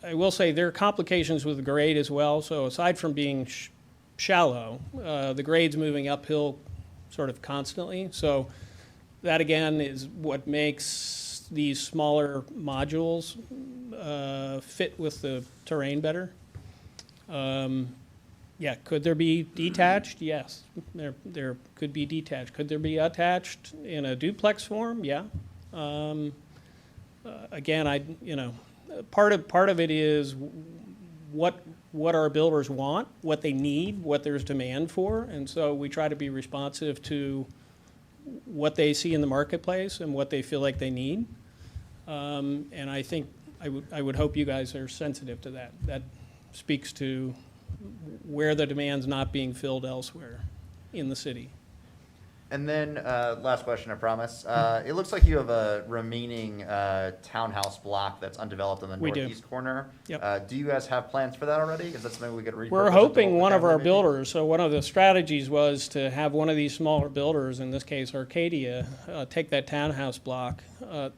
I will say there are complications with the grade as well. So aside from being shallow, the grade's moving uphill sort of constantly. So that, again, is what makes these smaller modules fit with the terrain better. Yeah, could there be detached? Yes, there could be detached. Could there be attached in a duplex form? Yeah. Again, part of it is what our builders want, what they need, what there's demand for, and so we try to be responsive to what they see in the marketplace and what they feel like they need. And I think I would hope you guys are sensitive to that. That speaks to where the demand's not being filled elsewhere in the city. And then, last question, I promise. It looks like you have a remaining townhouse block that's undeveloped in the northeast corner. Yep. Do you guys have plans for that already? Is that something we could repurpose? We're hoping one of our builders, so one of the strategies was to have one of these smaller builders, in this case Arcadia, take that townhouse block.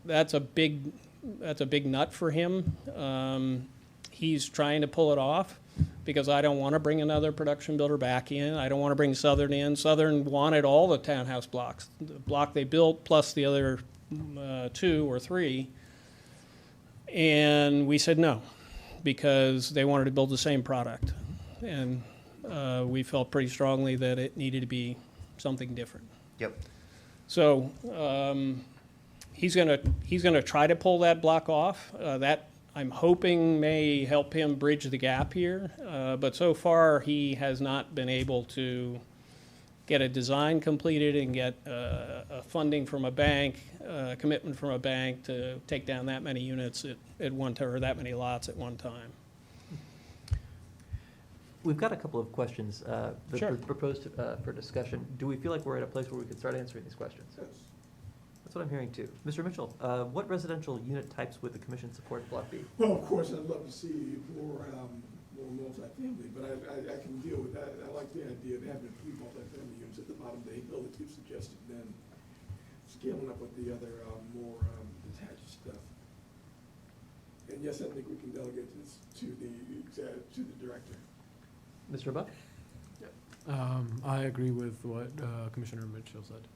That's a big nut for him. He's trying to pull it off, because I don't want to bring another production builder back in. I don't want to bring Southern in. Southern wanted all the townhouse blocks, the block they built plus the other 2 or 3. And we said no, because they wanted to build the same product. And we felt pretty strongly that it needed to be something different. Yep. So he's gonna try to pull that block off. That I'm hoping may help him bridge the gap here, but so far he has not been able to get a design completed and get a funding from a bank, a commitment from a bank to take down that many units at one time, or that many lots at one time. We've got a couple of questions that Sure. were proposed for discussion. Do we feel like we're at a place where we could start answering these questions? Yes. That's what I'm hearing too. Mr. Mitchell, what residential unit types would the commission support Block B? Well, of course, I'd love to see more multifamily, but I can deal with that. I like the idea of having 3 multifamily units at the bottom of the hill that you suggested, then scaling up with the other more detached stuff. And yes, I think we can delegate this to the director. Mr. Buck? I agree with what Commissioner Mitchell said.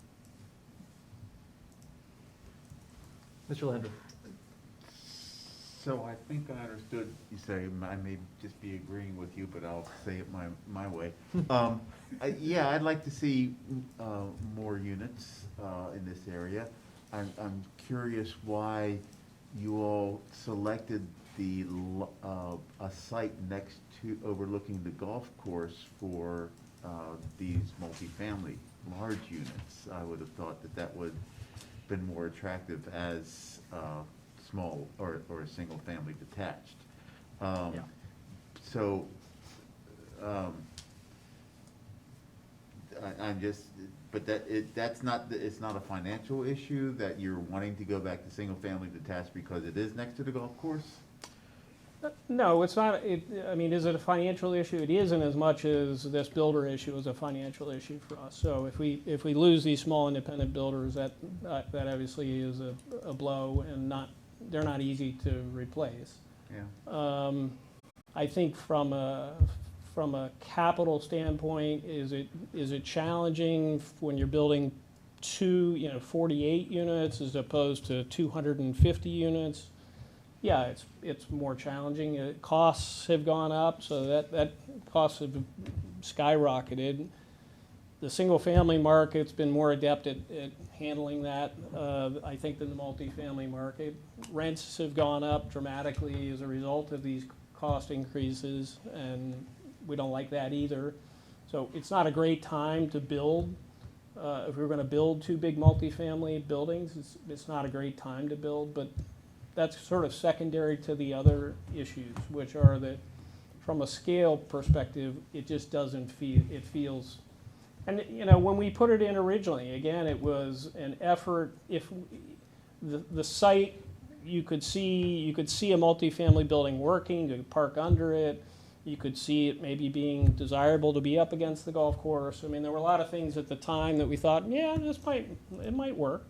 Mr. Landry? So I think I understood you say, I may just be agreeing with you, but I'll say it my way. Yeah, I'd like to see more units in this area. I'm curious why you all selected a site next to overlooking the golf course for these multifamily large units. I would have thought that would have been more attractive as small or a single family detached. So I'm just, but that's not, it's not a financial issue that you're wanting to go back to single family detached because it is next to the golf course? No, it's not. I mean, is it a financial issue? It isn't as much as this builder issue is a financial issue for us. So if we lose these small independent builders, that obviously is a blow, and they're not easy to replace. Yeah. I think from a capital standpoint, is it challenging when you're building 48 units as opposed to 250 units? Yeah, it's more challenging. Costs have gone up, so that costs have skyrocketed. The single-family market's been more adept at handling that, I think, than the multifamily market. Rents have gone up dramatically as a result of these cost increases, and we don't like that either. So it's not a great time to build. If we were going to build two big multifamily buildings, it's not a great time to build, but that's sort of secondary to the other issues, which are that from a scale perspective, it just doesn't feel, it feels, and when we put it in originally, again, it was an effort. If the site, you could see a multifamily building working, you could park under it, you could see it maybe being desirable to be up against the golf course. I mean, there were a lot of things at the time that we thought, yeah, it might work.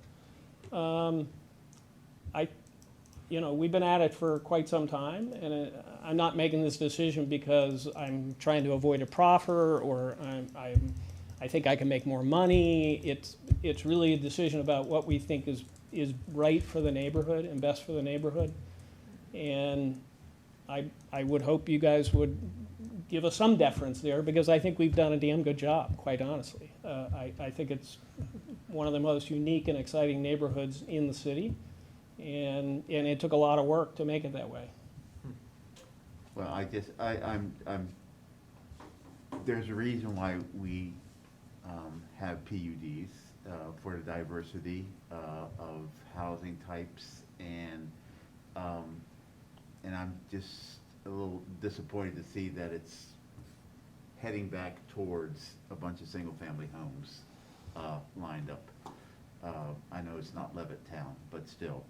We've been at it for quite some time, and I'm not making this decision because I'm trying to avoid a proffer or I think I can make more money. It's really a decision about what we think is right for the neighborhood and best for the neighborhood. And I would hope you guys would give us some deference there, because I think we've done a damn good job, quite honestly. I think it's one of the most unique and exciting neighborhoods in the city. And it took a lot of work to make it that way. Well, I'm there's a reason why we have PUDs for the diversity of housing types, and I'm just a little disappointed to see that it's heading back towards a bunch of single-family homes lined up. I know it's not Levittown, but still,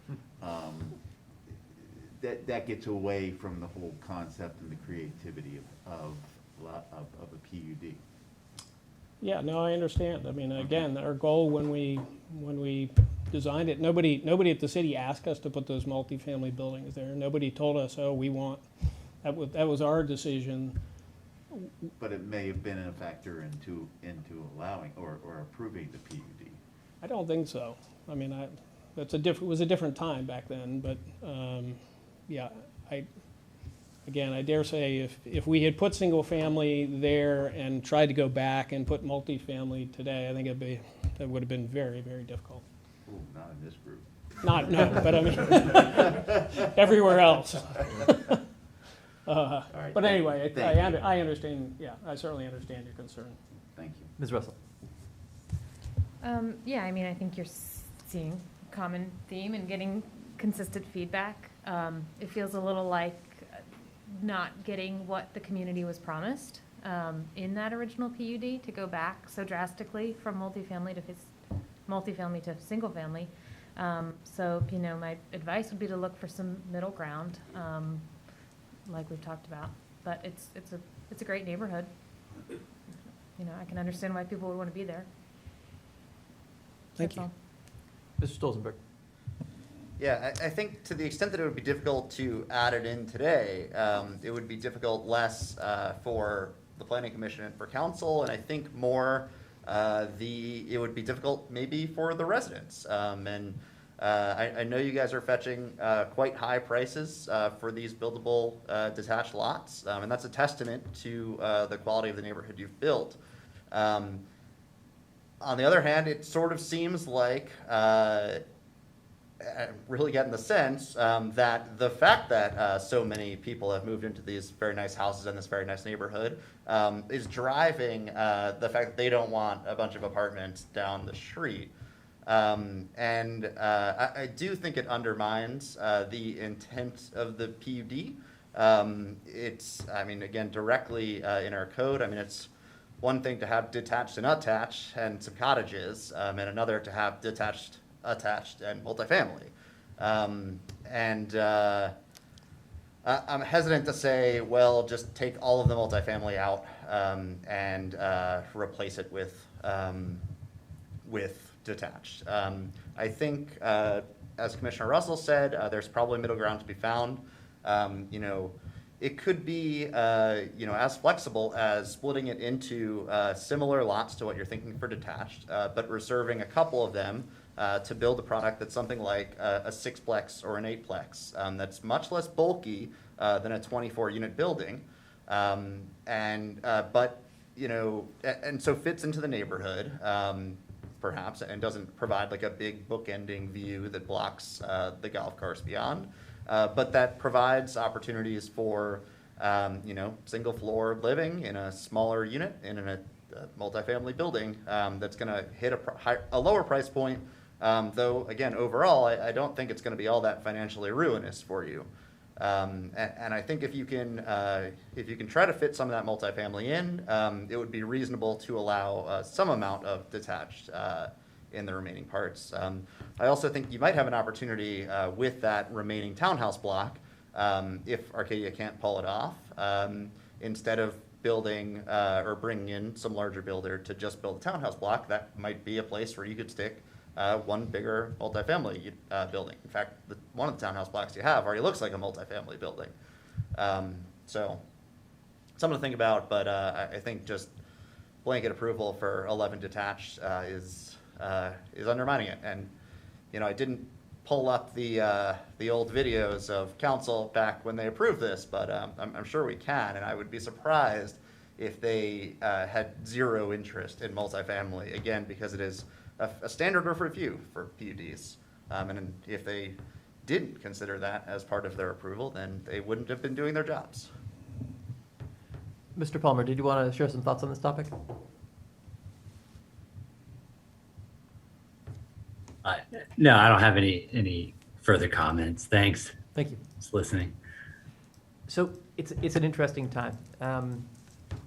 that gets away from the whole concept and the creativity of a PUD. Yeah, no, I understand. I mean, again, our goal when we designed it, nobody at the city asked us to put those multifamily buildings there. Nobody told us, oh, we want, that was our decision. But it may have been a factor into allowing or approving the PUD. I don't think so. I mean, it was a different time back then, but yeah, I dare say if we had put single family there and tried to go back and put multifamily today, I think that would have been very, very difficult. Ooh, not in this group. No, but I mean, everywhere else. Right, but anyway, thank you. I understand, yeah, I certainly understand your concern. Thank you. Ms. Russell? Yeah, I mean, I think you're seeing a common theme and getting consistent feedback. It feels a little like not getting what the community was promised in that original PUD, to go back so drastically from multifamily to single family. So, my advice would be to look for some middle ground, like we've talked about. But it's a great neighborhood. I can understand why people would want to be there. Thank you. Mr. Stolzenberg? Yeah, I think to the extent that it would be difficult to add it in today, it would be difficult less for the Planning Commission and for council, and I think more it would be difficult maybe for the residents. And I know you guys are fetching quite high prices for these buildable detached lots, and that's a testament to the quality of the neighborhood you've built. On the other hand, it sort of seems like, I'm really getting the sense that the fact that so many people have moved into these very nice houses in this very nice neighborhood is driving the fact that they don't want a bunch of apartments down the street. I do think it undermines the intent of the PUD. I mean, again, directly in our code, I mean, it's one thing to have detached and attached and some cottages, and another to have detached, attached, and multifamily. I'm hesitant to say, well, just take all of the multifamily out and replace it with detached. I think, as Commissioner Russell said, there's probably middle ground to be found. You know, it could be, you know, as flexible as splitting it into similar lots to what you're thinking for detached, but reserving a couple of them to build a product that's something like a 6-plex or an 8-plex that's much less bulky than a 24-unit building, but you know, and so fits into the neighborhood, perhaps, and doesn't provide like a big bookending view that blocks the golf course beyond. But that provides opportunities for, you know, single floor living in a smaller unit in a multifamily building that's going to hit a lower price point. Though, again, overall, I don't think it's going to be all that financially ruinous for you. And I think if you can try to fit some of that multifamily in, it would be reasonable to allow some amount of detached in the remaining parts. I also think you might have an opportunity with that remaining townhouse block, if Arcadia can't pull it off, instead of building or bringing in some larger builder to just build a townhouse block. That might be a place where you could stick one bigger multifamily building. In fact, one of the townhouse blocks you have already looks like a multifamily building. So something to think about, but I think just blanket approval for 11 detached is undermining it. And you know, I didn't pull up the old videos of council back when they approved this, but I'm sure we can, and I would be surprised if they had zero interest in multifamily, again, because it is a standard of review for PUDs. And if they didn't consider that as part of their approval, then they wouldn't have been doing their jobs. Mr. Palmer, did you want to share some thoughts on this topic? No, I don't have any further comments. Thanks. Thank you. Just listening. So it's an interesting time.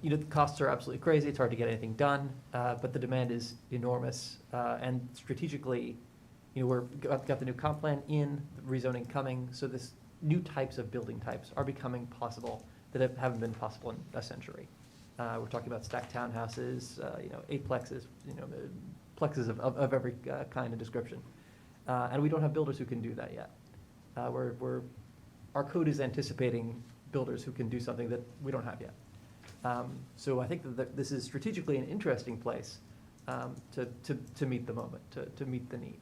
You know, the costs are absolutely crazy. It's hard to get anything done, but the demand is enormous. And strategically, you know, we've got the new comp plan in, the rezoning coming. So this new types of building types are becoming possible that haven't been possible in a century. We're talking about stacked townhouses, you know, 8-plexes, you know, plexes of every kind and description. And we don't have builders who can do that yet. Our code is anticipating builders who can do something that we don't have yet. So I think that this is strategically an interesting place to meet the moment, to meet the need.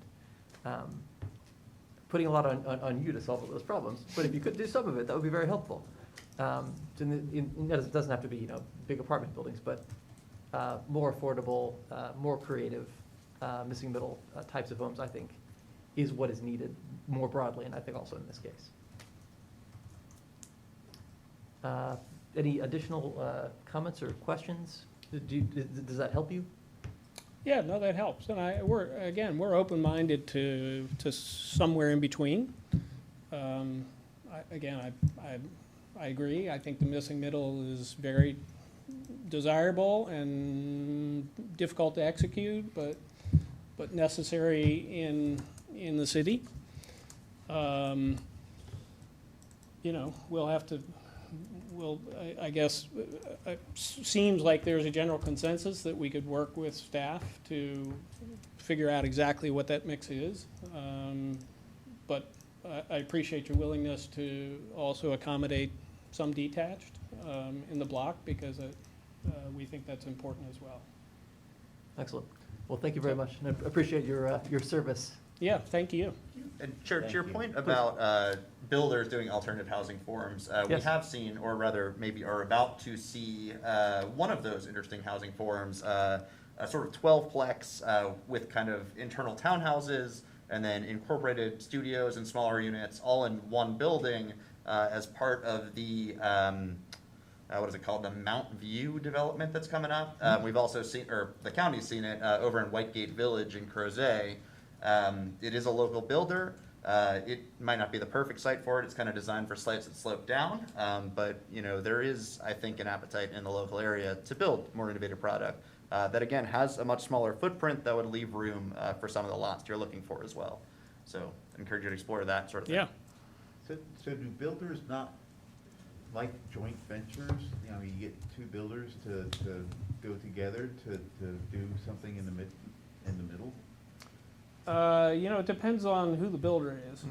Putting a lot on you to solve all those problems, but if you could do some of it, that would be very helpful. It doesn't have to be, you know, big apartment buildings, but more affordable, more creative, missing middle types of homes, I think, is what is needed more broadly, and I think also in this case. Any additional comments or questions? Does that help you? Yeah, no, that helps. And we're open-minded to somewhere in between. I agree. I think the missing middle is very desirable and difficult to execute, but necessary in the city. You know, I guess, it seems like there's a general consensus that we could work with staff to figure out exactly what that mix is. But I appreciate your willingness to also accommodate some detached in the block, because we think that's important as well. Excellent. Well, thank you very much, and I appreciate your service Yeah, thank you. And Chair, to Thank your you. point about builders doing alternative housing forums, we Yes. have seen, or rather maybe are about to see, one of those interesting housing forums, a sort of 12-plex with kind of internal townhouses and then incorporated studios and smaller units all in one building as part of the, what is it called, the Mount View development that's coming up. We've also seen, or the county's seen it over in Whitegate Village in Crozet. It is a local builder. It might not be the perfect site for it. It's kind of designed for sites that slope down. But, you know, there is, I think, an appetite in the local area to build more innovative product that, again, has a much smaller footprint that would leave room for some of the lots you're looking for as well. So I encourage you to explore that sort of thing. Yeah. So do builders not like joint ventures? You know, you get two builders to go together to do something in the middle? You know, it depends on who the builder is.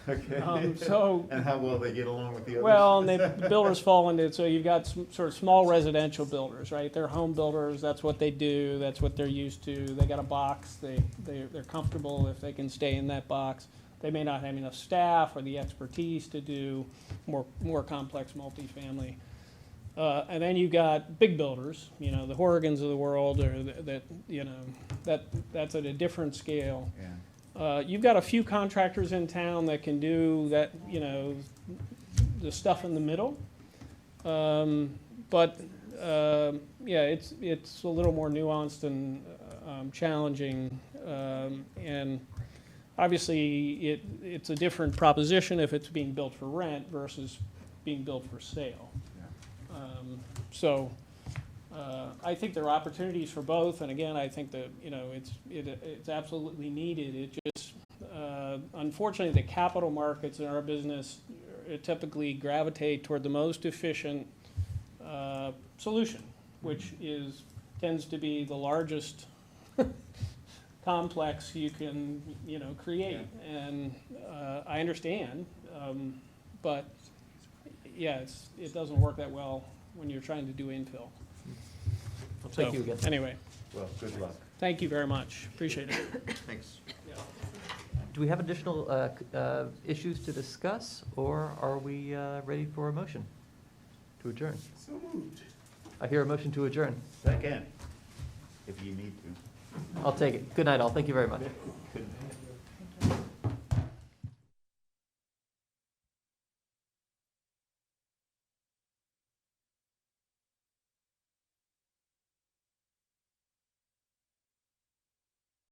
Okay. So. And how well they get along with the others? Well, and the builders fall into it, so you've got some sort of small residential builders, right? They're home builders, that's what they do, that's what they're used to. They got a box, they're comfortable if they can stay in that box. They may not have enough staff or the expertise to do more complex multifamily. And then you've got big builders, you know, the Horrigans of the world, or that, you know, that's at a different scale. Yeah. You've got a few contractors in town that can do that, you know, the stuff in the middle. But yeah, it's a little more nuanced and challenging. And obviously, it's a different proposition if it's being built for rent versus being built for sale. So I think there are opportunities for both, and again, I think that, you know, it's absolutely needed. It just unfortunately, the capital markets in our business typically gravitate toward the most efficient solution, which tends to be the largest complex you can, you know, create. Yeah. And I understand, but yeah, it doesn't work that well when you're trying to do infill. Well, thank you again. Anyway. Well, good luck. Thank you very much. Appreciate it. Thanks. Do we have additional issues to discuss, or are we ready for a motion to adjourn? So moved. I hear a motion to adjourn. Second, if you need to. I'll take it. Good night, all. Thank you very much. Good